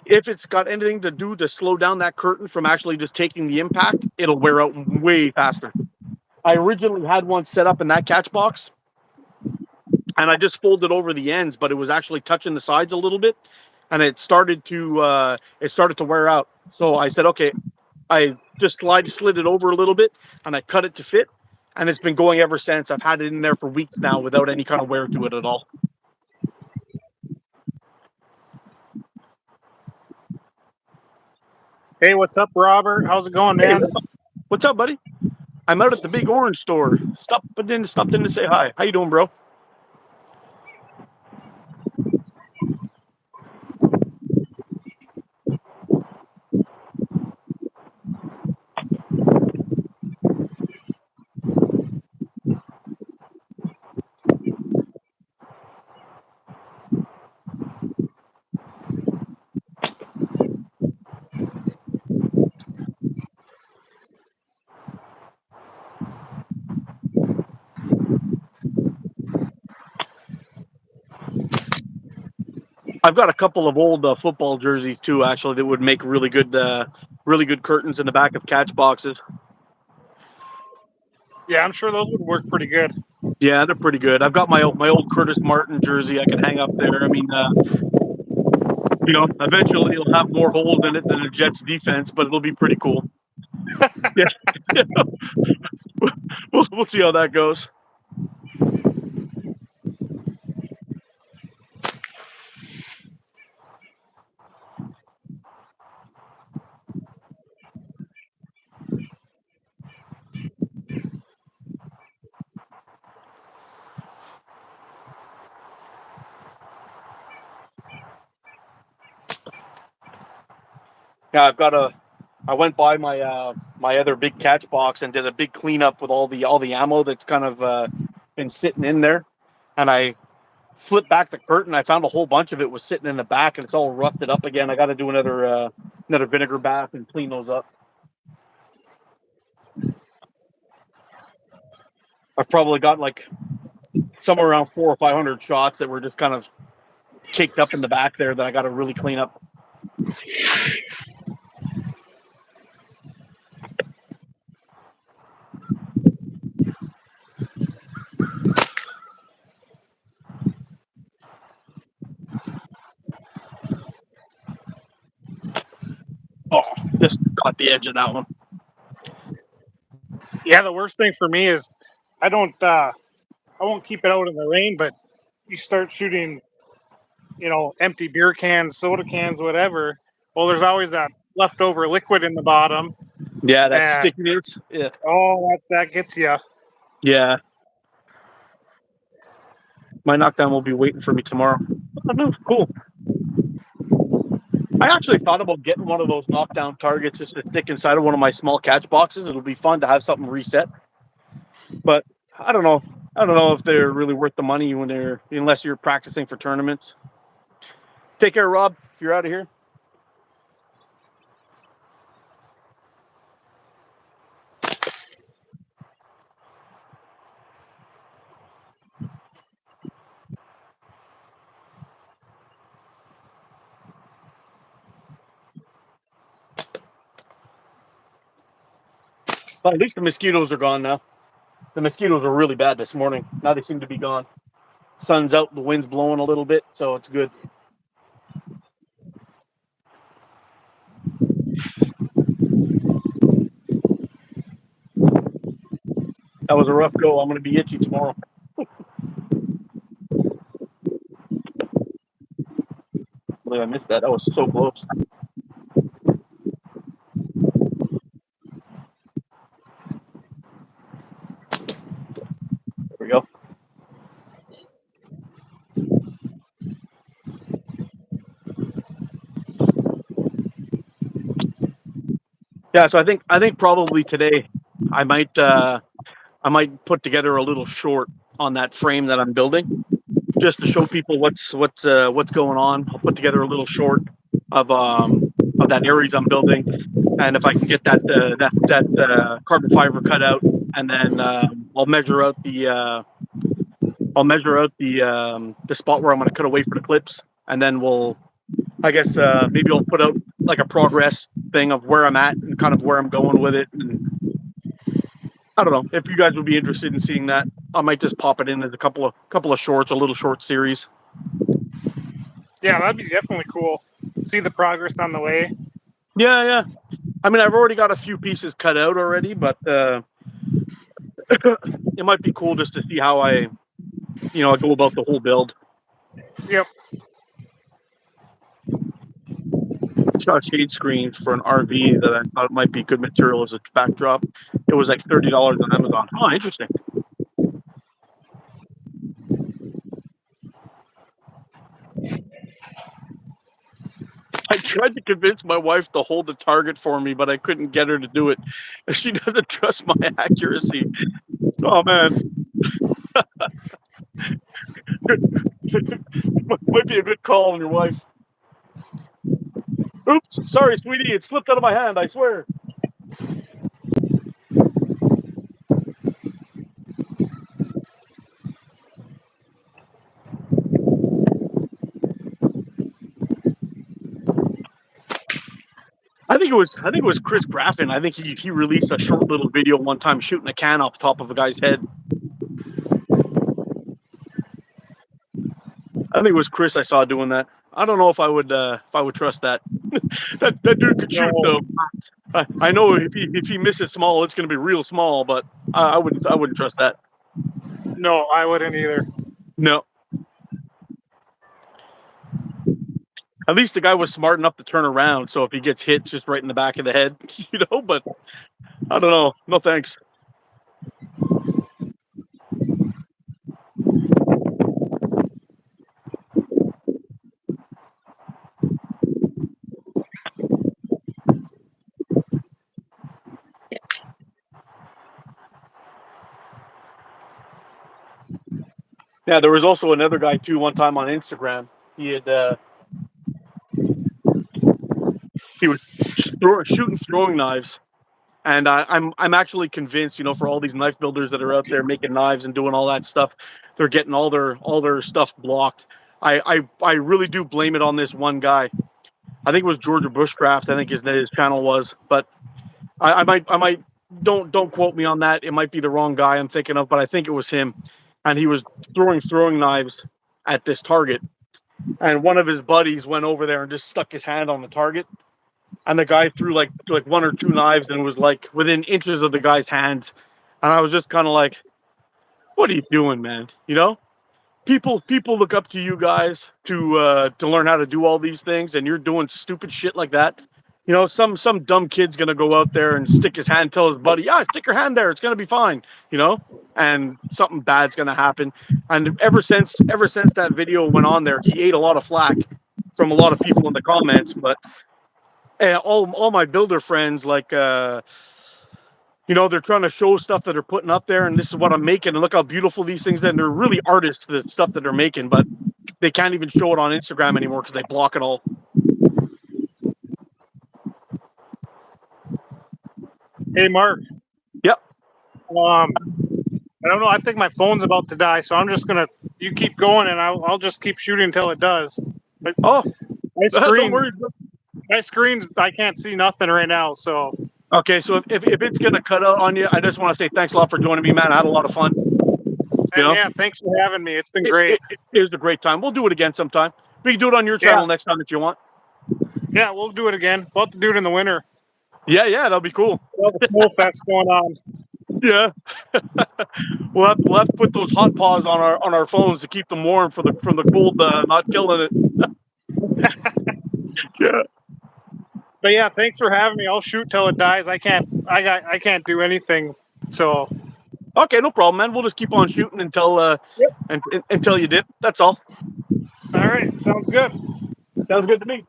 If it's got anything to do to slow down that curtain from actually just taking the impact, it'll wear out way faster. I originally had one set up in that catch box, and I just folded over the ends, but it was actually touching the sides a little bit, and it started to wear out. So I said, okay, I just slid it over a little bit, and I cut it to fit, and it's been going ever since. I've had it in there for weeks now without any kind of wear to it at all. Hey, what's up, Robert? How's it going, Hey, man? what's up, buddy? I'm out at the Big Orange store. Stopped in to say hi. How you doing, bro? I've got a couple of old football jerseys too, actually, that would make really good curtains in the back of catch boxes. Yeah, I'm sure those would work pretty good. Yeah, they're pretty good. I've got my old Curtis Martin jersey I could hang up there. I mean, eventually it'll have more holes in it than the Jets defense, but it'll be pretty cool. Yeah, we'll see how that goes. Yeah, I went by my other big catch box and did a big cleanup with all the ammo that's kind of been sitting in there, and I flipped back the curtain. I found a whole bunch of it was sitting in the back, and it's all rusted up again. I got to do another vinegar bath and clean those up. I've probably got like somewhere around 400 or 500 shots that were just kind of caked up in the back there that I got to really clean up. Oh, just caught the edge of that one. Yeah, the worst thing for me is I won't keep it out in the rain, but you start shooting, empty beer cans, soda cans, whatever. Well, there's always that leftover liquid in the bottom. Yeah, that And stickiness. Yeah. that gets you. Yeah. My knockdown will be waiting for me tomorrow. Oh, no, cool. I actually thought about getting one of those knockdown targets just to stick inside of one of my small catch boxes. It'll be fun to have something reset. But I don't know. I don't know if they're really worth the money unless you're practicing for tournaments. Take care, Rob, if you're out of here. But at least the mosquitoes are gone now. The mosquitoes were really bad this morning. Now they seem to be gone. Sun's out, the wind's blowing a little bit, so it's good. That was a rough go. I'm going to be itchy tomorrow. I missed that. That was so close. There we go. Yeah, so I think probably today I might put together a little short on that frame that I'm building, just to show people what's going on. I'll put together a little short of that Aries I'm building, and if I can get that carbon fiber cut out, and then I'll measure out the spot where I'm going to cut away for the clips, and then I guess maybe I'll put out like a progress thing of where I'm at and kind of where I'm going with it. And I don't know if you guys would be interested in seeing that. I might just pop it in as a couple of shorts, a little short series. Yeah, that'd be definitely cool. See the progress on the way. Yeah. I mean, I've already got a few pieces cut out already, but it might be cool just to see how I go about the whole build. Yep. Shot shade screens for an RV that I thought might be good material as a backdrop. It was like $30 on Amazon. Oh, interesting. I tried to convince my wife to hold the target for me, but I couldn't get her to do it. She doesn't trust my accuracy. Oh man. Might be a good call on your wife. Oops, sorry, sweetie, it slipped out of my hand, I swear. I think it was Chris Graffin. I think he released a short little video one time shooting a can off the top of a guy's head. I think it was Chris I saw doing that. I don't know if I would trust that. that dude could shoot though. I know if he misses small, it's going to be real small, but I wouldn't trust that. No, I wouldn't either. No. At least the guy was smart enough to turn around, so if he gets hit, just right in the back of the head, But I don't know. No thanks. Yeah, there was also another guy too. One time on Instagram, he was shooting throwing knives. And I'm actually convinced, for all these knife builders that are out there making knives and doing all that stuff, they're getting all their stuff blocked. I really do blame it on this one guy. I think it was Georgia Bushcraft. I think his channel was, but I might don't quote me on that. It might be the wrong guy I'm thinking of, but I think it was him. And he was throwing knives at this target, and one of his buddies went over there and just stuck his hand on the target. And the guy threw like one or two knives and was like within inches of the guy's hands. And I was just kind of like, what are you doing, man? People look up to you guys to learn how to do all these things, and you're doing stupid shit like that. Some dumb kid's gonna go out there and stick his hand, tell his buddy, yeah, stick your hand there, it's gonna be fine, and something bad's gonna happen. And ever since that video went on there, he ate a lot of flack from a lot of people in the comments, but and all my builder friends, like they're trying to show stuff that they're putting up there, and this is what I'm making, and look how beautiful these things are. And they're really artists, the stuff that they're making, but they can't even show it on Instagram anymore because they block it all. Hey, Mark. Yep. I don't know. I think my phone's about to die, so I'm just gonna. You keep going, and I'll just keep shooting until it does. But my screen, don't worry. My screen's. I can't see nothing right now. So okay, so if it's gonna cut out on you, I just want to say thanks a lot for joining me, man. I had a lot of fun. Yeah, thanks for having me. It's been great. It was a great time. We'll do it again sometime. We can do it on your channel next time if you want. Yeah, we'll do it again. We'll have to do it in the winter. Yeah, that'll be cool. Well, the snow fest going on. Yeah. We'll have to put those hot paws on our phones to keep them warm from the cold, not killing it. Yeah. But yeah, thanks for having me. I'll shoot till it dies. I can't do anything. So Okay, no problem, man. We'll just keep on shooting until yep. until you dip. That's all. All right, sounds good. Sounds good to me.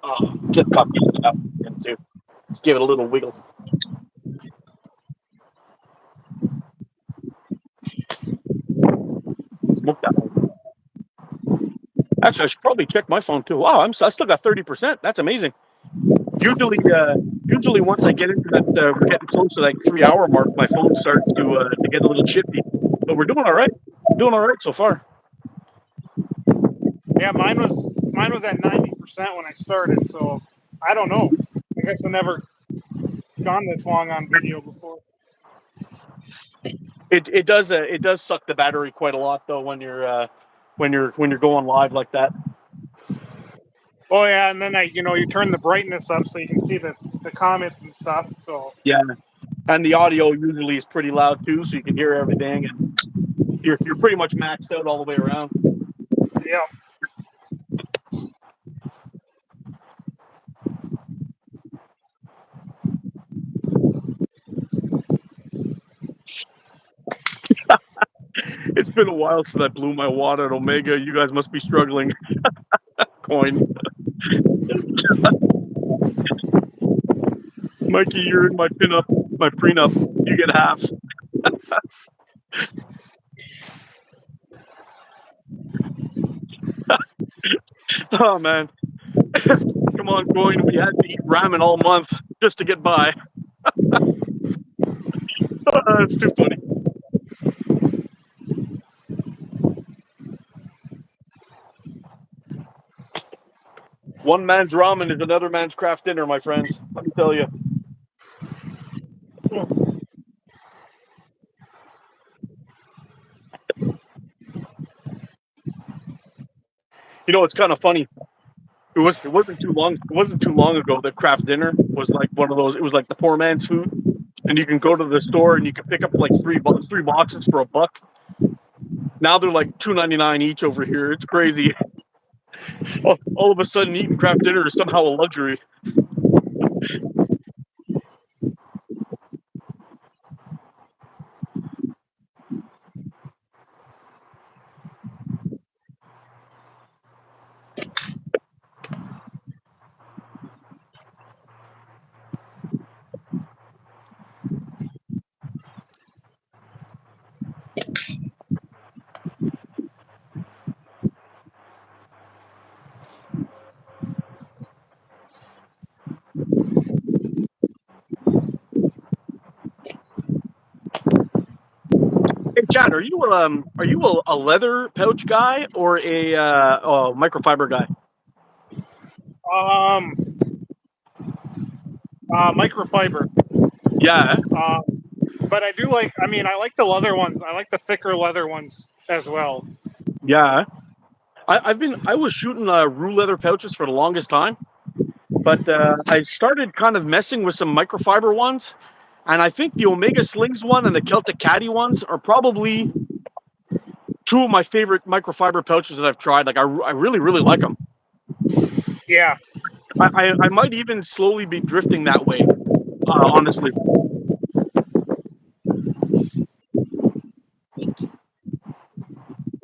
Oh, just got me up again too. Let's give it a little wiggle. Smoke that one. Actually, I should probably check my phone too. Wow, I still got 30%. That's amazing. Usually once I get into that, we're getting close to like 3 hour mark, my phone starts to get a little shifty. But we're doing all right. Doing all right so far. Yeah, mine was at 90% when I started. So I don't know. I guess I never gone this long on video before. It does suck the battery quite a lot though when you're going live like that. Oh yeah, and then you turn the brightness up so you can see the comments and stuff. So Yeah, and the audio usually is pretty loud too, so you can hear everything, and you're pretty much maxed out all the way around. yeah. It's been a while since I blew my wad at Omega. You guys must be struggling. Coin, Mikey, you're in my my prenup. You get half. Oh man, come on, Coin. We had to eat ramen all month just to get by. It's too funny. One man's ramen is another man's craft dinner, my friends. Let me tell you. You know, it's kind of funny. It wasn't too long ago that craft dinner was like one of those. It was like the poor man's food, and you can go to the store and you can pick up like three boxes for $1. Now they're like $2.99 each over here. It's crazy. All of a sudden, eating craft dinner is somehow a luxury. Hey, Chad, are you a leather pouch guy or a microfiber guy? Um, microfiber. Yeah, But I do like. I mean, I like the leather ones. I like the thicker leather ones as well. yeah. I was shooting rue leather pouches for the longest time, but I started kind of messing with some microfiber ones, and I think the Omega Slings one and the Celtic Caddy ones are probably two of my favorite microfiber pouches that I've tried. Like I really like them. Yeah. I might even slowly be drifting that way, honestly.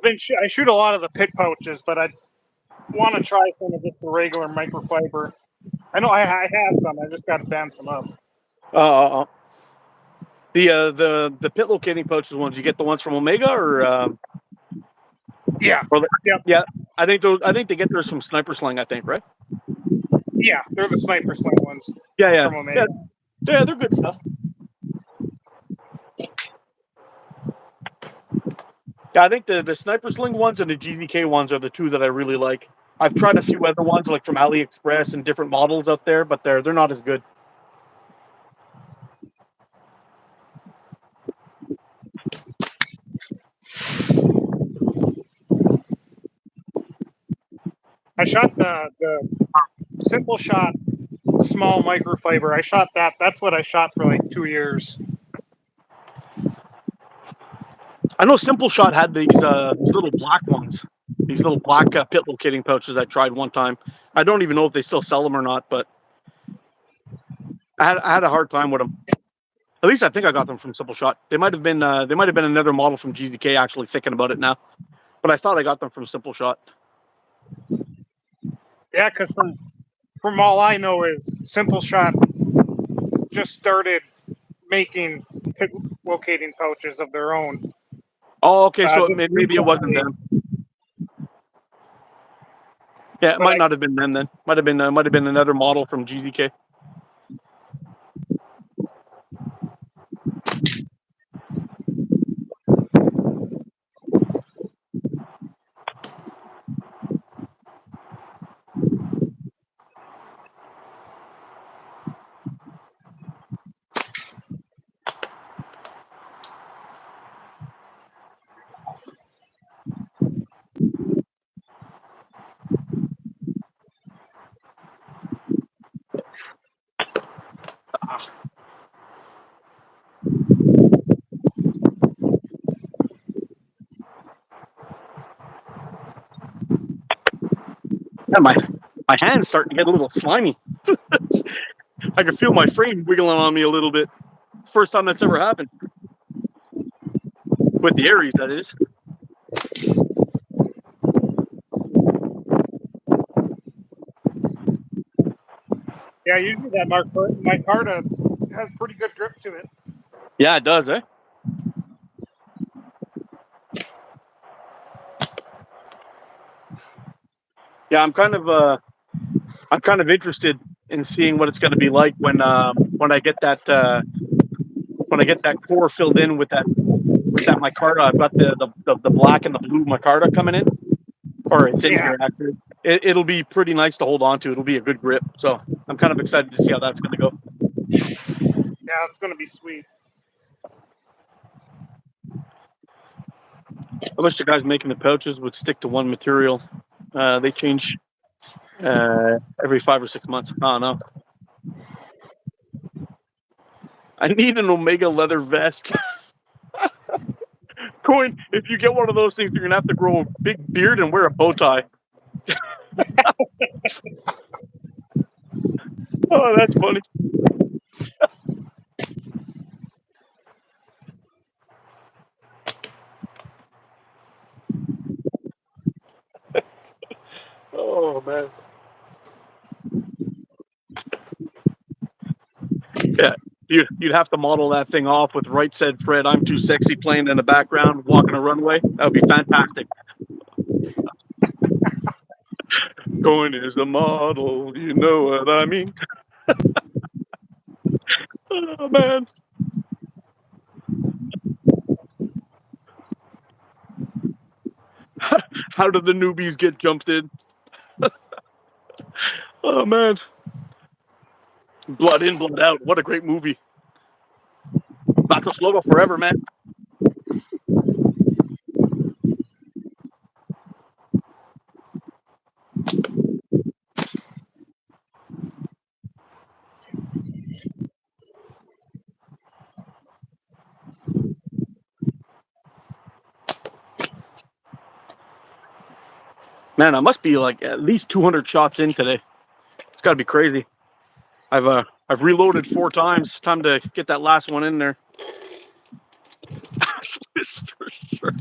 I shoot a lot of the pit pouches, but I want to try some of just the regular microfiber. I know I have some. I just got to band some up. The pit locating pouches ones. You get the ones from Omega Yeah. Yep. yeah. I think they get theirs from Sniper Sling. I think, right? Yeah, they're the Sniper Sling ones Yeah. from Omega. Yeah, they're good stuff. Yeah, I think the Sniper Sling ones and the GZK ones are the two that I really like. I've tried a few other ones like from AliExpress and different models out there, but they're not as good. I shot the simple shot small microfiber. I shot that. That's what I shot for like 2 years. I know Simple Shot had these little black ones, these little black pit locating pouches I tried one time. I don't even know if they still sell them or not, but I had a hard time with them. At least I think I got them from Simple Shot. They might have been another model from GZK. Actually, thinking about it now, but I thought I got them from Simple Shot. Yeah, because from all I know is Simple Shot just started making pit locating pouches of their own. Oh, okay. So Just maybe it wasn't recently, them. Yeah, it but might not have been them then. Might have been another model from GZK. Yeah, my hand's starting to get a little slimy. I can feel my frame wiggling on me a little bit. First time that's ever happened with the Aries, that is. yeah, usually that micarta has pretty good grip to it. Yeah, it does, eh? Yeah, I'm kind of interested in seeing what it's going to be like when I get that core filled in with that micarta. I've got the black and the blue micarta coming in, or it's in Yeah, here actually. It'll be pretty nice to hold on to. It'll be a good grip. So I'm kind of excited to see how that's going to go. yeah, it's gonna be sweet. I wish the guys making the pouches would stick to one material. They change every 5 or 6 months. I don't know. I need an Omega leather vest. Coin, if you get one of those things, you're gonna have to grow a big beard and wear a bow tie. Oh, that's funny. Oh man. Yeah. You'd have to model that thing off with Right Said Fred, I'm Too Sexy playing in the background, walking a runway. That would be fantastic. Coin is a model, you know what I mean? Oh man. How did the newbies get jumped in? Oh man. Blood in, blood out. What a great movie. Vato Slogo forever, man. Man, I must be like at least 200 shots in today. It's got to be crazy. I've reloaded 4 times. Time to get that last one in there. For sure.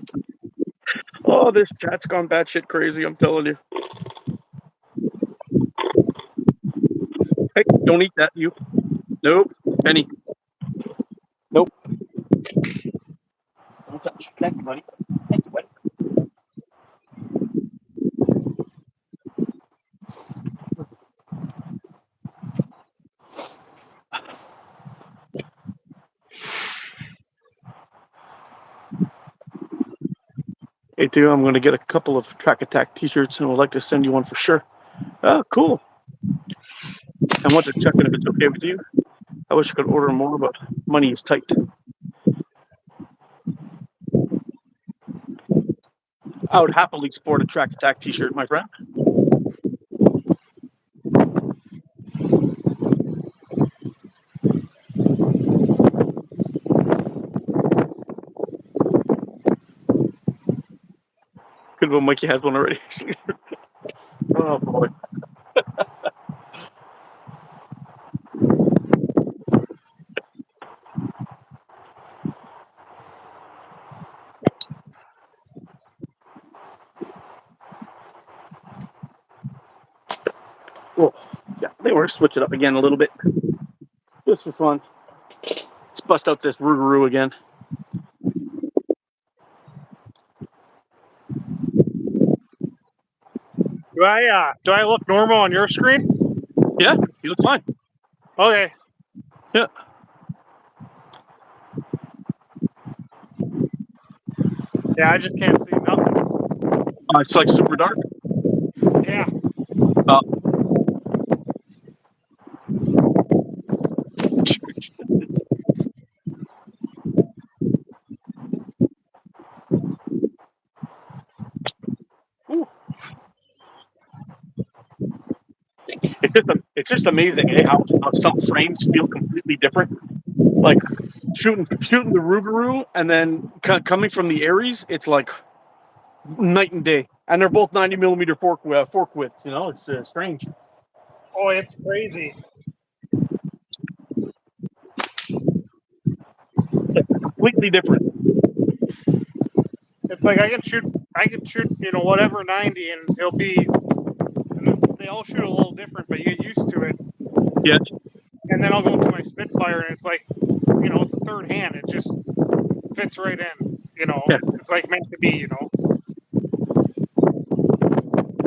Oh, this chat's gone batshit crazy. I'm telling you. Hey, don't eat that, you. Nope, Penny. Nope. Don't touch. Thank you, buddy. Thank you, buddy. ATO, I'm going to get a couple of Track Attack t-shirts and would like to send you one for sure. Oh, cool. I want to check in if it's okay with you. I wish I could order more, but money is tight. I would happily sport a Track Attack t-shirt, my friend. Good one, Mikey has one already. Oh boy. Oh, yeah, they were switch it up again a little bit. Just for fun. Let's bust out this Rougarou again. Do I look normal on your screen? Yeah, he looks fine. Okay. Yeah. Yeah, I just can't see nothing. It's like super dark. Yeah. Ooh. It's just amazing, how some frames feel completely different. Like shooting the Rougarou and then coming from the Aries, it's like night and day. And they're both 90mm fork widths. You know, it's strange. Oh, it's crazy. Completely different. It's like I can shoot, whatever 90, and it'll be. And they all shoot a little different, but you get used to it. Yeah. And then I'll go into my Spitfire, and it's like, it's a third hand. It just fits right in. Yeah. It's like meant to be.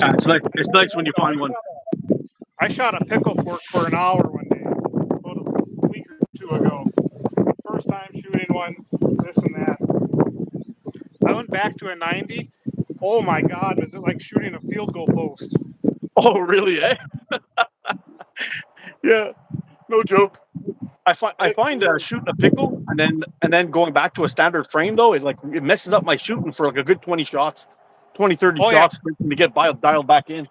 It's nice. It's nice when you find one. I shot a pickle fork for an hour one day, about a week or two ago. First time shooting one, this and that. I went back to a 90. Oh my God, was it like shooting a field goal post? Oh, really? Eh? Yeah. No joke. I find shooting a pickle and then going back to a standard frame though, it messes up my shooting for like a good 20 shots, 20, 30 Oh yeah. shots to get dialed back in.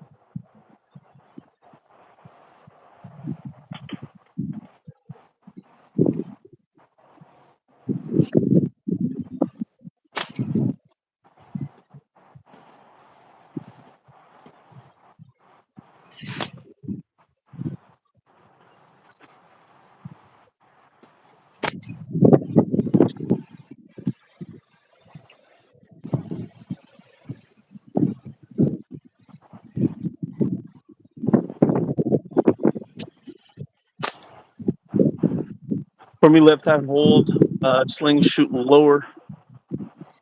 For me, left hand hold, slings shooting lower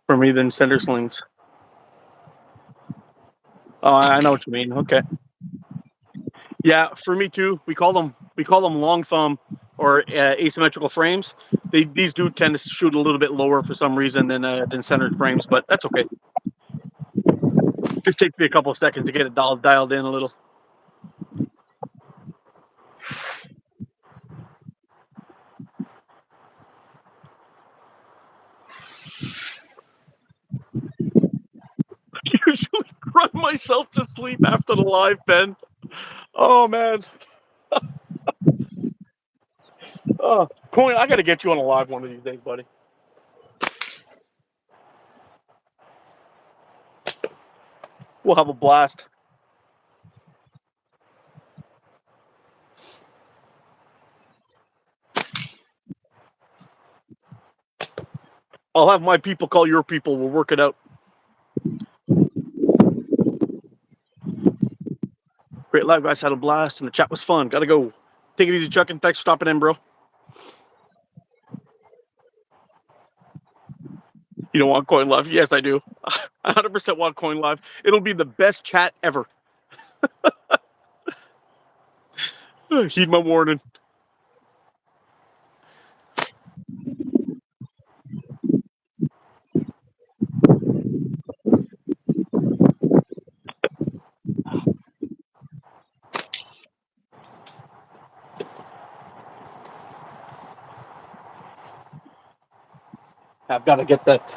for me than center slings. Oh, I know what you mean. Okay. Yeah, for me too. We call them long thumb or asymmetrical frames. These do tend to shoot a little bit lower for some reason than centered frames, but that's okay. Just takes me a couple of seconds to get it dialed in a little. Usually cry myself to sleep after the live, Ben. Oh man. Oh, Coin, I got to get you on a live one of these days, buddy. We'll have a blast. I'll have my people call your people. We'll work it out. Great live, guys. Had a blast, and the chat was fun. Gotta go. Take it easy, Chuck, and thanks for stopping in, bro. You don't want Coin Live? Yes, I do. 100% want Coin Live. It'll be the best chat ever. Heed my warning. I've got to get that.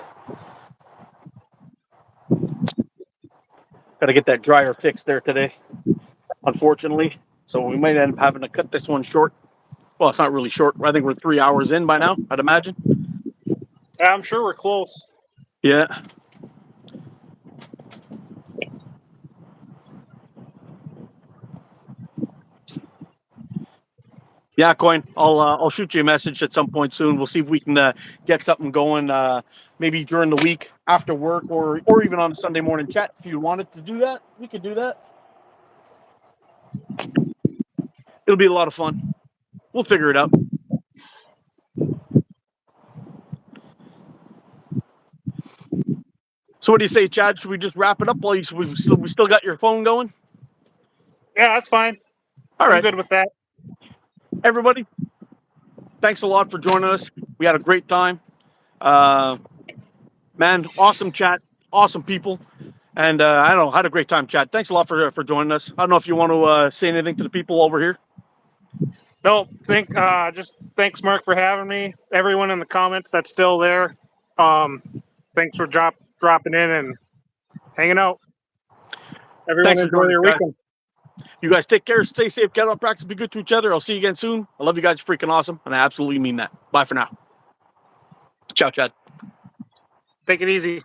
Got to get that dryer fixed there today, unfortunately. So we might end up having to cut this one short. Well, it's not really short. I think we're 3 hours in by now, I'd imagine. Yeah, I'm sure we're close. Yeah. Yeah, Coin. I'll shoot you a message at some point soon. We'll see if we can get something going. Maybe during the week after work, or even on a Sunday morning chat. If you wanted to do that, we could do that. It'll be a lot of fun. We'll figure it out. So, what do you say, Chad? Should we just wrap it up while we still got your phone going? Yeah, that's fine. All I'm right, good with that. everybody. Thanks a lot for joining us. We had a great time. Man, awesome chat, awesome people, and I don't know, had a great time, Chad. Thanks a lot for joining us. I don't know if you want to say anything to the people over here. No, just thanks, Mark, for having me. Everyone in the comments that's still there, thanks for dropping in and hanging out. Everyone Thanks for enjoy joining us, your guys. weekend. You guys take care, stay safe, get out practice, be good to each other. I'll see you again soon. I love you guys, freaking awesome, and I absolutely mean that. Bye for now. Ciao, Chad. Take it easy.